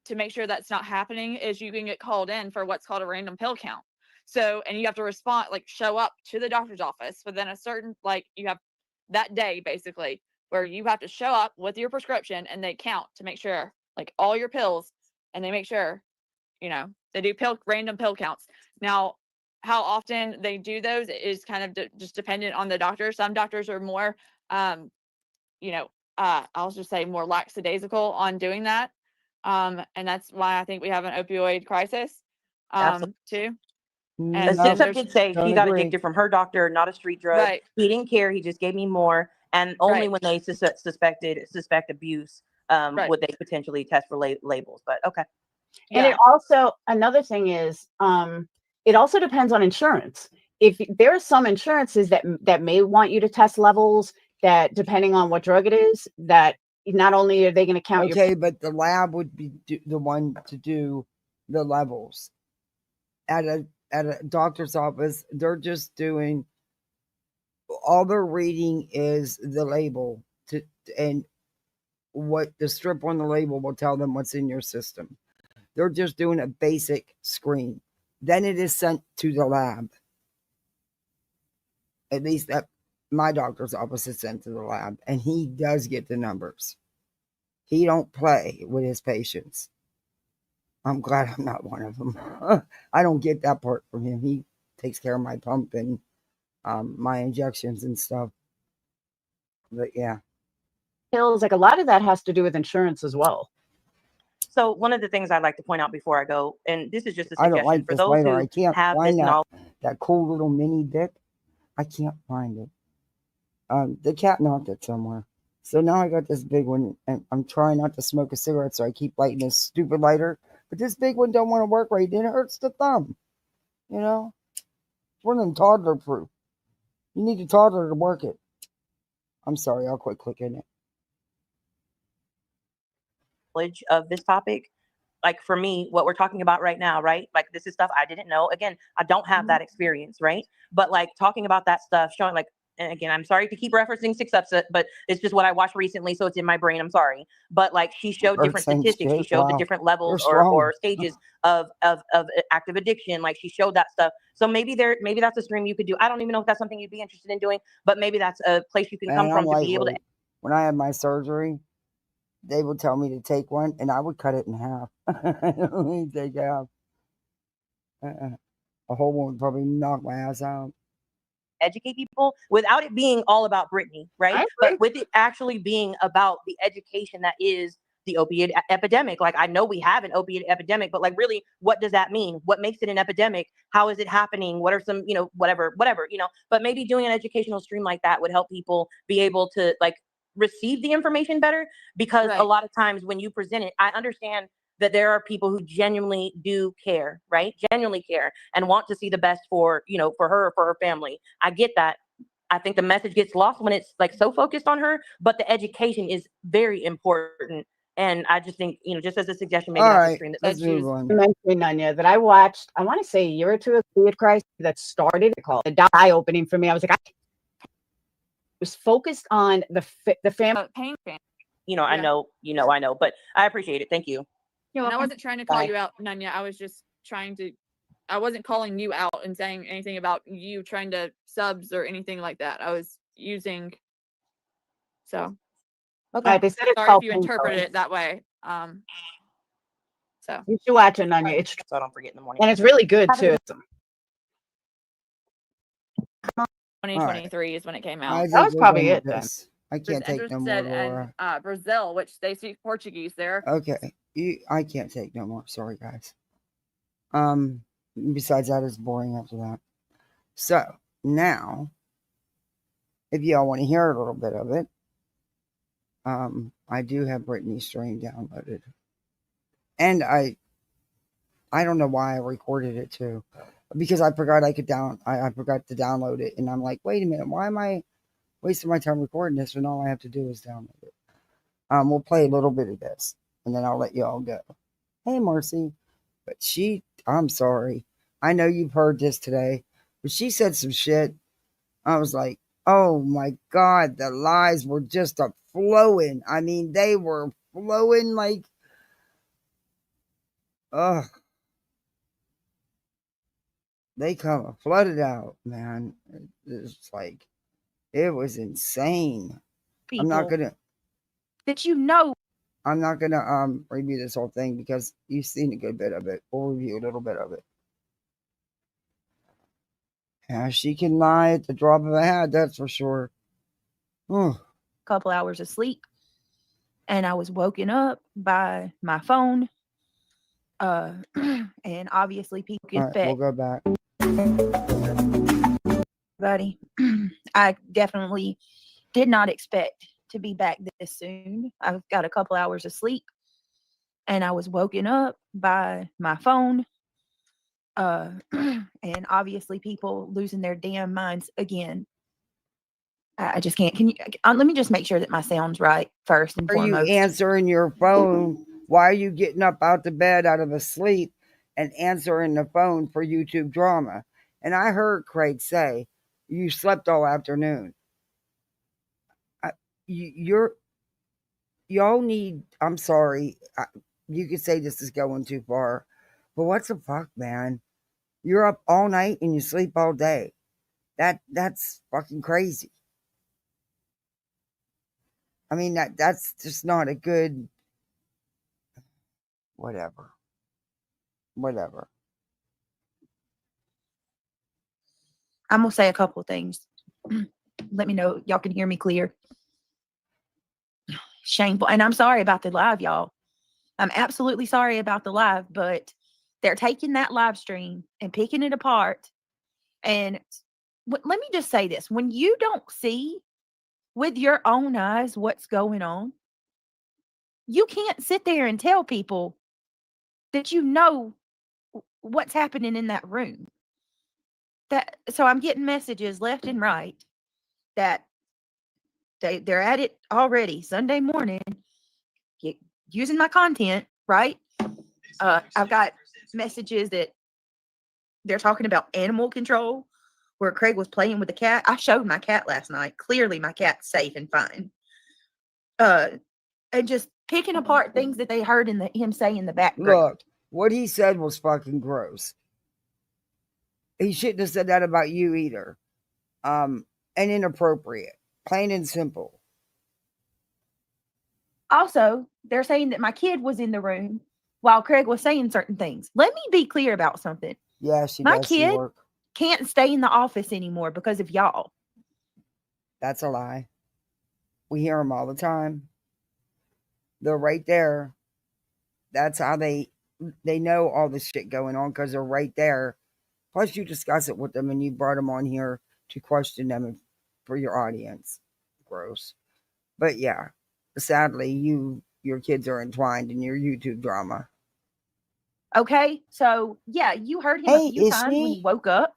D: to make sure that's not happening, is you can get called in for what's called a random pill count. So, and you have to respond, like show up to the doctor's office within a certain, like you have that day basically where you have to show up with your prescription and they count to make sure like all your pills, and they make sure, they do random pill counts. Now, how often they do those is kind of just dependent on the doctor. Some doctors are more, I'll just say more lackadaisical on doing that. And that's why I think we have an opioid crisis, too.
E: And Sip did say she got addicted from her doctor, not a street drug.
D: Right.
E: He didn't care. He just gave me more. And only when they suspect abuse would they potentially test for labels. But okay.
G: And it also, another thing is, it also depends on insurance. If there are some insurances that may want you to test levels, that depending on what drug it is, that not only are they going to count
A: but the lab would be the one to do the levels. At a doctor's office, they're just doing, all they're reading is the label and what the strip on the label will tell them what's in your system. They're just doing a basic screen. Then it is sent to the lab. At least at my doctor's office is sent to the lab, and he does get the numbers. He don't play with his patients. I'm glad I'm not one of them. I don't get that part from him. He takes care of my pump and my injections and stuff. But yeah.
G: Pills, like a lot of that has to do with insurance as well.
E: So one of the things I'd like to point out before I go, and this is just a
A: I
E: suggestion
A: don't like
E: for
A: this
E: those
A: later.
E: who
A: I can't
E: have this
A: find
E: knowledge.
A: that cool little mini dip. I can't find it. The cat knocked it somewhere. So now I got this big one, and I'm trying not to smoke a cigarette, so I keep lighting this stupid lighter. But this big one don't want to work right. It hurts the thumb. It's one of them toddler proof. You need to toddler to work it. I'm sorry, I'll quit clicking it.
E: Of this topic, like for me, what we're talking about right now, right? Like this is stuff I didn't know. Again, I don't have that experience, right? But like talking about that stuff, showing like, and again, I'm sorry to keep referencing Six Upset, but it's just what I watched recently, so it's in my brain. I'm sorry, but like she showed different statistics. She showed the different levels or stages of active addiction. Like she showed that stuff. So maybe that's a stream you could do. I don't even know if that's something you'd be interested in doing, but maybe that's a place you can come from to be able to.
A: When I had my surgery, they would tell me to take one, and I would cut it in half. Take half. A whole one would probably knock my ass out.
E: Educate people without it being all about Brittany, right? But with it actually being about the education that is the opiate epidemic. Like I know we have an opiate epidemic, but like really, what does that mean? What makes it an epidemic? How is it happening? What are some, whatever, but maybe doing an educational stream like that would help people be able to like receive the information better, because a lot of times when you present it, I understand that there are people who genuinely do care, right? Genuinely care and want to see the best for, for her or for her family. I get that. I think the message gets lost when it's like so focused on her, but the education is very important. And I just think, just as a suggestion, maybe that's a stream
A: let's move on.
G: Mentioned Anya that I watched, I want to say a year or two ago, Weird Christ that started called it eye-opening for me. I was like, I was focused on the family
D: pain.
E: I know, but I appreciate it. Thank you.
D: And I wasn't trying to call you out, Nanya. I was just I wasn't calling you out and saying anything about you trying to subs or anything like that. I was using, so.
G: Okay. They said it's
D: sorry if you interpreted it that way. So.
G: You should watch it, Nanya. It's
E: so I don't forget in the morning.
G: And it's really good too.
D: 2023 is when it came out.
G: That was probably it then.
A: I can't take no more, Laura.
D: In Brazil, which they speak Portuguese there.
A: Okay, I can't take no more. Sorry, guys. Besides that, it's boring after that. So now, if y'all want to hear a little bit of it, I do have Brittany's stream downloaded, and I don't know why I recorded it too, because I forgot I forgot to download it, and I'm like, wait a minute, why am I wasting my time recording this when all I have to do is download it? We'll play a little bit of this, and then I'll let you all go. Hey, Marcy. But I'm sorry. I know you've heard this today, but she said some shit. I was like, oh my God, the lies were just flowing. I mean, they were flowing like, ugh. They come flooded out, man. It's like, it was insane.
H: People
A: I'm not gonna I'm not gonna review this whole thing because you've seen a good bit of it. We'll review a little bit of it. Yeah, she can lie at the drop of a hat, that's for sure.
H: Couple hours of sleep, and I was woken up by my phone. And obviously people get fed.
A: We'll go back.
H: Buddy, I definitely did not expect to be back this soon. I've got a couple hours of sleep, and I was woken up by my phone. And obviously people losing their damn minds again. I just can't. Can you let me just make sure that my sound's right first and foremost.
A: Are you answering your phone? Why are you getting up out the bed out of a sleep and answering the phone for YouTube drama? And I heard Craig say you slept all afternoon. Y'all need, I'm sorry, you could say this is going too far, but what the fuck, man? You're up all night and you sleep all day. That's fucking crazy. I mean, that's just not a good, whatever.
H: I'm going to say a couple of things. Let me know y'all can hear me clear. Shameful. And I'm sorry about the live, y'all. I'm absolutely sorry about the live, but they're taking that live stream and picking it apart. And let me just say this. When you don't see with your own eyes what's going on, you can't sit there and tell people that you know what's happening in that room. So I'm getting messages left and right that they're at it already Sunday morning, using my content, right? I've got messages that they're talking about animal control, where Craig was playing with the cat. I showed my cat last night. Clearly, my cat's safe and fine. And just picking apart things that they heard in him say in the background.
A: Look, what he said was fucking gross. He shouldn't have said that about you either. And inappropriate. Plain and simple.
H: Also, they're saying that my kid was in the room while Craig was saying certain things. Let me be clear about something.
A: Yeah, she
H: My
A: does some
H: kid
A: work.
H: can't stay in the office anymore because of y'all.
A: That's a lie. We hear them all the time. They're right there. That's how they know all this shit going on, because they're right there. Plus, you discuss it with them, and you brought them on here to question them for your audience. Gross. But yeah, sadly, your kids are entwined in your YouTube drama.
H: Okay, so yeah, you heard him a few times when he woke up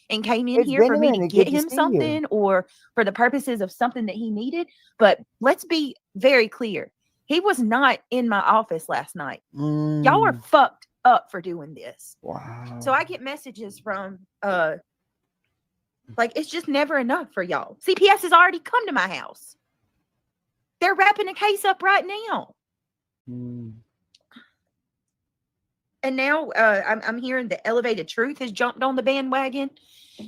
H: and came in here for me to get him something or for the purposes of something that he needed. But let's be very clear. He was not in my office last night. Y'all are fucked up for doing this.
A: Wow.
H: So I get messages from like, it's just never enough for y'all. CPS has already come to my house. They're wrapping a case up right now. And now I'm hearing the Elevated Truth has jumped on the bandwagon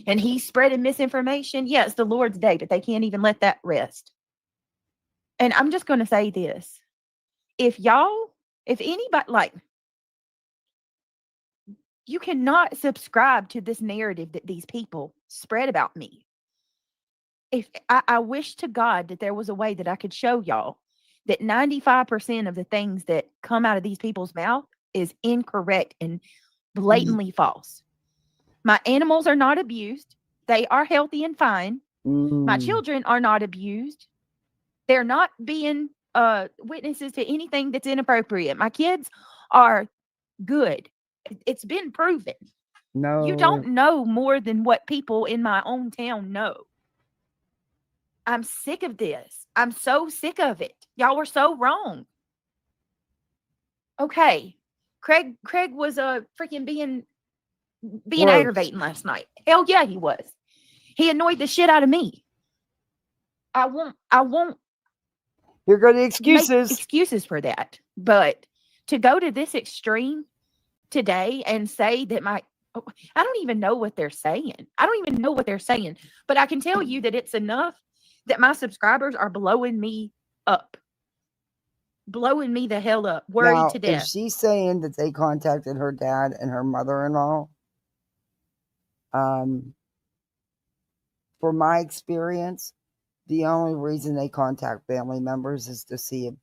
H: and he's spreading misinformation. Yeah, it's the Lord's day, but they can't even let that rest. And I'm just going to say this. If anybody, like, you cannot subscribe to this narrative that these people spread about me. If I wish to God that there was a way that I could show y'all that 95% of the things that come out of these people's mouth is incorrect and blatantly false. My animals are not abused. They are healthy and fine. My children are not abused. They're not being witnesses to anything that's inappropriate. My kids are good. It's been proven.
A: No.
H: You don't know more than what people in my own town know. I'm sick of this. I'm so sick of it. Y'all were so wrong. Okay. Craig was freaking being aggravating last night. Hell yeah, he was. He annoyed the shit out of me. I won't
A: You're going to excuses.
H: Make excuses for that. But to go to this extreme today and say that I don't even know what they're saying. But I can tell you that it's enough that my subscribers are blowing me up. Blowing me the hell up. Worried to death.
A: If she's saying that they contacted her dad and her mother-in-law, for my experience, the only reason they contact family members is to see if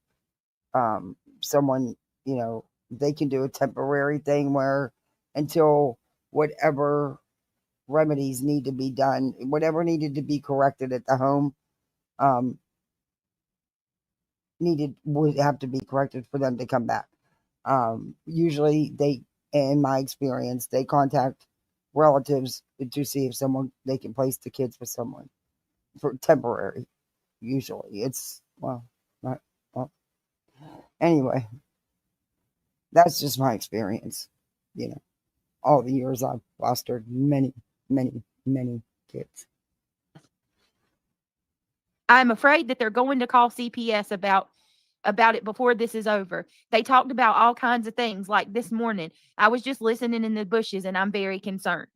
A: someone, they can do a temporary thing where until whatever remedies need to be done, whatever needed to be corrected at the home, would have to be corrected for them to come back. Usually in my experience, they contact relatives to see if they can place the kids with someone for temporary. Usually it's anyway, that's just my experience. All the years I've fostered many, many, many kids.
H: I'm afraid that they're going to call CPS about it before this is over. They talked about all kinds of things, like this morning. I was just listening in the bushes and I'm very concerned.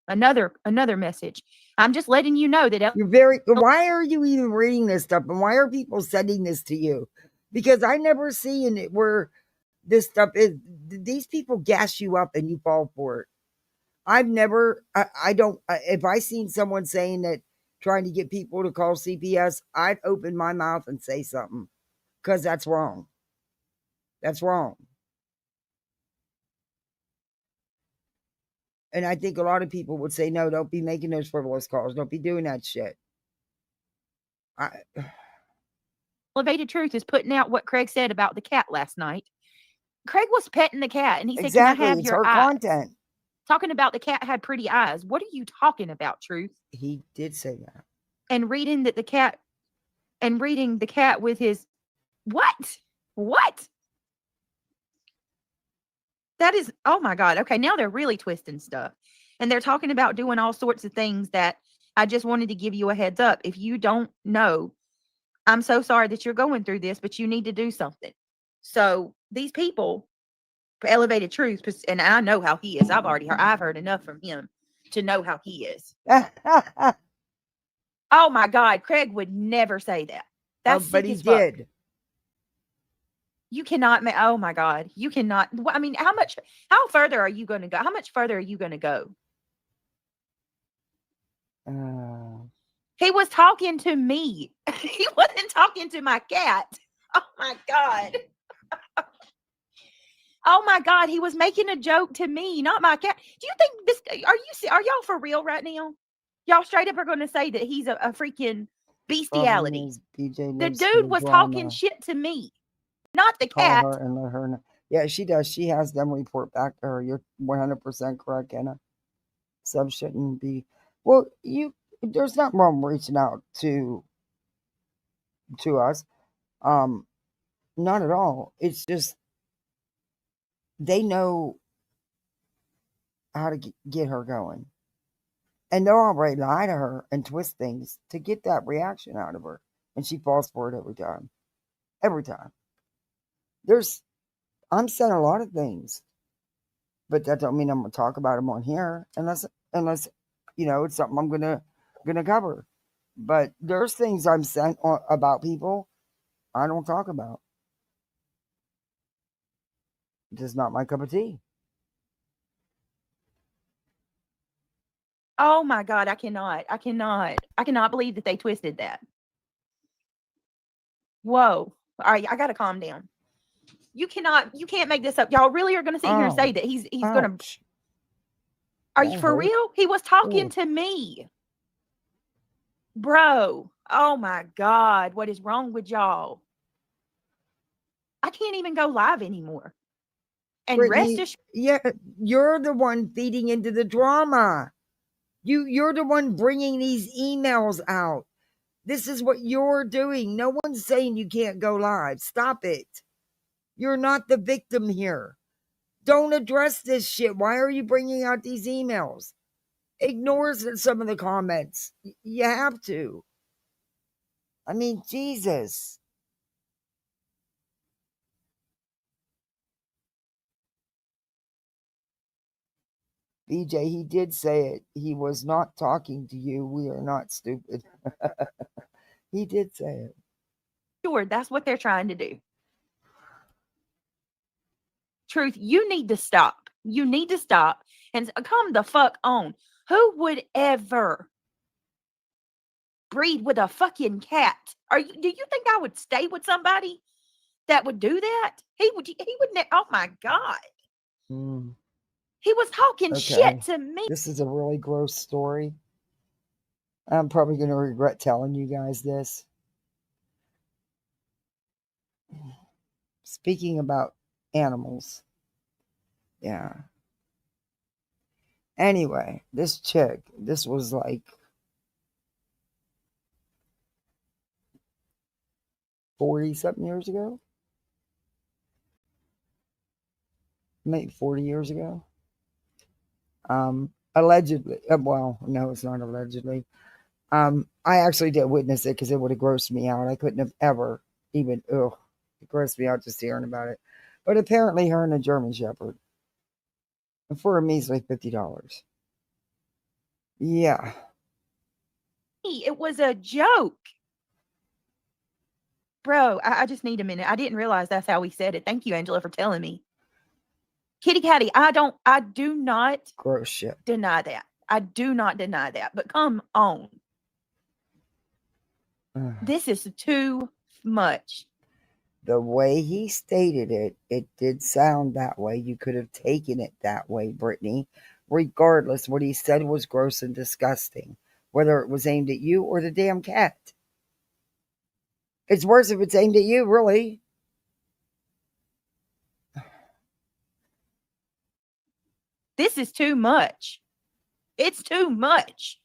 H: Another message. I'm just letting you know that
A: why are you even reading this stuff, and why are people sending this to you? Because I never see in it where this stuff is. These people gas you up and you fall for it. I've never, if I seen someone saying that, trying to get people to call CPS, I'd open my mouth and say something, because that's wrong. That's wrong. And I think a lot of people would say, no, don't be making those frivolous calls. Don't be doing that shit.
H: Elevated Truth is putting out what Craig said about the cat last night. Craig was petting the cat and he said,
A: exactly,
H: can I have
A: it's
H: your
A: her
H: eyes?
A: Content.
H: Talking about the cat had pretty eyes. What are you talking about, Truth?
A: He did say that.
H: and reading that the cat with his what? That is, oh my God. Okay, now they're really twisting stuff. And they're talking about doing all sorts of things that I just wanted to give you a heads up. If you don't know, I'm so sorry that you're going through this, but you need to do something. So these people, Elevated Truth, and I know how he is. I've heard enough from him to know how he is. Oh my God, Craig would never say that. That's
A: but
H: sick
A: he
H: as fuck.
A: did.
H: You cannot make, oh my God, you cannot. I mean, how further are you going to go? How much further are you going to go? He was talking to me. He wasn't talking to my cat. Oh my God. Oh my God, he was making a joke to me, not my cat. Do you think this, are y'all for real right now? Y'all straight up are going to say that he's a freaking bestiality. The dude was talking shit to me, not the
A: Call
H: cat.
A: her and let her know. Yeah, she does. She has them report back to her. You're 100% correct, Anna. Sub shouldn't be. Well, there's nothing wrong reaching out to us. Not at all. It's just they know how to get her going. And they'll already lie to her and twist things to get that reaction out of her. And she falls for it every time. Every time. I'm saying a lot of things. But that don't mean I'm gonna talk about them on here unless it's something I'm gonna cover. But there's things I'm saying about people I don't talk about. Just not my cup of tea.
H: Oh my God, I cannot believe that they twisted that. Whoa. All right, I gotta calm down. You can't make this up. Y'all really are gonna sit here and say that he's gonna. Are you for real? He was talking to me. Bro. Oh my God. What is wrong with y'all? I can't even go live anymore. And
A: Brittany, yeah, you're the one feeding into the drama. You're the one bringing these emails out. This is what you're doing. No one's saying you can't go live. Stop it. You're not the victim here. Don't address this shit. Why are you bringing out these emails? Ignore some of the comments. You have to. I mean, Jesus. BJ, he did say it. He was not talking to you. We are not stupid. He did say it.
H: Sure, that's what they're trying to do. Truth, you need to stop. You need to stop and come the fuck on. Who would ever breed with a fucking cat? Do you think I would stay with somebody that would do that? He would oh my God. He was talking shit to me.
A: This is a really gross story. I'm probably going to regret telling you guys this. Speaking about animals. Yeah. Anyway, this chick, this was like 40-something years ago. Maybe 40 years ago. Allegedly. Well, no, it's not allegedly. I actually did witness it because it would have grossed me out. I couldn't have ever even, it grossed me out just hearing about it. But apparently her and a German Shepherd. For a measly $50. Yeah.
H: It was a joke. Bro, I just need a minute. I didn't realize that's how he said it. Thank you, Angela, for telling me. Kitty Catty, I do not
A: gross shit.
H: Deny that. I do not deny that. But come on. This is too much.
A: The way he stated it, it did sound that way. You could have taken it that way, Brittany. Regardless, what he said was gross and disgusting, whether it was aimed at you or the damn cat. It's worse if it's aimed at you, really.
H: This is too much. It's too much.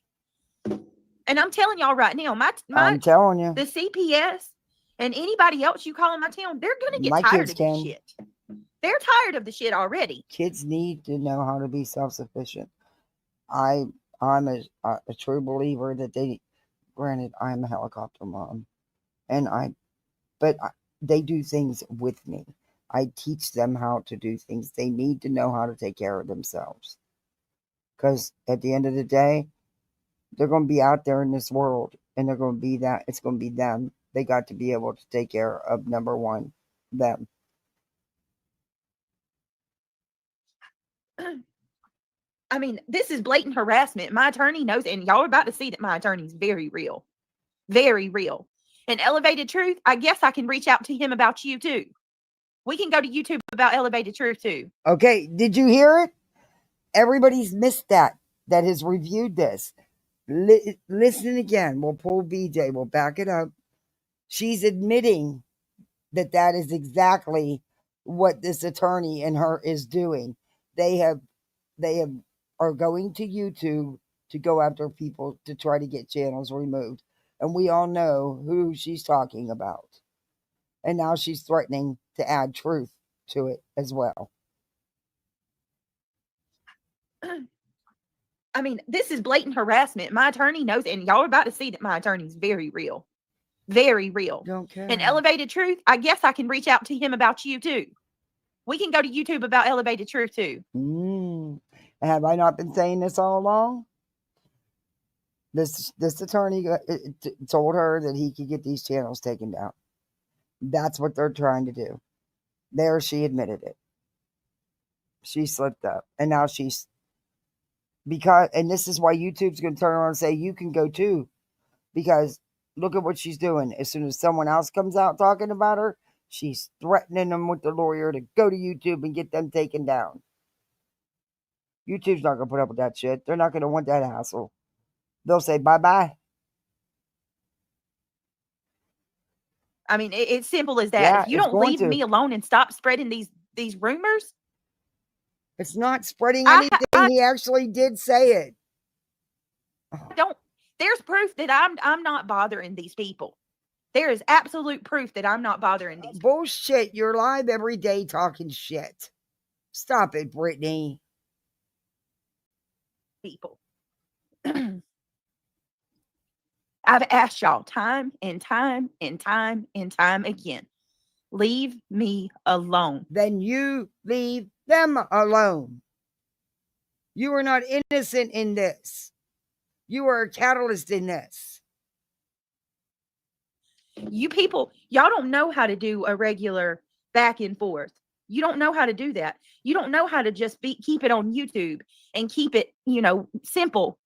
H: And I'm telling y'all right now,
A: I'm telling you.
H: the CPS and anybody else you call in my town, they're going to get
A: My
H: tired
A: kids
H: of this
A: can.
H: shit. They're tired of the shit already.
A: Kids need to know how to be self-sufficient. I'm a true believer that granted, I'm a helicopter mom, but they do things with me. I teach them how to do things. They need to know how to take care of themselves. Because at the end of the day, they're going to be out there in this world, and they're going to be that. It's going to be them. They got to be able to take care of, number one, them.
H: I mean, this is blatant harassment. My attorney knows, and y'all are about to see that my attorney's very real. Very real. And Elevated Truth, I guess I can reach out to him about you too. We can go to YouTube about Elevated Truth too.
A: Okay, did you hear it? Everybody's missed that has reviewed this. Listen again. We'll pull BJ. We'll back it up. She's admitting that is exactly what this attorney and her is doing. They are going to YouTube to go after people to try to get channels removed. And we all know who she's talking about. And now she's threatening to add truth to it as well.
H: I mean, this is blatant harassment. My attorney knows, and y'all are about to see that my attorney's very real. Very real.
A: Don't care.
H: And Elevated Truth, I guess I can reach out to him about you too. We can go to YouTube about Elevated Truth too.
A: Have I not been saying this all along? This attorney told her that he could get these channels taken down. That's what they're trying to do. There, she admitted it. She slipped up. And now and this is why YouTube's going to turn around and say, you can go too. Because look at what she's doing. As soon as someone else comes out talking about her, she's threatening them with the lawyer to go to YouTube and get them taken down. YouTube's not going to put up with that shit. They're not going to want that hassle. They'll say bye-bye.
H: I mean, it's simple as that.
A: Yeah,
H: if you don't leave me alone and stop spreading these rumors.
A: It's not spreading anything. He actually did say it.
H: There's proof that I'm not bothering these people. There is absolute proof that I'm not bothering these
A: bullshit. You're live every day talking shit. Stop it, Brittany.
H: People. I've asked y'all time and time and time and time again. Leave me alone.
A: Then you leave them alone. You are not innocent in this. You are a catalyst in this.
H: You people, y'all don't know how to do a regular back and forth. You don't know how to do that. You don't know how to just keep it on YouTube and keep it, simple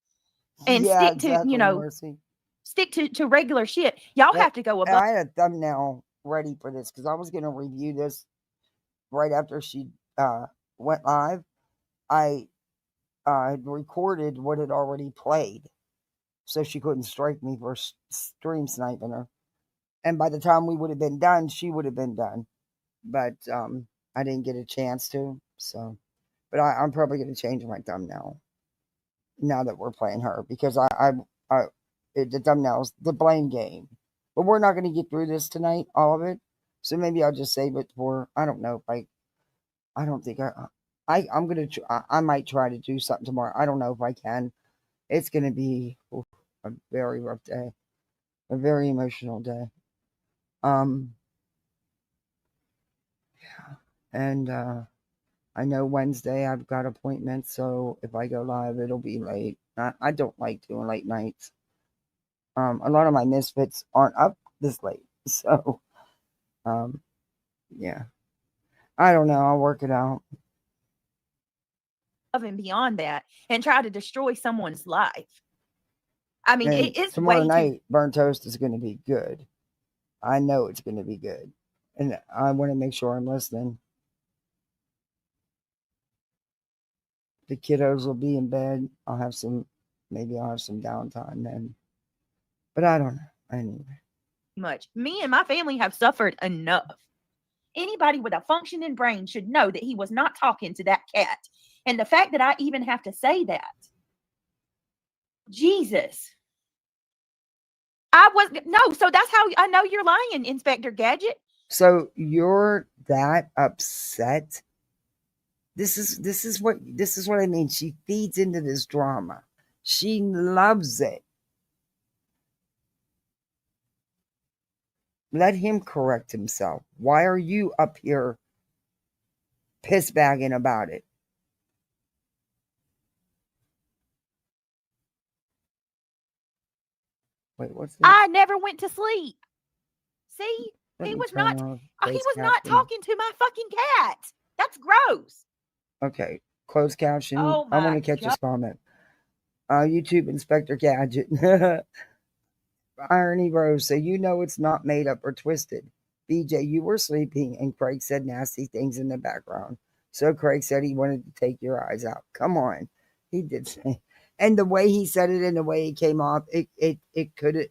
H: and stick to,
A: Mercy.
H: Stick to regular shit. Y'all have to go above.
A: I had a thumbnail ready for this because I was going to review this right after she went live. I had recorded what had already played, so she couldn't strike me for stream sniping her. And by the time we would have been done, she would have been done. But I didn't get a chance to. So, but I'm probably going to change my thumbnail now that we're playing her because the thumbnail's the blame game. But we're not going to get through this tonight, all of it. So maybe I'll just save it for, I don't know, I don't think I'm going to, I might try to do something tomorrow. I don't know if I can. It's going to be a very rough day, a very emotional day. Yeah. And I know Wednesday I've got appointments, so if I go live, it'll be late. I don't like doing late nights. A lot of my misfits aren't up this late, so yeah. I don't know. I'll work it out.
H: And beyond that, and try to destroy someone's life. I mean, it's
A: tomorrow
H: way
A: night. Burnt toast is going to be good. I know it's going to be good, and I want to make sure I'm listening. The kiddos will be in bed. Maybe I'll have some downtime then. But I don't know. Anyway.
H: Much. Me and my family have suffered enough. Anybody with a functioning brain should know that he was not talking to that cat. And the fact that I even have to say that. Jesus. I was no, so that's how I know you're lying, Inspector Gadget.
A: So you're that upset. This is what I mean. She feeds into this drama. She loves it. Let him correct himself. Why are you up here piss bagging about it? Wait, what's that?
H: I never went to sleep. See, he was not talking to my fucking cat. That's gross.
A: Okay, closed caption.
H: Oh
A: I want
H: my
A: to catch
H: God.
A: his comment. YouTube Inspector Gadget. Irony Rose, so you know it's not made up or twisted. BJ, you were sleeping and Craig said nasty things in the background. So Craig said he wanted to take your eyes out. Come on. He did say. And the way he said it and the way it came off, it could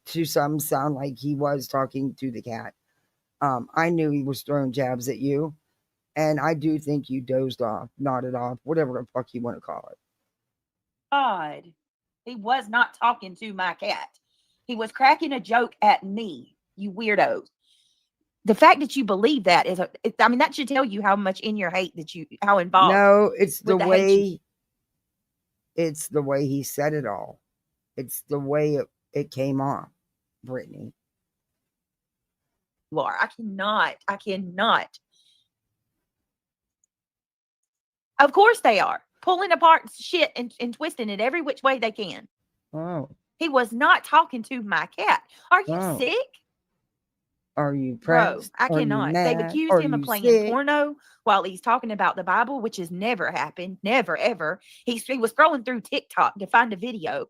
A: to some sound like he was talking to the cat. I knew he was throwing jabs at you. And I do think you dozed off, nodded off, whatever the fuck you want to call it.
H: God, he was not talking to my cat. He was cracking a joke at me, you weirdos. The fact that you believe that is, I mean, that should tell you how much in your hate that how involved.
A: No, it's the
H: with
A: way, it's the way he said it all. It's the way it came off, Brittany.
H: Laura, I cannot. Of course they are. Pulling apart shit and twisting it every which way they can.
A: Oh.
H: He was not talking to my cat. Are you sick?
A: Are you
H: Bro,
A: pressed?
H: I cannot. They've accused him of playing porno while he's talking about the Bible, which has never happened. Never, ever. He was scrolling through TikTok to find a video.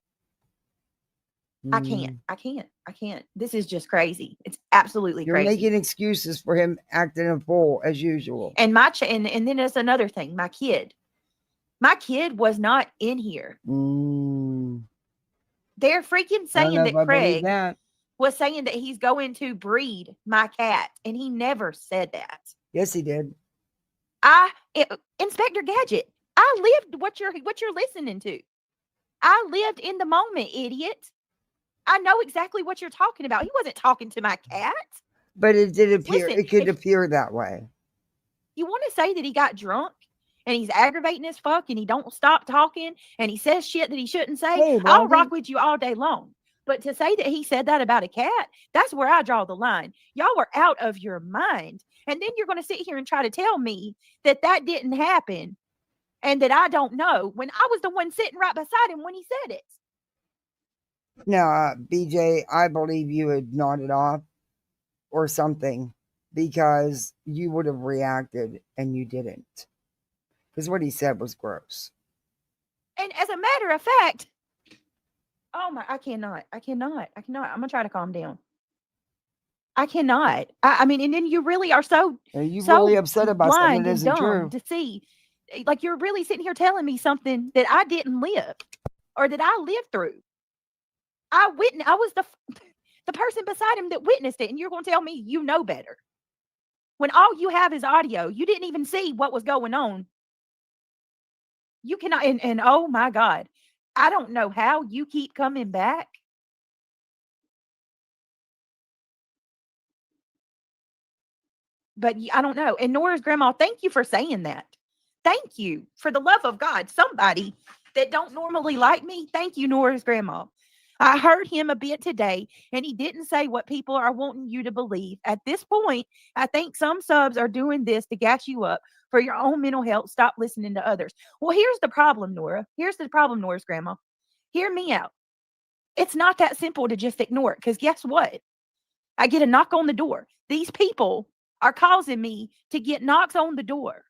H: I can't. This is just crazy. It's absolutely crazy.
A: You're making excuses for him acting a fool as usual.
H: And and then there's another thing. My kid was not in here. They're freaking saying that Craig was saying that he's going to breed my cat, and he never said that.
A: Yes, he did.
H: Inspector Gadget, I lived what you're listening to. I lived in the moment, idiot. I know exactly what you're talking about. He wasn't talking to my cat.
A: But it did appear. Listen, it could appear that way.
H: You want to say that he got drunk and he's aggravating as fuck and he don't stop talking and he says shit that he shouldn't say? Hey, I'll rock with you all day long. But to say that he said that about a cat, that's where I draw the line. Y'all were out of your mind. And then you're going to sit here and try to tell me that that didn't happen and that I don't know when I was the one sitting right beside him when he said it.
A: Now, BJ, I believe you had nodded off or something because you would have reacted and you didn't. Because what he said was gross.
H: And as a matter of fact, oh my, I cannot. I'm going to try to calm down. I cannot. I mean, and then you really are so
A: really upset about something that isn't true.
H: To see, like you're really sitting here telling me something that I didn't live or that I lived through. I was the person beside him that witnessed it, and you're going to tell me you know better. When all you have is audio, you didn't even see what was going on. You cannot, and oh my God, I don't know how you keep coming back. But I don't know. And Nora's grandma, thank you for saying that. Thank you. For the love of God, somebody that don't normally like me, thank you, Nora's grandma. I heard him a bit today, and he didn't say what people are wanting you to believe. At this point, I think some subs are doing this to gas you up for your own mental health. Stop listening to others. Well, here's the problem, Nora. Here's the problem, Nora's grandma. Hear me out. It's not that simple to just ignore it, because guess what? I get a knock on the door. These people are causing me to get knocks on the door.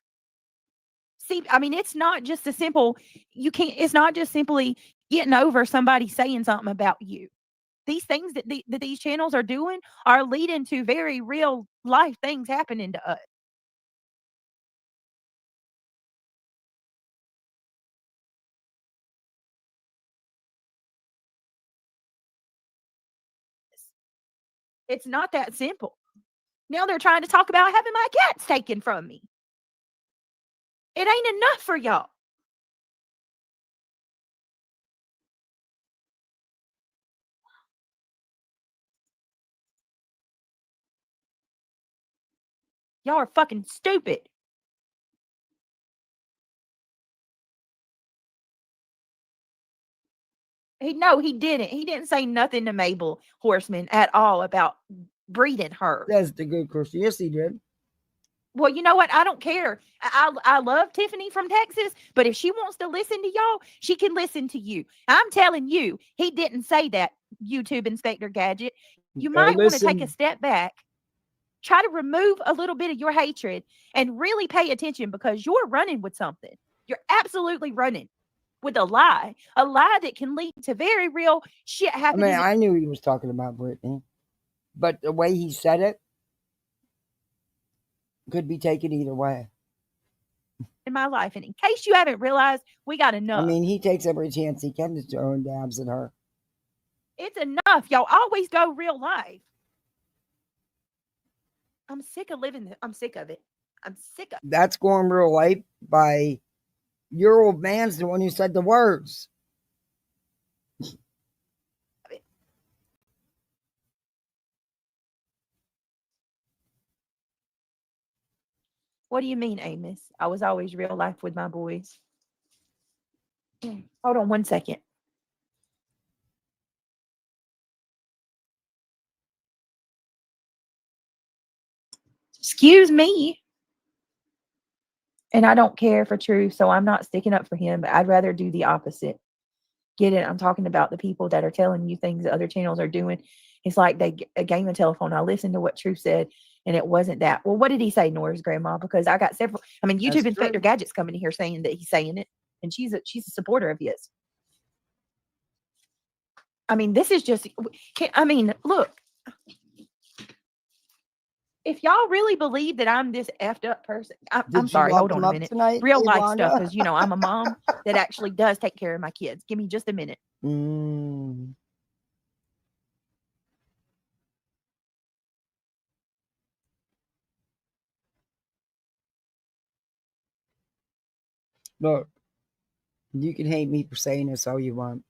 H: See, I mean, it's not just a simple, it's not just simply getting over somebody saying something about you. These things that these channels are doing are leading to very real life things happening to us. It's not that simple. Now they're trying to talk about having my cats taken from me. It ain't enough for y'all. Y'all are fucking stupid. He didn't. He didn't say nothing to Mabel Horseman at all about breeding her.
A: That's the good Christian. Yes, he did.
H: Well, you know what? I don't care. I love Tiffany from Texas, but if she wants to listen to y'all, she can listen to you. I'm telling you, he didn't say that, YouTube Inspector Gadget. You might want to take a step back, try to remove a little bit of your hatred, and really pay attention, because you're running with something. You're absolutely running with a lie that can lead to very real shit
A: I
H: happening.
A: mean, I knew he was talking about Brittany, but the way he said it could be taken either way.
H: In my life, and in case you haven't realized, we got enough.
A: I mean, he takes every chance he can to throw dabs at her.
H: It's enough. Y'all always go real life. I'm sick of living this. I'm sick of it. I'm sick of it.
A: That's going real life by your old man's the one who said the words.
H: What do you mean, Amos? I was always real life with my boys. Hold on 1 second. Excuse me. And I don't care for truth, so I'm not sticking up for him, but I'd rather do the opposite. Get it? I'm talking about the people that are telling you things that other channels are doing. It's like they gave me a telephone. I listened to what Truth said, and it wasn't that. Well, what did he say, Nora's grandma? Because I got several. I mean, YouTube Inspector Gadget's coming here saying that he's saying it, and she's a supporter of his. I mean, this is just. I mean, look. If y'all really believe that I'm this effed up person, I'm sorry. Hold on a minute.
A: Tonight,
H: real life stuff, because you know I'm a mom that actually does take care of my kids. Give me just a minute.
A: Look, you can hate me for saying this all you want.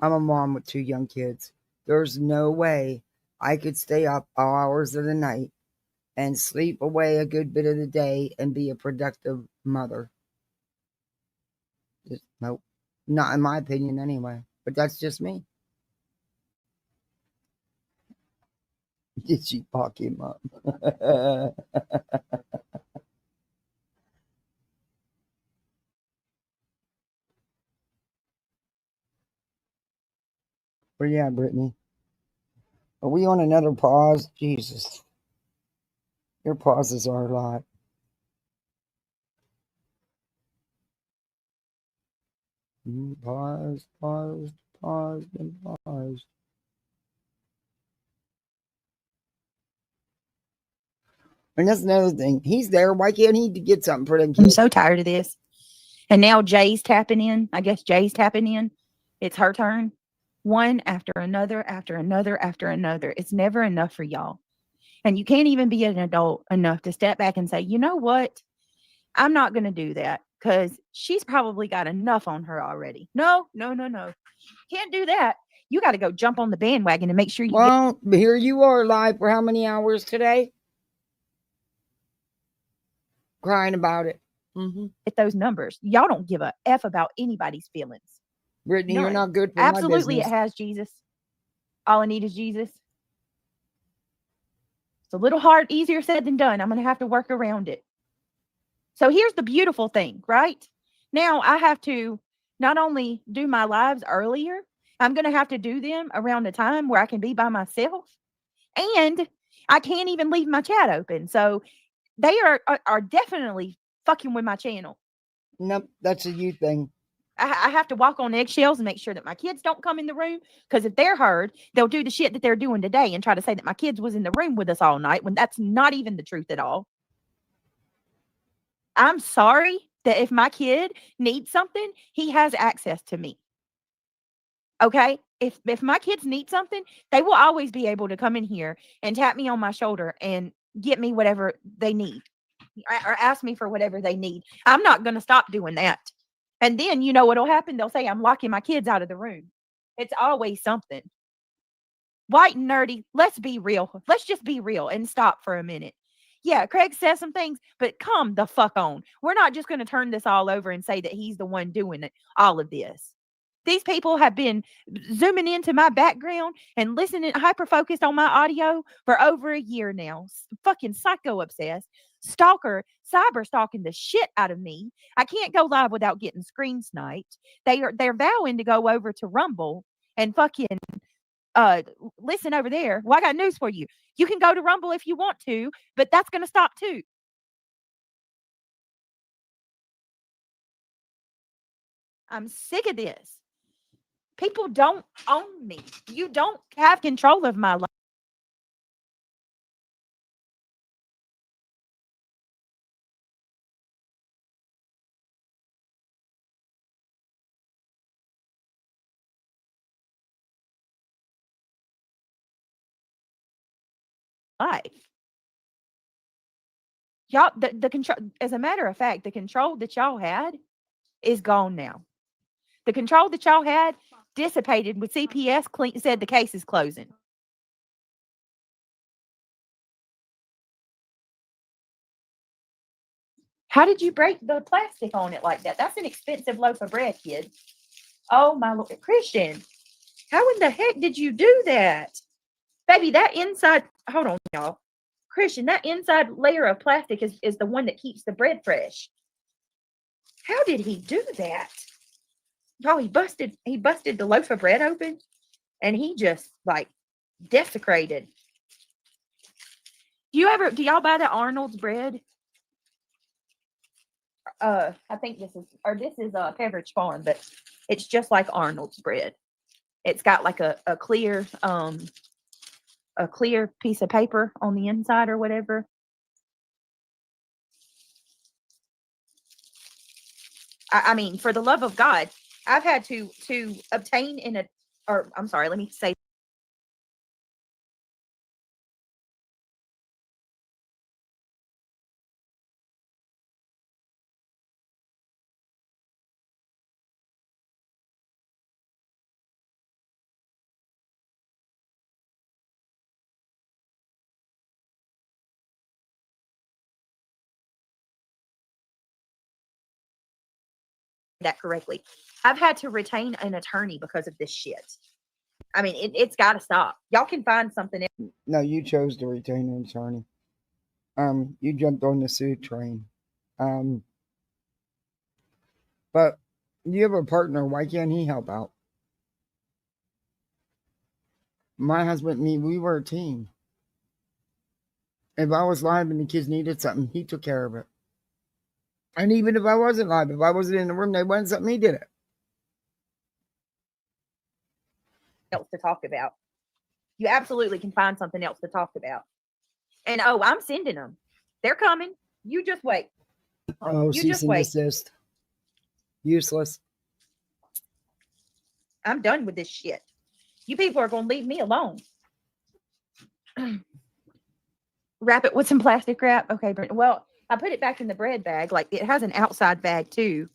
A: I'm a mom with 2 young kids. There's no way I could stay up all hours of the night and sleep away a good bit of the day and be a productive mother. Just, nope. Not in my opinion anyway. But that's just me. Did she fuck him up? Where you at, Brittany? Are we on another pause? Jesus. Your pauses are a lot. Pause, pause, pause, and pause. And that's another thing. He's there. Why can't he get something for them kids?
H: I'm so tired of this. And now Jay's tapping in. I guess Jay's tapping in. It's her turn. One after another, after another, after another. It's never enough for y'all. And you can't even be an adult enough to step back and say, you know what? I'm not going to do that, because she's probably got enough on her already. No. Can't do that. You got to go jump on the bandwagon and make sure you
A: Well, here you are live for how many hours today? Crying about it.
H: Get those numbers. Y'all don't give a F about anybody's feelings.
A: Brittany, you're not good for
H: Absolutely,
A: my business.
H: it has Jesus. All I need is Jesus. It's a little hard, easier said than done. I'm going to have to work around it. So here's the beautiful thing, right? Now I have to not only do my lives earlier, I'm going to have to do them around a time where I can be by myself. And I can't even leave my chat open. So they are definitely fucking with my channel.
A: Nope, that's a you thing.
H: I have to walk on eggshells and make sure that my kids don't come in the room, because if they're heard, they'll do the shit that they're doing today and try to say that my kids was in the room with us all night, when that's not even the truth at all. I'm sorry that if my kid needs something, he has access to me. Okay? If my kids need something, they will always be able to come in here and tap me on my shoulder and get me whatever they need, or ask me for whatever they need. I'm not going to stop doing that. And then you know what'll happen? They'll say I'm locking my kids out of the room. It's always something. White and nerdy, let's be real. Let's just be real and stop for a minute. Yeah, Craig says some things, but come the fuck on. We're not just going to turn this all over and say that he's the one doing it, all of this. These people have been zooming into my background and listening, hyper focused on my audio for over a year now. Fucking psycho obsessed, stalker, cyber stalking the shit out of me. I can't go live without getting screen sniped. They're vowing to go over to Rumble and fucking listen over there. Well, I got news for you. You can go to Rumble if you want to, but that's going to stop too. I'm sick of this. People don't own me. You don't have control of my life. Y'all, the control, as a matter of fact, the control that y'all had is gone now. The control that y'all had dissipated with CPS said the case is closing. How did you break the plastic on it like that? That's an expensive loaf of bread, kid. Oh, my Lord. Christian, how in the heck did you do that? Baby, that inside, hold on, y'all. Christian, that inside layer of plastic is the one that keeps the bread fresh. How did he do that? Y'all, he busted the loaf of bread open and he just like desecrated. Do y'all buy the Arnold's bread? I think this is Pepperidge Farm, but it's just like Arnold's bread. It's got like a clear piece of paper on the inside or whatever. I mean, for the love of God, I've had to obtain let me say that correctly. I've had to retain an attorney because of this shit. I mean, it's got to stop. Y'all can find something else.
A: No, you chose to retain an attorney. You jumped on the suit train. But you have a partner. Why can't he help out? My husband and me, we were a team. If I was live and the kids needed something, he took care of it. And even if I wasn't live, if I wasn't in the room, they wanted something, he did it.
H: Else to talk about. You absolutely can find something else to talk about. And I'm sending them. They're coming. You just wait.
A: Oh, cease and desist. Useless.
H: I'm done with this shit. You people are going to leave me alone. Wrap it with some plastic wrap. Okay, Brent. Well, I put it back in the bread bag. Like, it has an outside bag too,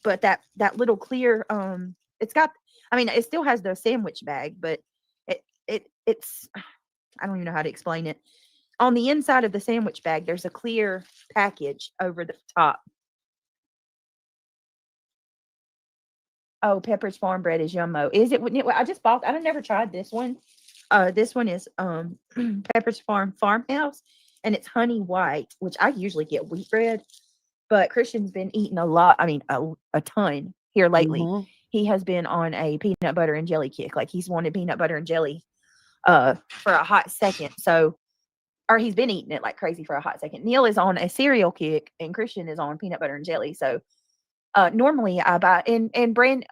H: but that little clear it's got. I mean, it still has the sandwich bag, but it's I don't even know how to explain it. On the inside of the sandwich bag, there's a clear package over the top. Oh, Pepperidge Farm bread is yummo. Is it? I just bought. I've never tried this one. This one is Pepperidge Farmhouse, and it's honey white, which I usually get wheat bread, but Christian's been eating a lot. I mean, a ton here lately. Mm-hmm. He has been on a peanut butter and jelly kick. Like, he's wanted peanut butter and jelly for a hot second. So, or he's been eating it like crazy for a hot second. Neil is on a cereal kick, and Christian is on peanut butter and jelly. So, normally I buy and Brantley,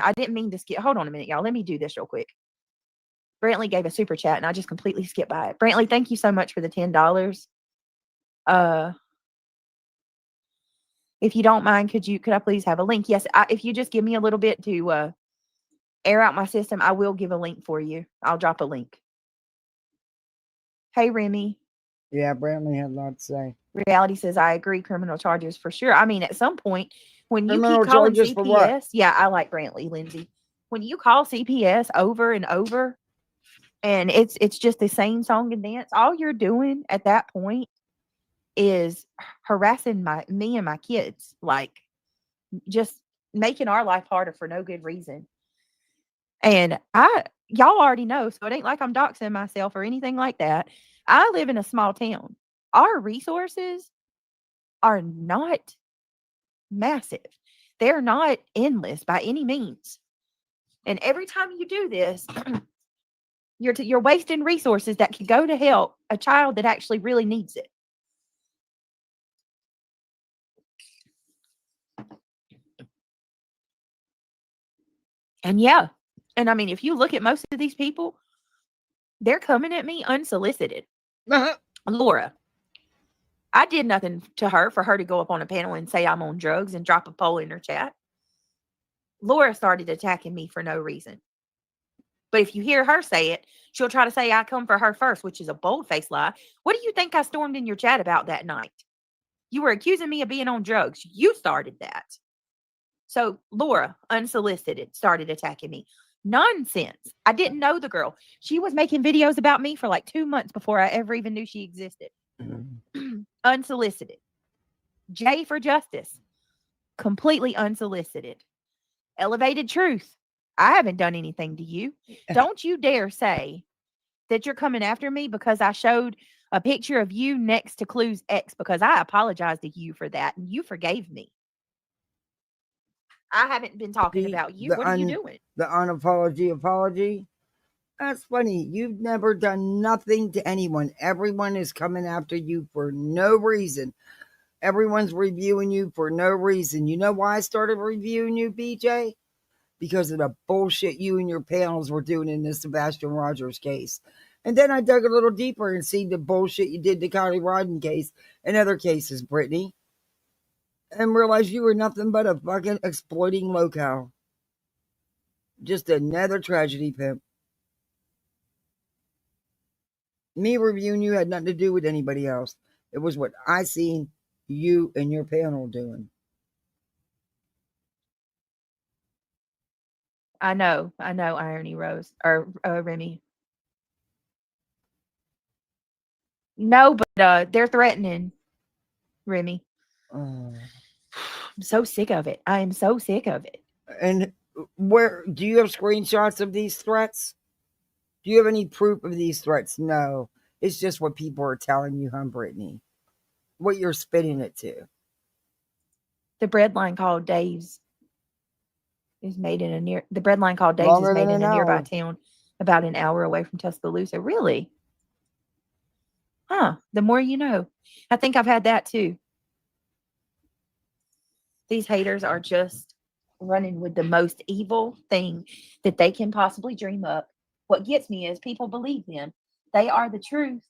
H: I didn't mean to skip. Hold on a minute, y'all. Let me do this real quick. Brantley gave a super chat and I just completely skipped by it. Brantley, thank you so much for the $10. If you don't mind, could I please have a link? Yes, if you just give me a little bit to air out my system, I will give a link for you. I'll drop a link. Hey, Remy.
A: Yeah, Brantley had a lot to say.
H: Reality says, I agree, criminal charges for sure. I mean, at some point, when you keep calling CPS, yeah, I like Brantley, Lindsay. When you call CPS over and over, And it's just the same song and dance. All you're doing at that point is harassing me and my kids, like just making our life harder for no good reason. And y'all already know, so it ain't like I'm doxing myself or anything like that. I live in a small town. Our resources are not massive. They're not endless by any means. And every time you do this, you're wasting resources that could go to help a child that actually really needs it. And yeah, and I mean, if you look at most of these people, they're coming at me unsolicited. Laura, I did nothing to her for her to go up on a panel and say I'm on drugs and drop a poll in her chat. Laura started attacking me for no reason. But if you hear her say it, she'll try to say I come for her first, which is a bold-faced lie. What do you think I stormed in your chat about that night? You were accusing me of being on drugs. You started that. So Laura, unsolicited, started attacking me. Nonsense. I didn't know the girl. She was making videos about me for like 2 months before I ever even knew she existed. Unsolicited. J for Justice. Completely unsolicited. Elevated Truth. I haven't done anything to you. Don't you dare say that you're coming after me because I showed a picture of you next to Clue's ex, because I apologized to you for that and you forgave me. I haven't been talking about you. What are you doing?
A: The unapology apology. That's funny. You've never done nothing to anyone. Everyone is coming after you for no reason. Everyone's reviewing you for no reason. You know why I started reviewing you, BJ? Because of the bullshit you and your panels were doing in the Sebastian Rogers case. And then I dug a little deeper and seen the bullshit you did to Kylie Rodden case and other cases, Brittany. And realized you were nothing but a fucking exploiting locale. Just another tragedy pimp. Me reviewing you had nothing to do with anybody else. It was what I seen you and your panel doing.
H: I know, Irony Rose or Remy. No, but they're threatening Remy. I'm so sick of it. I am so sick of it.
A: And where do you have screenshots of these threats? Do you have any proof of these threats? No. It's just what people are telling you, huh, Brittany? What you're spinning it to.
H: The breadline called Dave's is made in a nearby town about an hour away from Tuscaloosa. Really? Huh. The more you know. I think I've had that too. These haters are just running with the most evil thing that they can possibly dream up. What gets me is people believe them. They are the truth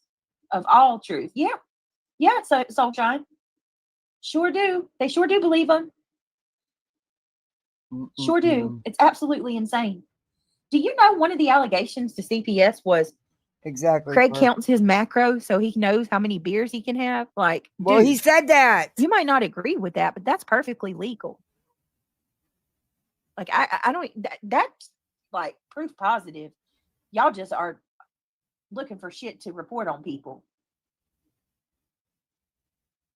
H: of all truth. Yeah. Yeah, Soulshine. Sure do. They sure do believe them. Sure do. It's absolutely insane. Do you know one of the allegations to CPS was
A: exactly
H: Craig counts his macros so he knows how many beers he can have? Like,
A: well, dude, he said that.
H: You might not agree with that, but that's perfectly legal. Like, I don't. That's like proof positive. Y'all just are looking for shit to report on people.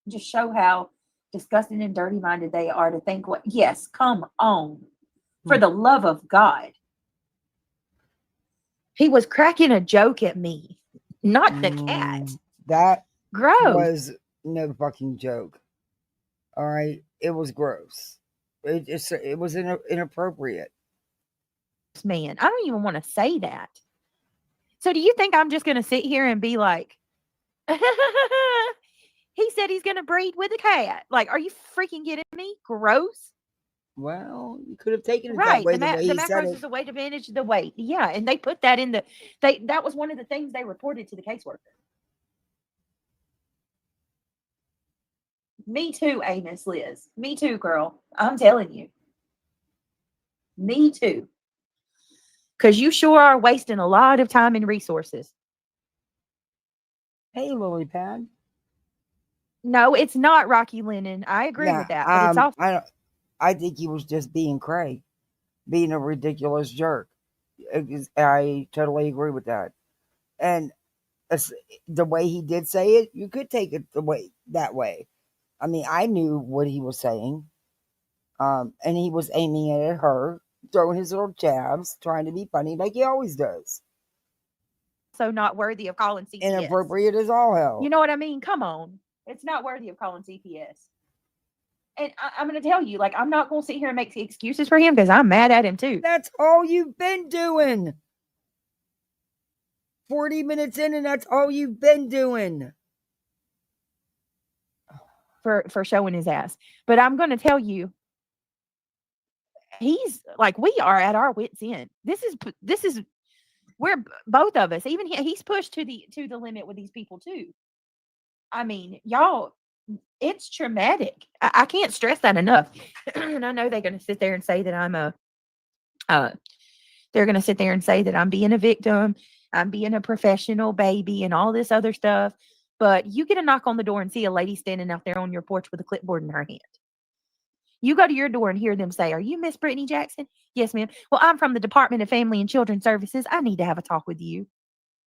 H: Just show how disgusting and dirty minded they are to think what. Yes, come on. For the love of God. He was cracking a joke at me, not the cat.
A: That
H: gross
A: was no fucking joke. All right, it was gross. It was inappropriate.
H: Man, I don't even want to say that. So do you think I'm just going to sit here and be like, he said he's going to breed with a cat? Like, are you freaking kidding me? Gross.
A: Well, you could have taken it that way. The
H: macros is a way to manage the weight. Yeah, and they put that in that was one of the things they reported to the caseworker. Me too, Amos Liz. Me too, girl. I'm telling you. Me too. Because you sure are wasting a lot of time and resources.
A: Hey, Lily Pad.
H: No, it's not Rocky Lennon. I agree with that. But it's also
A: I think he was just being Craig, being a ridiculous jerk. I totally agree with that. And the way he did say it, you could take it that way. I mean, I knew what he was saying. And he was aiming it at her, throwing his little jabs, trying to be funny like he always does.
H: So not worthy of calling CPS.
A: Inappropriate as all hell.
H: You know what I mean? Come on. It's not worthy of calling CPS. And I'm going to tell you, like, I'm not going to sit here and make excuses for him because I'm mad at him too.
A: That's all you've been doing. 40 minutes in and that's all you've been doing.
H: For showing his ass. But I'm going to tell you, he's like, we are at our wits' end. This is where both of us, even he's pushed to the limit with these people too. I mean, y'all, it's traumatic. I can't stress that enough. And I know they're going to sit there and say that they're going to sit there and say that I'm being a victim, I'm being a professional baby and all this other stuff. But you get a knock on the door and see a lady standing out there on your porch with a clipboard in her hand. You go to your door and hear them say, "Are you Miss Brittany Jackson?" "Yes, ma'am." "Well, I'm from the Department of Family and Children's Services. I need to have a talk with you."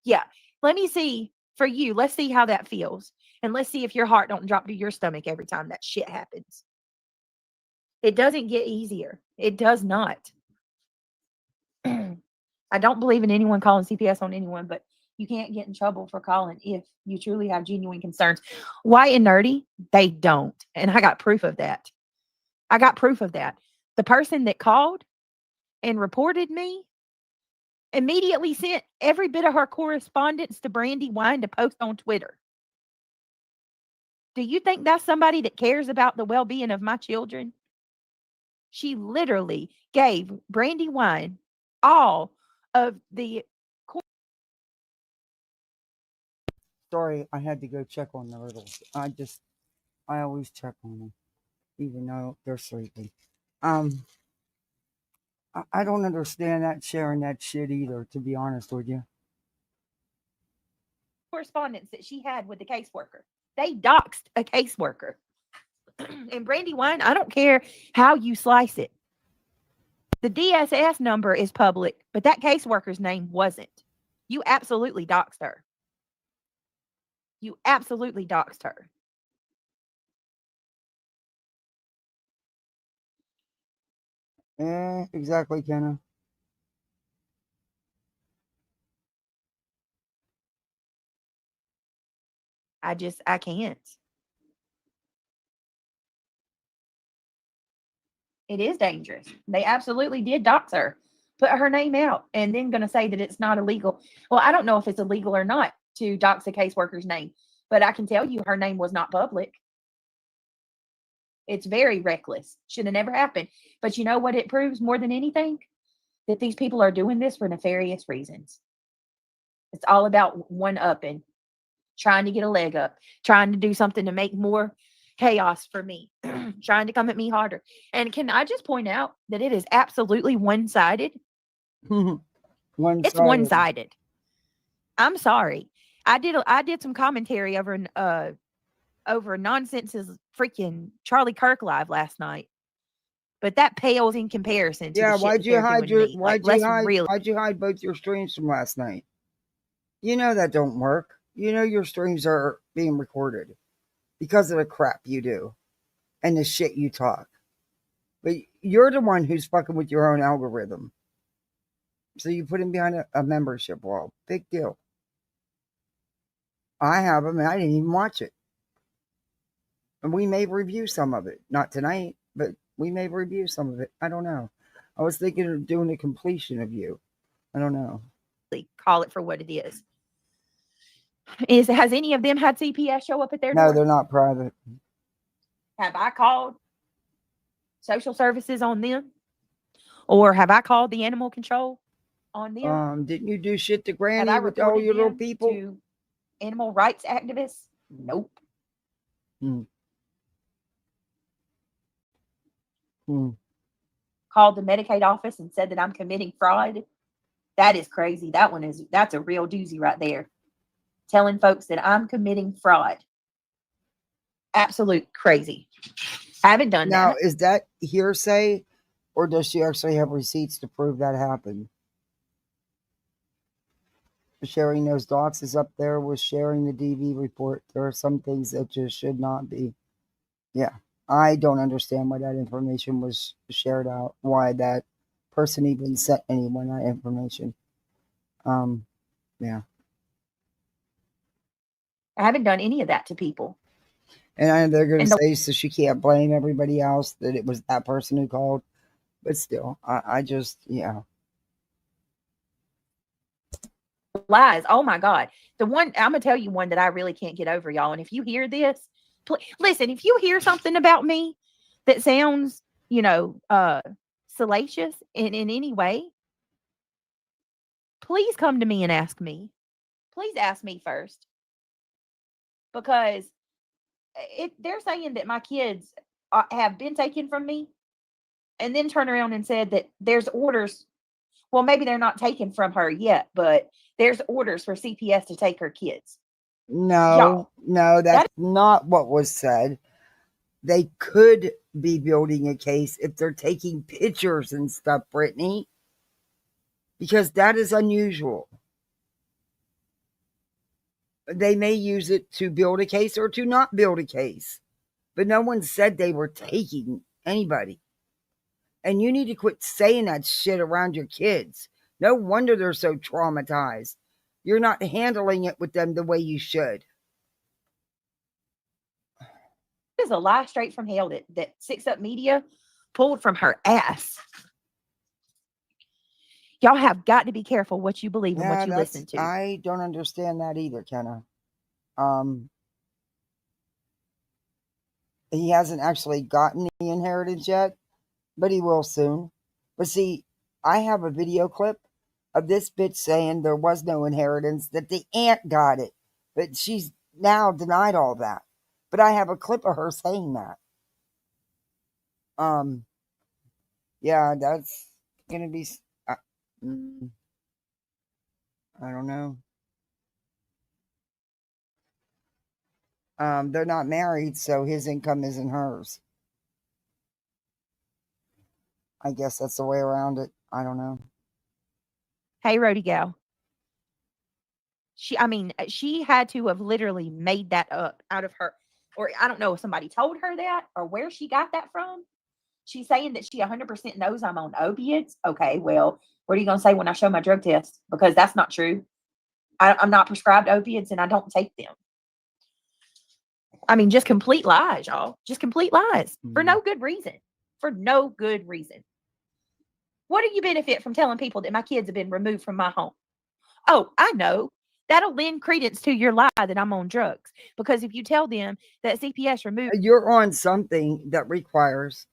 H: Yeah. Let me see for you. Let's see how that feels. And let's see if your heart don't drop to your stomach every time that shit happens. It doesn't get easier. It does not. I don't believe in anyone calling CPS on anyone, but you can't get in trouble for calling if you truly have genuine concerns. White and nerdy, they don't. And I got proof of that. The person that called and reported me immediately sent every bit of her correspondence to Brandy Wine to post on Twitter. Do you think that's somebody that cares about the well-being of my children? She literally gave Brandy Wine all of the...
A: Sorry, I had to go check on the littles. I always check on them, even though they're sleeping. I don't understand that sharing that shit either, to be honest with you.
H: Correspondence that she had with the caseworker. They doxed a caseworker. And Brandy Wine, I don't care how you slice it. The DSS number is public, but that caseworker's name wasn't. You absolutely doxed her.
A: Exactly, Kenna.
H: I can't. It is dangerous. They absolutely did dox her, put her name out, and then going to say that it's not illegal. Well, I don't know if it's illegal or not to dox a caseworker's name, but I can tell you her name was not public. It's very reckless. Should have never happened. But you know what it proves more than anything? That these people are doing this for nefarious reasons. It's all about one-upping, trying to get a leg up, trying to do something to make more chaos for me, trying to come at me harder. And can I just point out that it is absolutely one-sided? It's one-sided. I'm sorry. I did some commentary over Nonsense's freaking Charlie Kirk live last night. But that pales in comparison to the shit
A: why'd you hide both your streams from last night? You know that don't work. You know your streams are being recorded because of the crap you do and the shit you talk. But you're the one who's fucking with your own algorithm. So you put him behind a membership wall. Big deal. I have him and I didn't even watch it. And we may review some of it. Not tonight, but we may review some of it. I don't know. I was thinking of doing a completion of you. I don't know.
H: Call it for what it is. Has any of them had CPS show up at their door?
A: No, they're not private.
H: Have I called social services on them? Or have I called the animal control on them?
A: Didn't you do shit to Granny with all your little people?
H: To animal rights activists? Nope. Called the Medicaid office and said that I'm committing fraud. That is crazy. That's a real doozy right there. Telling folks that I'm committing fraud. Absolute crazy. I haven't done that.
A: Now, is that hearsay or does she actually have receipts to prove that happened? sharing those dots is up there with sharing the DV report. There are some things that just should not be. Yeah, I don't understand why that information was shared out. Why that person even sent anyone that information. Yeah.
H: I haven't done any of that to people.
A: And they're going
H: And
A: to
H: the
A: say so she can't blame everybody else that it was that person who called. But still, I just, yeah.
H: lies. Oh my God. The one, I'm going to tell you one that I really can't get over, y'all. And if you hear this, listen, if you hear something about me that sounds, salacious in any way, please come to me and ask me. Please ask me first. Because they're saying that my kids have been taken from me and then turn around and said that there's orders. Well, maybe they're not taken from her yet, but there's orders for CPS to take her kids.
A: No, that's not what was said. They could be building a case if they're taking pictures and stuff, Brittany, because that is unusual. They may use it to build a case or to not build a case, but no one said they were taking anybody. And you need to quit saying that shit around your kids. No wonder they're so traumatized. You're not handling it with them the way you should.
H: Is a lie straight from hell that Six Up Media pulled from her ass. Y'all have got to be careful what you believe and what you listen to.
A: I don't understand that either, Kenna. He hasn't actually gotten the inheritance yet, but he will soon. But see, I have a video clip of this bitch saying there was no inheritance, that the aunt got it, but she's now denied all that. But I have a clip of her saying that. Yeah, that's gonna be. I don't know. They're not married, so his income isn't hers. I guess that's the way around it. I don't know.
H: Hey, Rody gal. She had to have literally made that up out of her, or I don't know if somebody told her that or where she got that from. She's saying that she 100% knows I'm on opiates. Okay, well, what are you going to say when I show my drug test? Because that's not true. I'm not prescribed opiates and I don't take them. I mean, just complete lies, y'all. Just complete lies for no good reason. For no good reason. What do you benefit from telling people that my kids have been removed from my home? Oh, I know. That'll lend credence to your lie that I'm on drugs. Because if you tell them that CPS removed...
A: You're on something that requires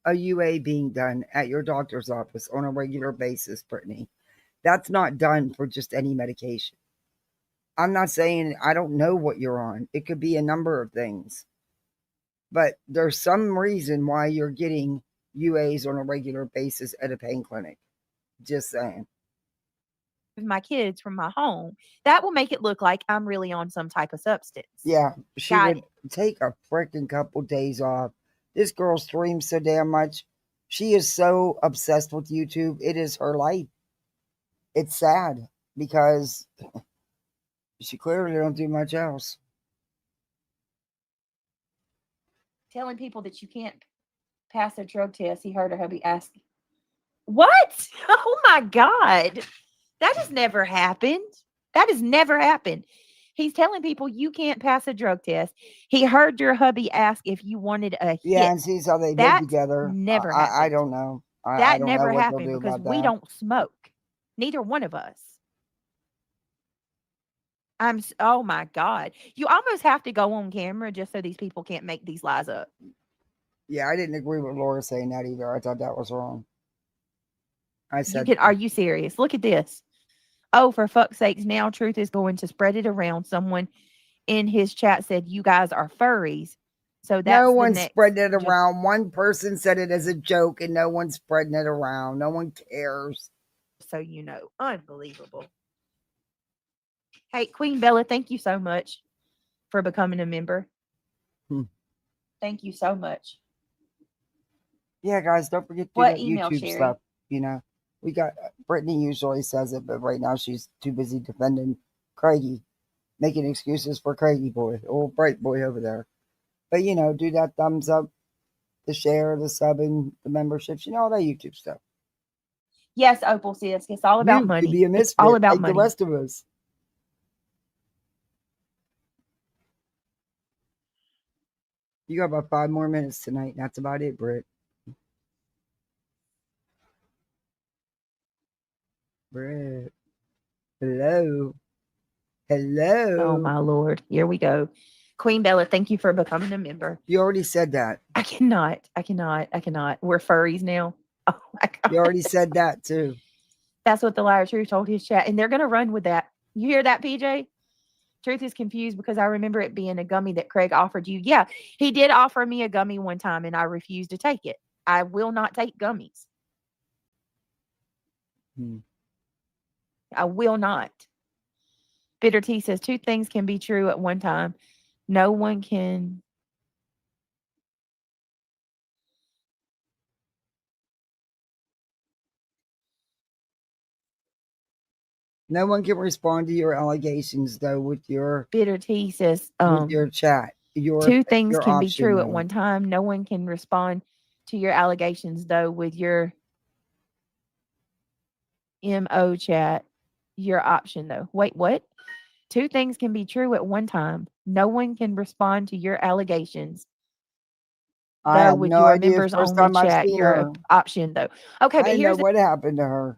A: a UA being done at your doctor's office on a regular basis, Brittany. That's not done for just any medication. I'm not saying I don't know what you're on. It could be a number of things. But there's some reason why you're getting UAs on a regular basis at a pain clinic. Just saying.
H: My kids from my home, that will make it look like I'm really on some type of substance.
A: Yeah, she would take a freaking couple days off. This girl streams so damn much. She is so obsessed with YouTube. It is her life. It's sad because she clearly don't do much else.
H: Telling people that you can't pass a drug test. He heard her hubby ask, what? Oh my God. That has never happened. That has never happened. He's telling people you can't pass a drug test. He heard your hubby ask if you wanted a hit.
A: Yeah, and sees how they live together.
H: Never happened.
A: I don't know.
H: I don't never know what happened because we don't smoke. Neither one of us. Oh my God. You almost have to go on camera just so these people can't make these lies up.
A: Yeah, I didn't agree with Laura saying that either. I thought that was wrong. I said,
H: are you serious? Look at this. Oh, for fuck's sakes, now Truth is going to spread it around. Someone in his chat said, you guys are furries. So that's
A: no one's spreading it around. One person said it as a joke and no one's spreading it around. No one cares.
H: So, unbelievable. Hey, Queen Bella, thank you so much for becoming a member. Thank you so much.
A: Yeah, guys, don't forget to do that YouTube stuff. We got Brittany usually says it, but right now she's too busy defending Craigie, making excuses for Craigie boy, old bright boy over there. But do that thumbs up, the share, the subbing, the memberships, all that YouTube stuff.
H: Yes, Opal sis. It's all about
A: You
H: money.
A: could be a
H: It's
A: misfit
H: all about
A: like
H: money.
A: the rest of us. You got about 5 more minutes tonight. That's about it, Britt. Britt. Hello. Hello.
H: Oh my Lord. Here we go. Queen Bella, thank you for becoming a member.
A: You already said that.
H: I cannot. We're furries now. Oh my God.
A: You already said that too.
H: That's what the Liar Truth told his chat. And they're going to run with that. You hear that, PJ? Truth is confused because I remember it being a gummy that Craig offered you. Yeah, he did offer me a gummy one time and I refused to take it. I will not take gummies. I will not. Bitter T says 2 things can be true at one time. No one can.
A: No one can respond to your allegations though with your
H: Bitter T says
A: with your chat.
H: 2 things
A: your
H: can be
A: option,
H: true at
A: though.
H: one time. No one can respond to your allegations though with your MO chat. Your option though. Wait, what? 2 things can be true at one time. No one can respond to your allegations.
A: I
H: Though
A: have
H: with
A: no
H: your
A: idea.
H: members
A: First
H: only
A: time I've
H: chat,
A: seen
H: your
A: her.
H: option though. Okay,
A: I
H: but
A: didn't know
H: here's
A: what happened to her.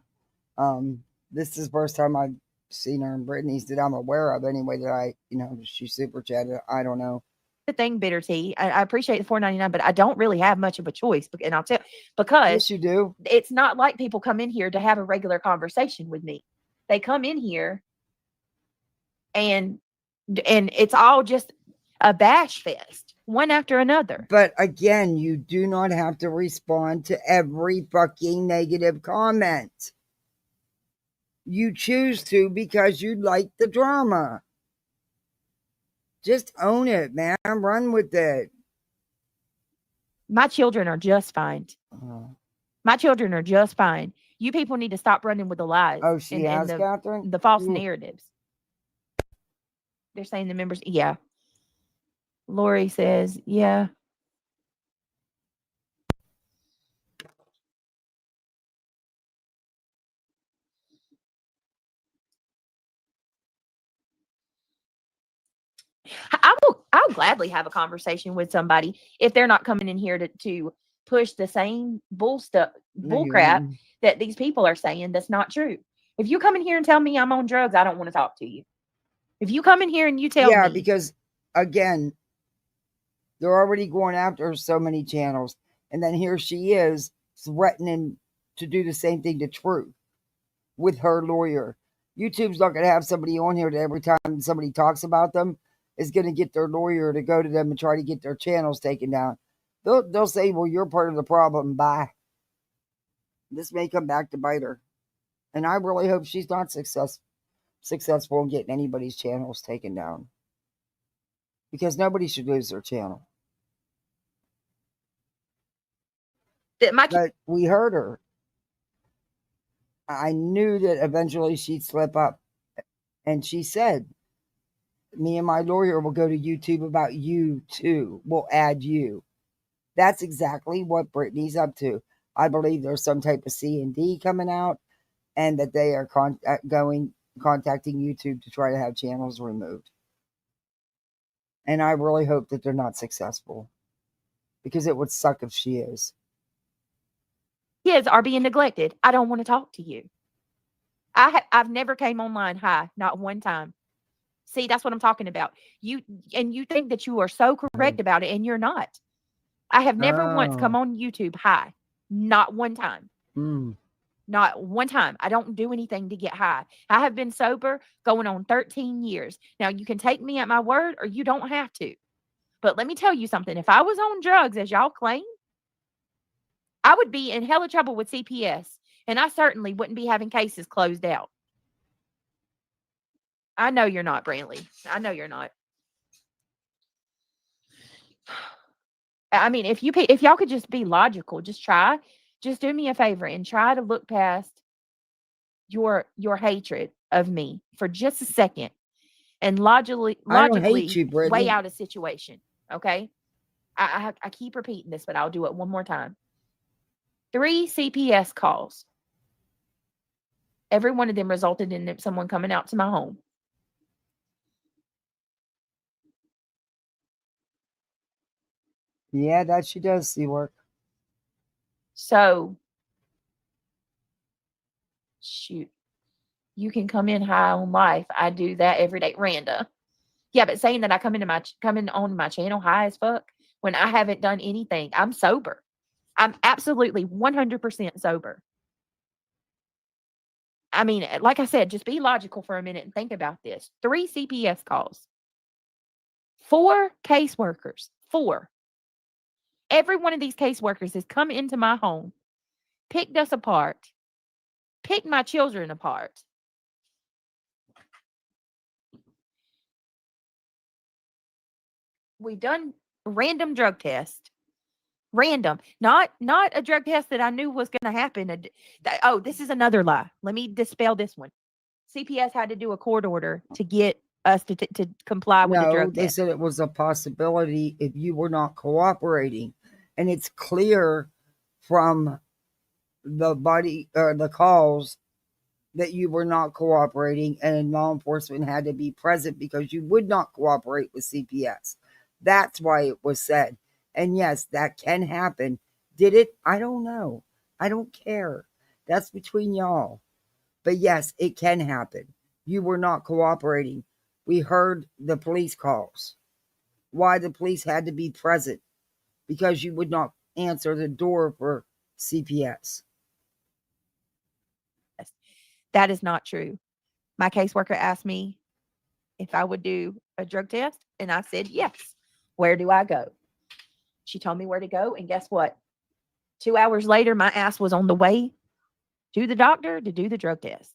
A: This is the first time I've seen her in Brittany's that I'm aware of anyway that I, she super chatted. I don't know.
H: the thing, Bitter Tea. I appreciate the $4.99, but I don't really have much of a choice. And I'll tell because
A: Yes, you do.
H: it's not like people come in here to have a regular conversation with me. They come in here and it's all just a bash fest, one after another.
A: But again, you do not have to respond to every fucking negative comment. You choose to because you like the drama. Just own it, man. Run with it.
H: My children are just fine. My children are just fine. You people need to stop running with the lies.
A: Oh, she has,
H: the,
A: Catherine?
H: the false narratives. They're saying the members, yeah. Lori says, yeah. I'll gladly have a conversation with somebody if they're not coming in here to push the same bull crap that these people are saying that's not true. If you come in here and tell me I'm on drugs, I don't want to talk to you. If you come in here and you tell me.
A: Yeah, because again, they're already going after so many channels. And then here she is threatening to do the same thing to Truth with her lawyer. YouTube's not going to have somebody on here that every time somebody talks about them is going to get their lawyer to go to them and try to get their channels taken down. They'll say, well, you're part of the problem. Bye. This may come back to bite her. And I really hope she's not successful in getting anybody's channels taken down. Because nobody should lose their channel. But we heard her. I knew that eventually she'd slip up. And she said, me and my lawyer will go to YouTube about you too. We'll add you. That's exactly what Brittany's up to. I believe there's some type of C&D coming out and that they are contacting YouTube to try to have channels removed. And I really hope that they're not successful because it would suck if she is.
H: Kids are being neglected. I don't want to talk to you. I've never came online high, not one time. See, that's what I'm talking about. You think that you are so correct about it, and you're not. I have never once come on YouTube high, not one time. Not one time. I don't do anything to get high. I have been sober going on 13 years. Now, you can take me at my word or you don't have to. But let me tell you something. If I was on drugs, as y'all claim, I would be in hella trouble with CPS. And I certainly wouldn't be having cases closed out. I know you're not, Brantley. I know you're not. I mean, if y'all could just be logical, just do me a favor and try to look past your hatred of me for just a second and
A: I don't hate
H: logically
A: you,
H: weigh
A: Brittany.
H: out a situation. Okay. I keep repeating this, but I'll do it one more time. 3 CPS calls. Every one of them resulted in someone coming out to my home.
A: Yeah, that she does see work.
H: So, shoot, you can come in high on life. I do that every day. Randa. Yeah, but saying that I come in on my channel high as fuck when I haven't done anything. I'm sober. I'm absolutely 100% sober. I mean, like I said, just be logical for a minute and think about this. 3 CPS calls, 4 caseworkers, 4. Every one of these caseworkers has come into my home, picked us apart, picked my children apart. We've done random drug tests. Random, not a drug test that I knew was going to happen. Oh, this is another lie. Let me dispel this one. CPS had to do a court order to get us to comply with the
A: No,
H: drug
A: they
H: test.
A: said it was a possibility if you were not cooperating. And it's clear from the body or the calls that you were not cooperating, and law enforcement had to be present because you would not cooperate with CPS. That's why it was said. And yes, that can happen. Did it? I don't know. I don't care. That's between y'all. But yes, it can happen. You were not cooperating. We heard the police calls. Why the police had to be present? Because you would not answer the door for CPS.
H: That is not true. My caseworker asked me if I would do a drug test, and I said yes. Where do I go? She told me where to go, and guess what? 2 hours later, my ass was on the way to the doctor to do the drug test.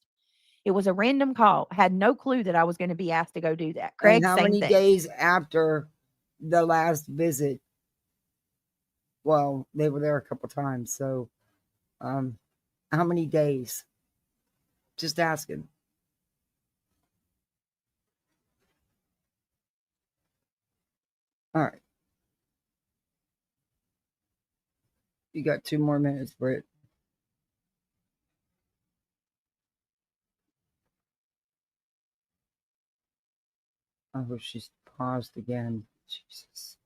H: It was a random call. Had no clue that I was going to be asked to go do that. Craig,
A: And how
H: same
A: many
H: thing.
A: days after the last visit? Well, they were there a couple times. So, how many days? Just asking. All right. You got 2 more minutes, Britt. I hope she's paused again. Jesus.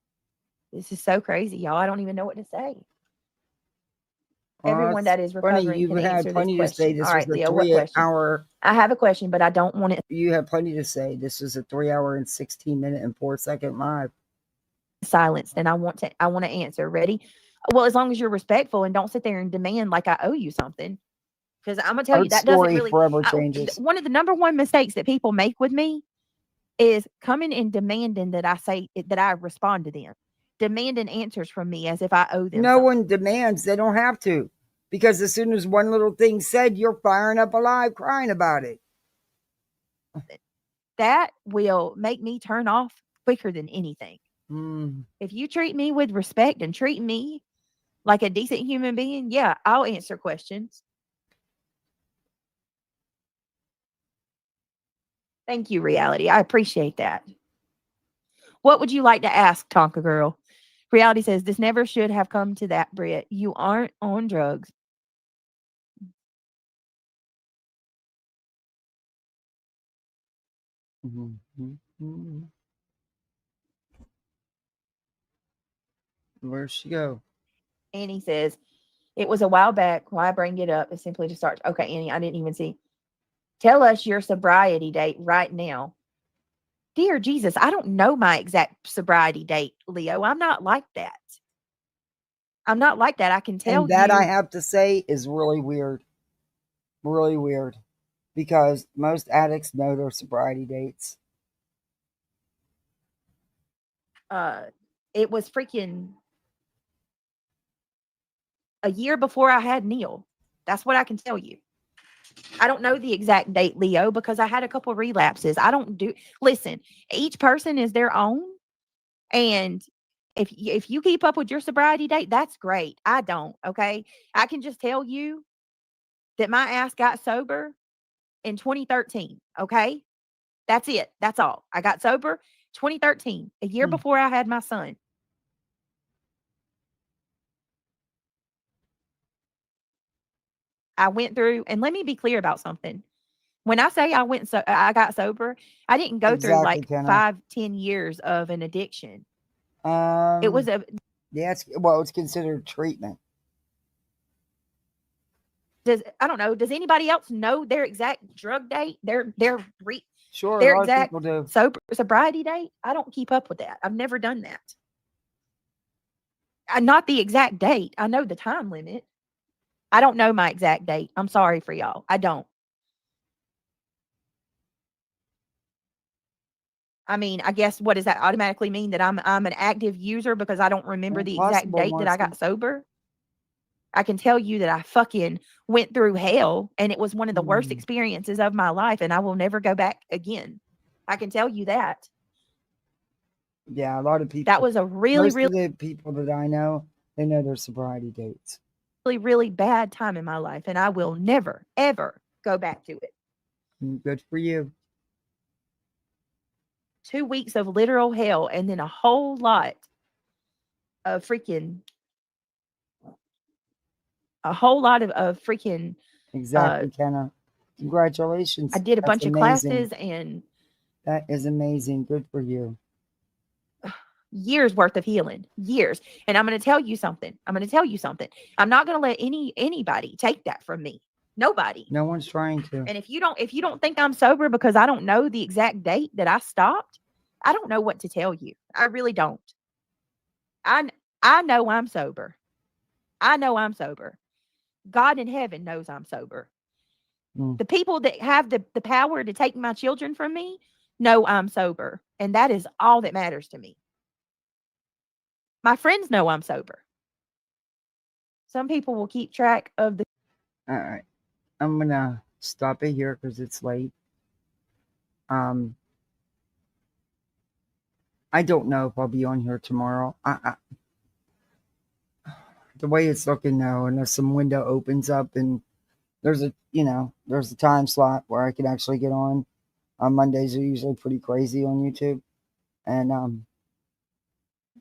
H: This is so crazy, y'all. I don't even know what to say.
A: Well,
H: Everyone
A: it's
H: that is
A: funny.
H: recovering
A: You
H: can
A: had
H: answer this
A: plenty to say.
H: question.
A: This
H: All
A: was
H: right,
A: a
H: Leo, what question?
A: 3-hour.
H: I have a question, but I don't want it
A: You had plenty to say. This was a 3-hour and 16-minute and 4-second live.
H: silenced, and I want to answer. Ready? Well, as long as you're respectful and don't sit there and demand like I owe you something. Because I'm gonna tell
A: Our
H: you that doesn't
A: story
H: really.
A: forever changes.
H: One of the number one mistakes that people make with me is coming and demanding that I respond to them, demanding answers from me as if I owe them.
A: No
H: something.
A: one demands. They don't have to. Because as soon as one little thing said, you're firing up a live crying about it.
H: That will make me turn off quicker than anything. If you treat me with respect and treat me like a decent human being, yeah, I'll answer questions. Thank you, Reality. I appreciate that. What would you like to ask, Tonka Girl? Reality says, this never should have come to that, Britt. You aren't on drugs.
A: Where'd she go?
H: Annie says, it was a while back. Why I bring it up is simply to start. Okay, Annie, I didn't even see. Tell us your sobriety date right now. Dear Jesus, I don't know my exact sobriety date, Leo. I'm not like that. I'm not like that. I can tell
A: And that
H: you.
A: I have to say is really weird. Really weird. Because most addicts know their sobriety dates.
H: It was freaking a year before I had Neil. That's what I can tell you. I don't know the exact date, Leo, because I had a couple relapses. Listen, each person is their own. And if you keep up with your sobriety date, that's great. I don't, okay? I can just tell you that my ass got sober in 2013. Okay. That's it. That's all. I got sober 2013, a year before I had my son. I went through, and let me be clear about something. When I say I got sober, I didn't go through
A: Exactly,
H: like
A: Kenna.
H: 5-10 years of an addiction. It
A: Um,
H: was a
A: yeah, it's considered treatment.
H: I don't know. Does anybody else know their exact drug date? Their
A: Sure, a
H: their
A: lot of
H: exact
A: people do.
H: sobriety date? I don't keep up with that. I've never done that. Not the exact date. I know the time limit. I don't know my exact date. I'm sorry for y'all. I don't. I mean, I guess what does that automatically mean, that I'm an active user because I don't remember the exact
A: Impossible,
H: date that I got
A: Marcy.
H: sober? I can tell you that I fucking went through hell, and it was one of the worst experiences of my life, and I will never go back again. I can tell you that.
A: Yeah, a lot of people.
H: That was a really,
A: Most
H: really,
A: of the people that I know, they know their sobriety dates.
H: really, really bad time in my life, and I will never, ever go back to it.
A: Good for you.
H: 2 weeks of literal hell, and then a whole lot of freaking,
A: Exactly, Kenna. Congratulations.
H: I did a
A: That's
H: bunch of
A: amazing.
H: classes and
A: That is amazing. Good for you.
H: years worth of healing, years. And I'm going to tell you something. I'm not going to let anybody take that from me. Nobody.
A: No one's trying to.
H: And if you don't think I'm sober because I don't know the exact date that I stopped, I don't know what to tell you. I really don't. I know I'm sober. I know I'm sober. God in heaven knows I'm sober. The people that have the power to take my children from me know I'm sober. And that is all that matters to me. My friends know I'm sober. Some people will keep track of the.
A: All right. I'm going to stop it here because it's late. I don't know if I'll be on here tomorrow. The way it's looking now, unless some window opens up and there's a time slot where I can actually get on. Mondays are usually pretty crazy on YouTube. And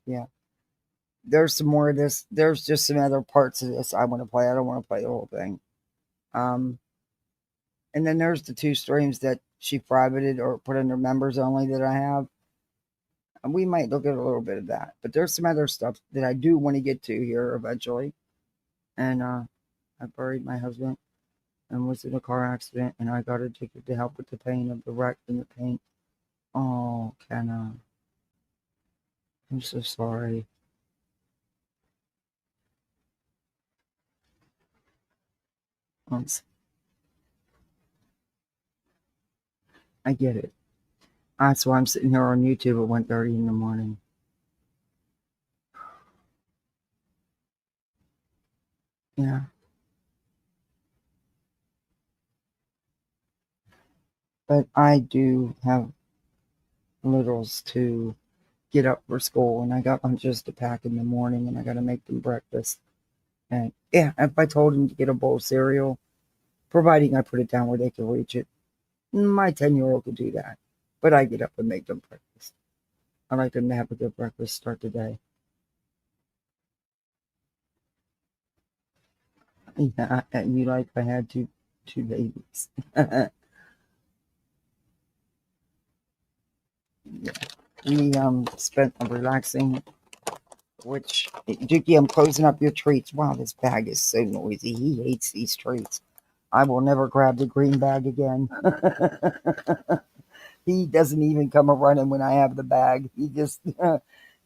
A: yeah. There's some more of this. There's just some other parts of this I want to play. I don't want to play the whole thing. And then there's the 2 streams that she privated or put under members only that I have. And we might look at a little bit of that. But there's some other stuff that I do want to get to here eventually. And I buried my husband and was in a car accident, and I got addicted to help with the pain of the wreck and the pain. Oh, Kenna. I'm so sorry. I get it. That's why I'm sitting here on YouTube at 1:30 in the morning. Yeah. But I do have littles to get up for school, and I got lunches to pack in the morning, and I got to make them breakfast. And yeah, if I told them to get a bowl of cereal, providing I put it down where they can reach it, my 10-year-old could do that. But I get up and make them breakfast. I like them to have a good breakfast, start the day. Yeah, and you like I had two babies. Yeah. We spent a relaxing, which Dookie, I'm closing up your treats. Wow, this bag is so noisy. He hates these treats. I will never grab the green bag again. He doesn't even come a running when I have the bag. He just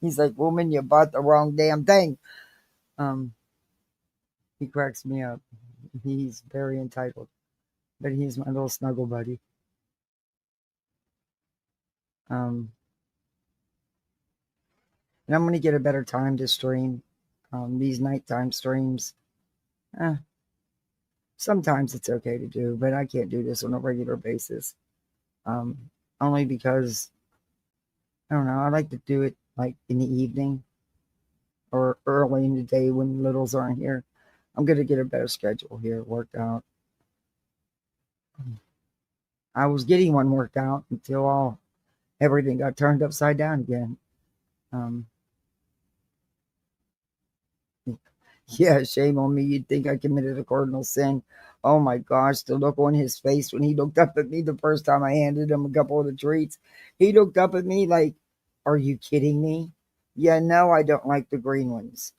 A: he's like, "Woman, you bought the wrong damn thing." He cracks me up. He's very entitled, but he's my little snuggle buddy. And I'm going to get a better time to stream these nighttime streams. Sometimes it's okay to do, but I can't do this on a regular basis. Only because, I don't know, I like to do it like in the evening or early in the day when littles aren't here. I'm going to get a better schedule here worked out. I was getting one worked out until everything got turned upside down again. Yeah, shame on me. You'd think I committed a cardinal sin. Oh my gosh, the look on his face when he looked up at me the first time I handed him a couple of the treats. He looked up at me like, are you kidding me? Yeah, no, I don't like the green ones.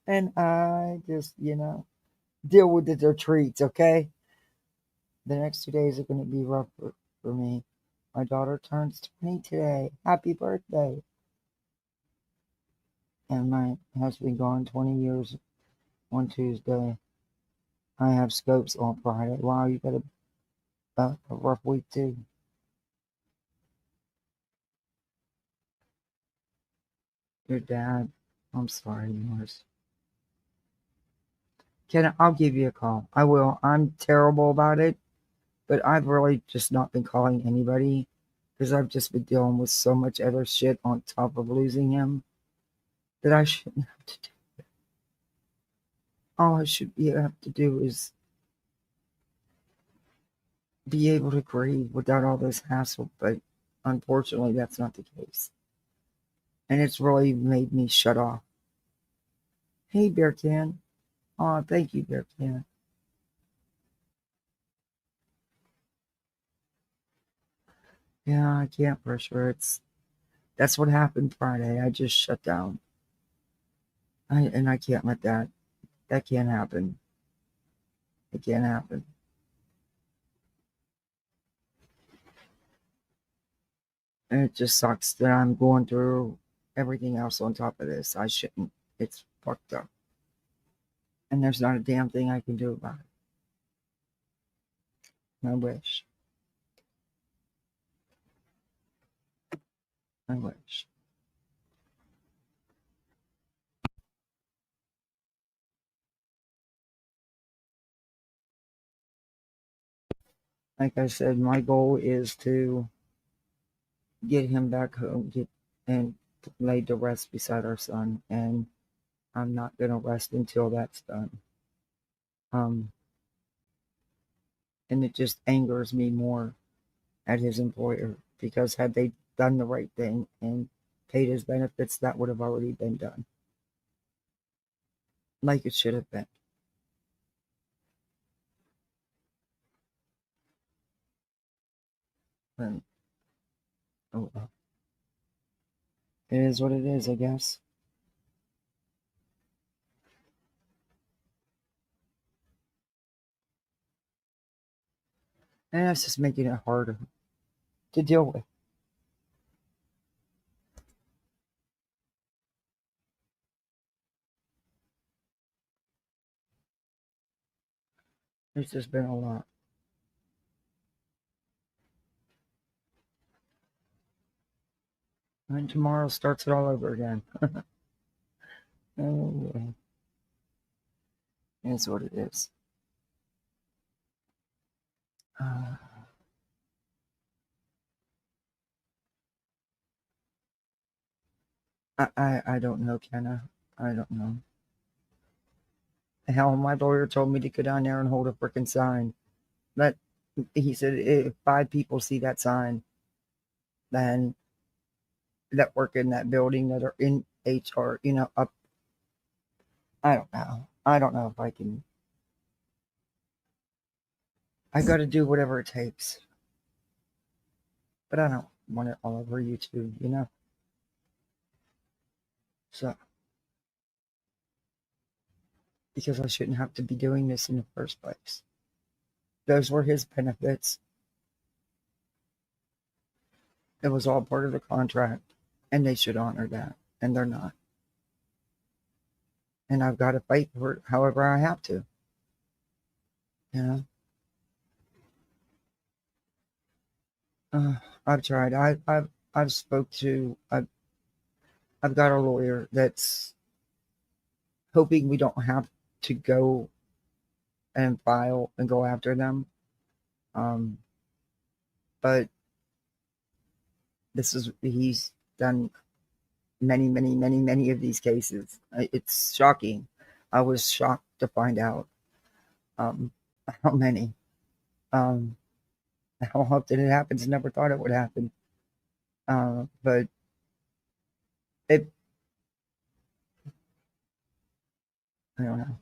A: And I just, deal with their treats, okay? The next 2 days are going to be rough for me. My daughter turns 20 today. Happy birthday. And my husband gone 20 years on Tuesday. I have scopes on Friday. Wow, you got a rough week too. Your dad. I'm sorry, yours. I'll give you a call. I will. I'm terrible about it, but I've really just not been calling anybody because I've just been dealing with so much other shit on top of losing him that I shouldn't have to do it. All I should have to do is be able to grieve without all this hassle, but unfortunately that's not the case. And it's really made me shut off. Hey, Bear Can. Oh, thank you, Bear Can. Yeah, I can't for sure. That's what happened Friday. I just shut down. I can't let that can't happen. It can't happen. And it just sucks that I'm going through everything else on top of this. I shouldn't. It's fucked up. And there's not a damn thing I can do about it. I wish. I wish. Like I said, my goal is to get him back home, and lay to rest beside our son, and I'm not gonna rest until that's done. And it just angers me more at his employer because had they done the right thing and paid his benefits, that would have already been done, like it should have been. And oh well. It is what it is, I guess. And that's just making it harder to deal with. It's just been a lot. And tomorrow starts it all over again. Oh, yeah. It's what it is. I don't know, Kenna. I don't know. Hell, my lawyer told me to go down there and hold a freaking sign. That he said if 5 people see that sign, then that work in that building that are in HR, up. I don't know. I don't know if I can. I got to do whatever it takes. But I don't want it all over YouTube. So, because I shouldn't have to be doing this in the first place. Those were his benefits. It was all part of the contract, and they should honor that, and they're not. And I've got to fight for it however I have to. I've tried. I've spoke to. I've got a lawyer that's hoping we don't have to go and file and go after them. But he's done many of these cases. It's shocking. I was shocked to find out. Um, how many? Um, how often it happens? Never thought it would happen. But it, I don't know.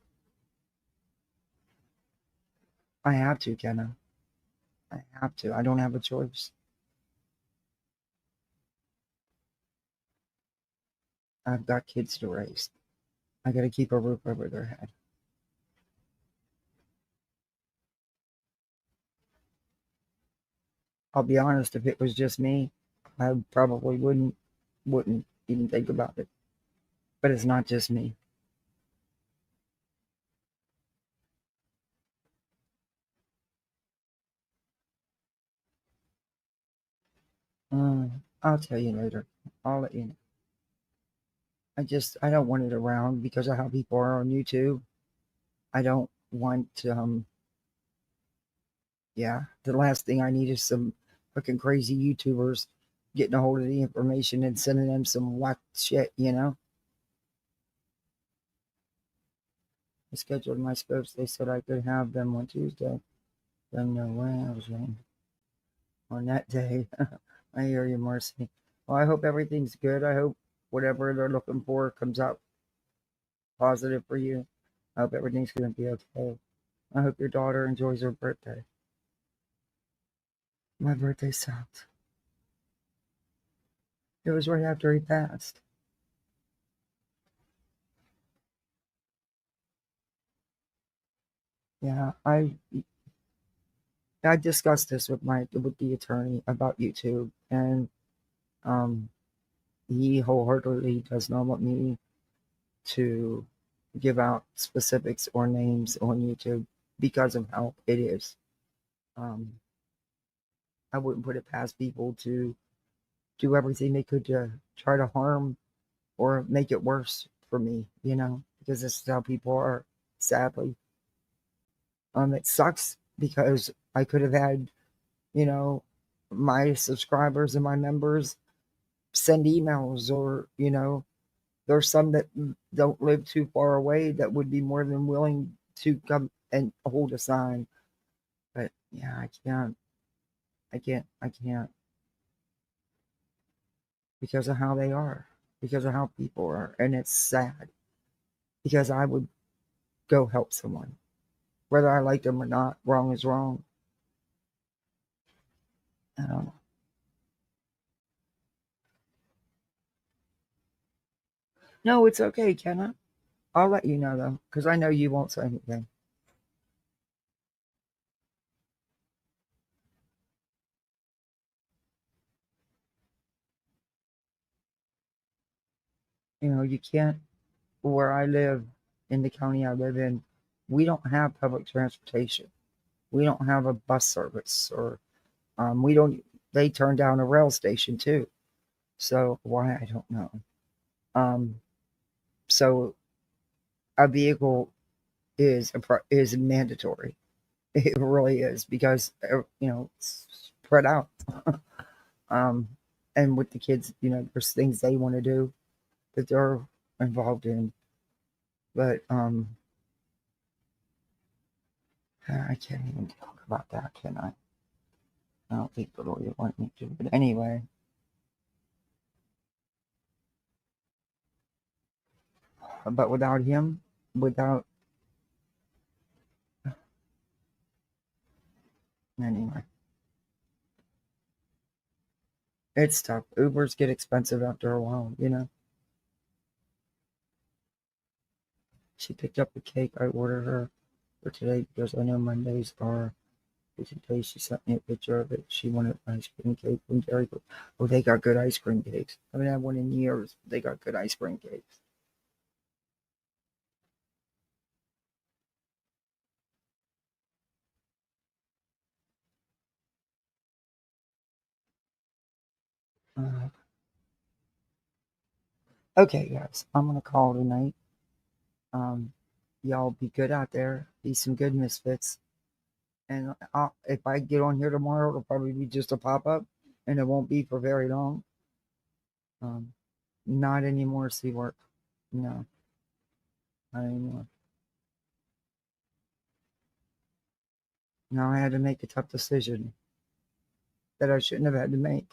A: I have to, Kenna. I have to. I don't have a choice. I've got kids to raise. I got to keep a roof over their head. I'll be honest, if it was just me, I probably wouldn't even think about it. But it's not just me. I'll tell you later. I'll let you know. I don't want it around because of how people are on YouTube. I don't want yeah, the last thing I need is some fucking crazy YouTubers getting a hold of the information and sending them some whack shit, you know? I scheduled my scopes. They said I could have them on Tuesday. Then no way I was wrong. On that day. I hear you, Marcy. Well, I hope everything's good. I hope whatever they're looking for comes out positive for you. I hope everything's going to be okay. I hope your daughter enjoys her birthday. My birthday sucked. It was right after he passed. Yeah, I discussed this with the attorney about YouTube, and um, he wholeheartedly does not want me to give out specifics or names on YouTube because of how it is. I wouldn't put it past people to do everything they could to try to harm or make it worse for me, you know, because this is how people are, sadly. It sucks because I could have had, you know, my subscribers and my members send emails, or, you know, there's some that don't live too far away that would be more than willing to come and hold a sign. But yeah, I can't because of how they are, because of how people are. And it's sad because I would go help someone, whether I like them or not. Wrong is wrong. I don't know. No, it's okay, Kenna. I'll let you know though, because I know you won't say anything. You know, you can't, where I live, in the county I live in, we don't have public transportation. We don't have a bus service, or we don't, they turned down a rail station too. So why, I don't know. Um, so a vehicle is mandatory. It really is because you know, it's spread out. um, and with the kids, you know, there's things they want to do that they're involved in. But I can't even talk about that, can I? I don't think the lawyer want me to. But anyway, but without him, without anyway, it's tough. Ubers get expensive after a while, you know. She picked up the cake I ordered her for today because I know Mondays are busy days. She sent me a picture of it. She wanted ice cream cake from Dairy Queen. Oh, they got good ice cream cakes. I haven't had one in years. They got good ice cream cakes. Uh, okay, guys, I'm gonna call tonight. Um, y'all be good out there. Be some good misfits. And if I get on here tomorrow, it'll probably be just a pop up, and it won't be for very long. Um, not anymore. Sea work. No, not anymore. Now I had to make a tough decision that I shouldn't have had to make.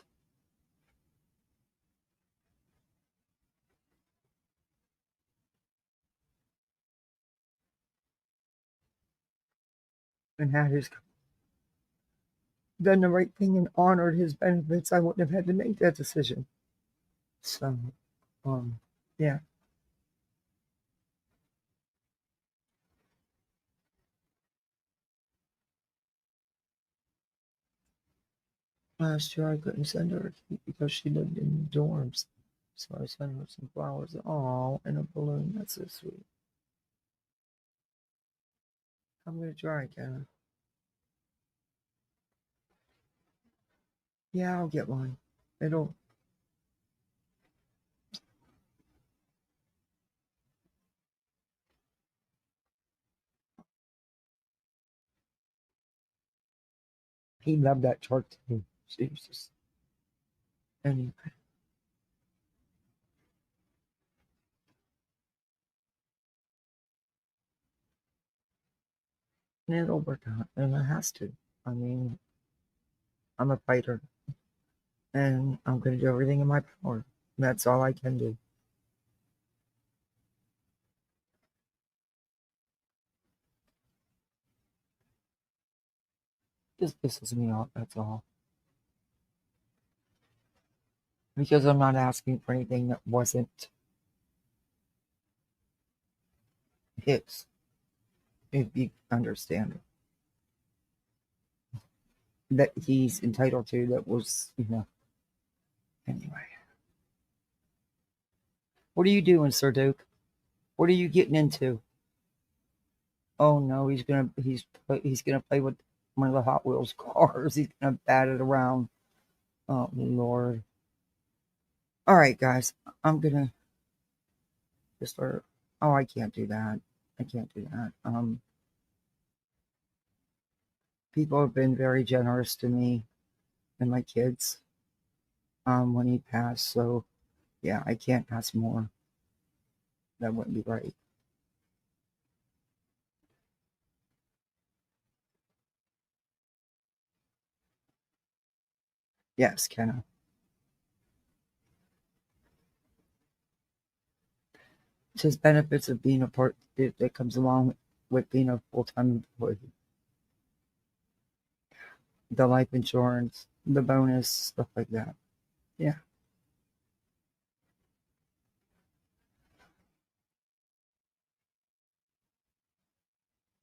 A: And had his done the right thing and honored his benefits, I wouldn't have had to make that decision. So, yeah. Last year I couldn't send her a cake because she lived in dorms. So I sent her some flowers. Oh, and a balloon. That's so sweet. I'm gonna try, Kenna. Yeah, I'll get one. It'll. He loved that chart too. Jesus. Anyway. And it'll work out, and it has to. I mean, I'm a fighter, and I'm gonna do everything in my power. That's all I can do. Just pisses me off, that's all. Because I'm not asking for anything that wasn't his, if you understand it. That he's entitled to, that was, Anyway. What are you doing, Sir Duke? What are you getting into? Oh no, he's gonna play with one of the Hot Wheels cars. He's gonna bat it around. Oh Lord. All right, guys, I'm gonna just start. Oh, I can't do that. I can't do that. People have been very generous to me and my kids. When he passed, so yeah, I can't ask more. That wouldn't be right. Yes, Kenna. It's his benefits of being a part that comes along with being a full-time employee. The life insurance, the bonus, stuff like that. Yeah.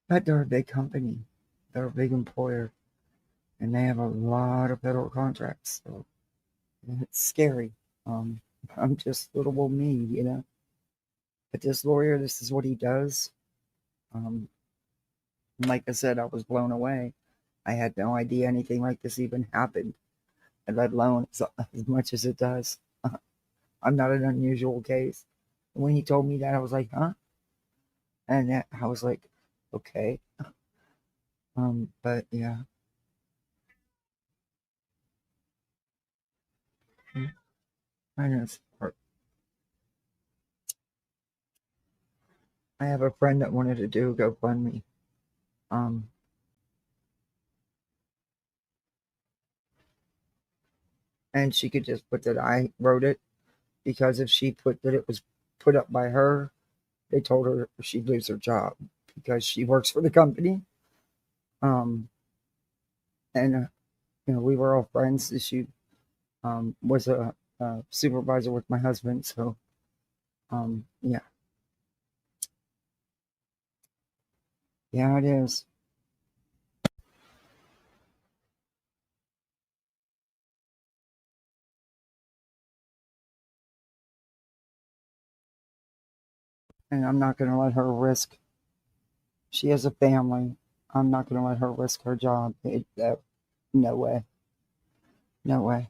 A: But they're a big company. They're a big employer. And they have a lot of federal contracts. So it's scary. I'm just little old me. But this lawyer, this is what he does. Like I said, I was blown away. I had no idea anything like this even happened, let alone as much as it does. I'm not an unusual case. When he told me that, I was like, huh? And I was like, okay. But yeah. I know. I have a friend that wanted to do GoFundMe. Um, and she could just put that I wrote it, because if she put that it was put up by her, they told her she'd lose her job because she works for the company. Um, and we were all friends. She was a supervisor with my husband, so yeah, yeah, it is. And I'm not going to let her risk. She has a family. I'm not going to let her risk her job. No way. No way.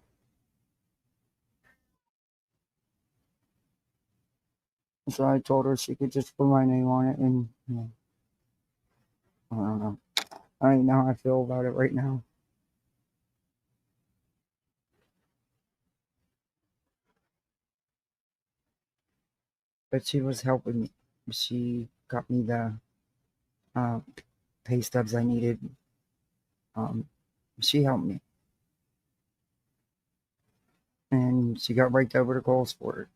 A: So I told her she could just put my name on it, and I don't know. I don't even know how I feel about it right now. But she was helping me. She got me the uh, pay stubs I needed. she helped me. And she got raked over the coals for it.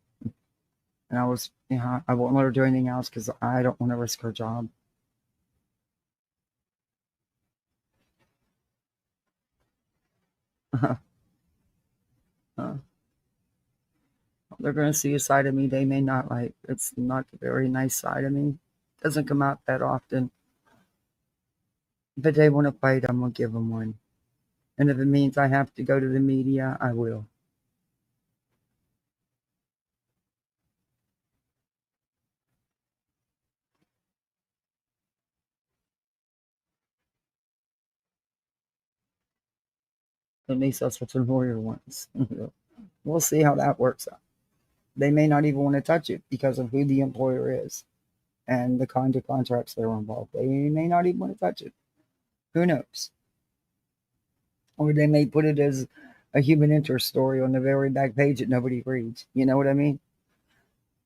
A: And I was, I won't let her do anything else because I don't want to risk her job. They're going to see a side of me they may not like. It's not a very nice side of me. Doesn't come out that often. But they want to fight, I'm going to give them one. And if it means I have to go to the media, I will. At least that's what the lawyer wants. We'll see how that works out. They may not even want to touch it because of who the employer is and the kind of contracts that are involved. They may not even want to touch it. Who knows? Or they may put it as a human interest story on the very back page that nobody reads. You know what I mean?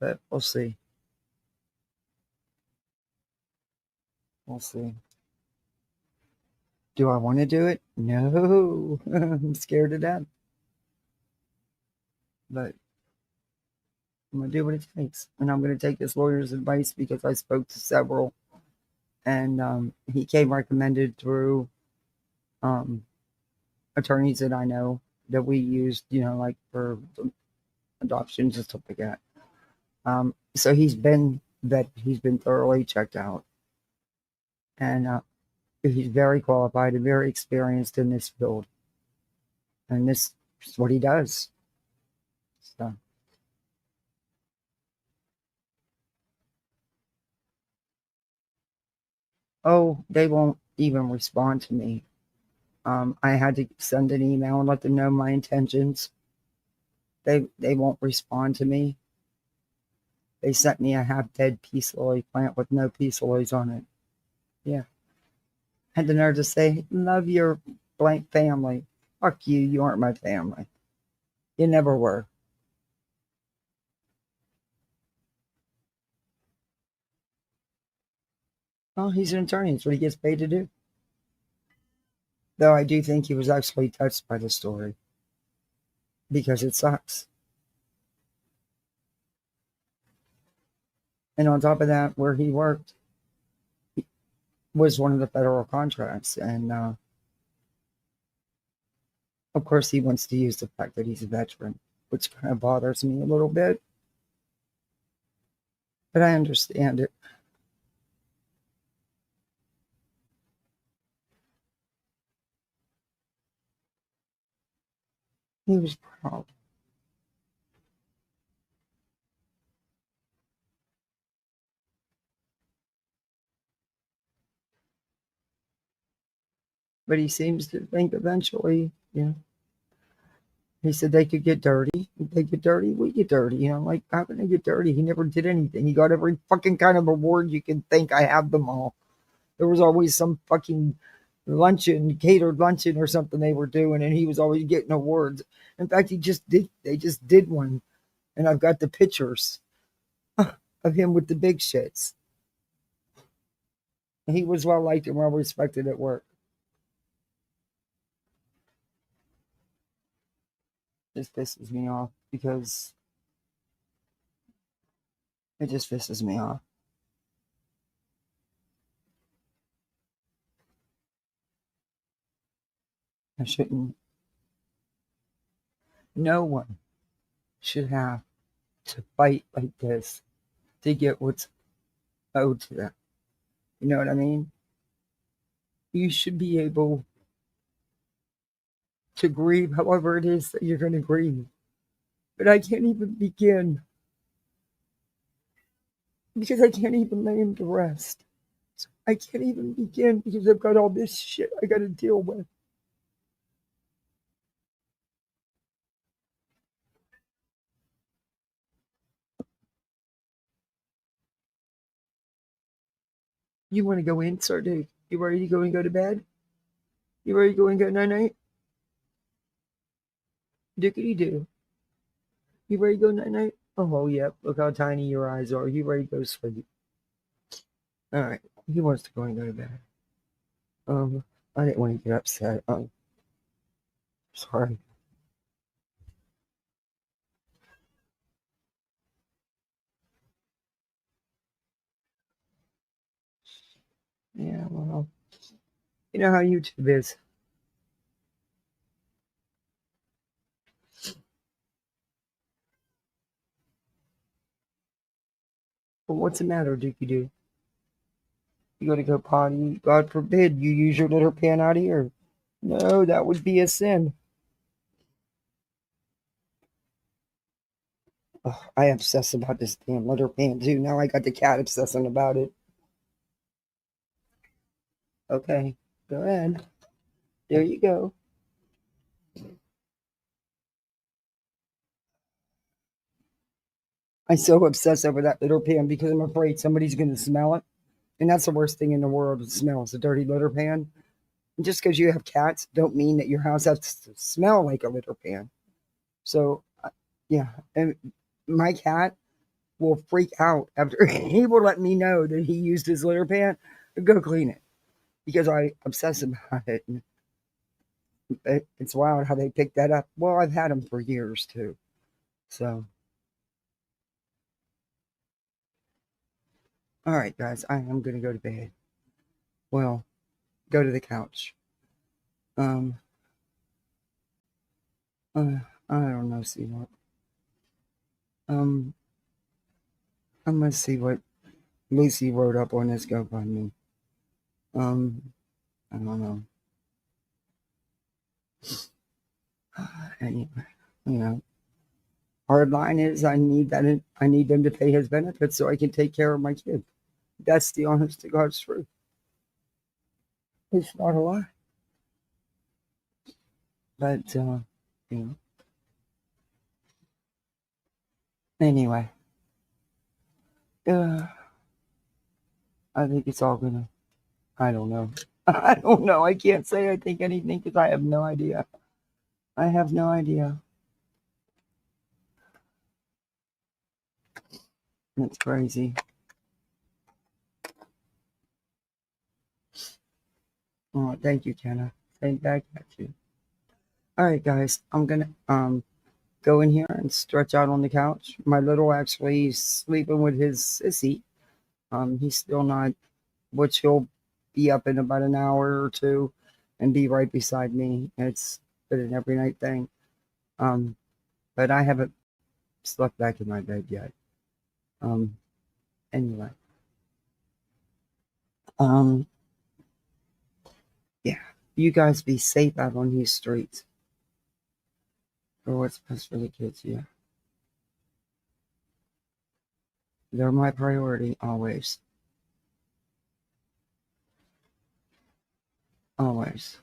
A: But we'll see. We'll see. Do I want to do it? No. I'm scared to death. But I'm going to do what it takes. And I'm going to take this lawyer's advice because I spoke to several. And he came recommended through attorneys that I know that we used, like for adoptions and stuff like that. So he's been thoroughly checked out. And he's very qualified and very experienced in this field. And this is what he does. So. Oh, they won't even respond to me. I had to send an email and let them know my intentions. They won't respond to me. They sent me a half-dead peace lily plant with no peace lilies on it. Yeah. Had the nerve to say, love your blank family. Fuck you, you aren't my family. You never were. Well, he's an attorney. It's what he gets paid to do. Though I do think he was actually touched by the story. Because it sucks. And on top of that, where he worked was one of the federal contracts. And of course, he wants to use the fact that he's a veteran, which kind of bothers me a little bit. But I understand it. He was proud. But he seems to think eventually, he said they could get dirty. If they get dirty, we get dirty. Like, how can they get dirty? He never did anything. He got every fucking kind of award you can think. I have them all. There was always some fucking luncheon, catered luncheon or something they were doing, and he was always getting awards. In fact, they just did one. And I've got the pictures of him with the big shits. He was well liked and well respected at work. This pisses me off because it just pisses me off. I shouldn't. No one should have to fight like this to get what's owed to them. You know what I mean? You should be able to grieve however it is that you're going to grieve. But I can't even begin because I can't even lay him to rest. I can't even begin because I've got all this shit I got to deal with. You want to go in, sir, dude? You ready to go and go to bed? You ready to go and go night-night? Dickety-doo. You ready to go night-night? Oh, yep. Look how tiny your eyes are. You ready to go to sleep? All right. He wants to go and go to bed. I didn't want to get upset. Sorry. Yeah, well, you know how YouTube is. But what's the matter, Dookie Doo? You gotta go potty. God forbid you use your litter pan out here. No, that would be a sin. Ugh, I obsess about this damn litter pan too. Now I got the cat obsessing about it. Okay, go ahead. There you go. I so obsess over that litter pan because I'm afraid somebody's going to smell it. And that's the worst thing in the world to smell is a dirty litter pan. And just because you have cats don't mean that your house has to smell like a litter pan. So, yeah. And my cat will freak out after he will let me know that he used his litter pan. Go clean it because I obsess about it. And it's wild how they pick that up. Well, I've had them for years too. So, all right, guys, I am going to go to bed. Well, go to the couch. Um, I don't know, see what. I'm gonna see what Lucy wrote up on this GoFundMe. I don't know. Anyway, you know, hard line is I need them to pay his benefits so I can take care of my kid. That's the honest to God's truth. It's not a lie. But you know. Anyway. I think it's all gonna I don't know. I don't know. I can't say I think anything because I have no idea. I have no idea. That's crazy. Oh, thank you, Kenna. Thank back at you. All right, guys. I'm gonna go in here and stretch out on the couch. My little actually is sleeping with his sissy. He's still not, which he'll be up in about an hour or two and be right beside me. It's been an every night thing. But I haven't slept back in my bed yet. Anyway. Yeah. You guys be safe out on these streets. For what's best for the kids, yeah. They're my priority always. Always.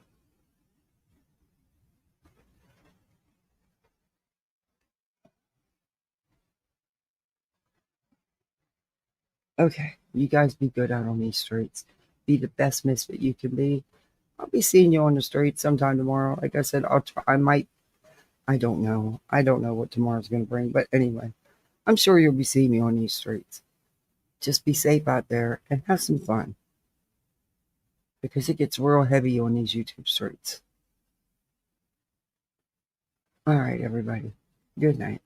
A: Okay, you guys be good out on these streets. Be the best misfit you can be. I'll be seeing you on the street sometime tomorrow. Like I said, I'll try. I might. I don't know. I don't know what tomorrow's going to bring. But anyway, I'm sure you'll be seeing me on these streets. Just be safe out there and have some fun. Because it gets real heavy on these YouTube streets. All right, everybody. Good night.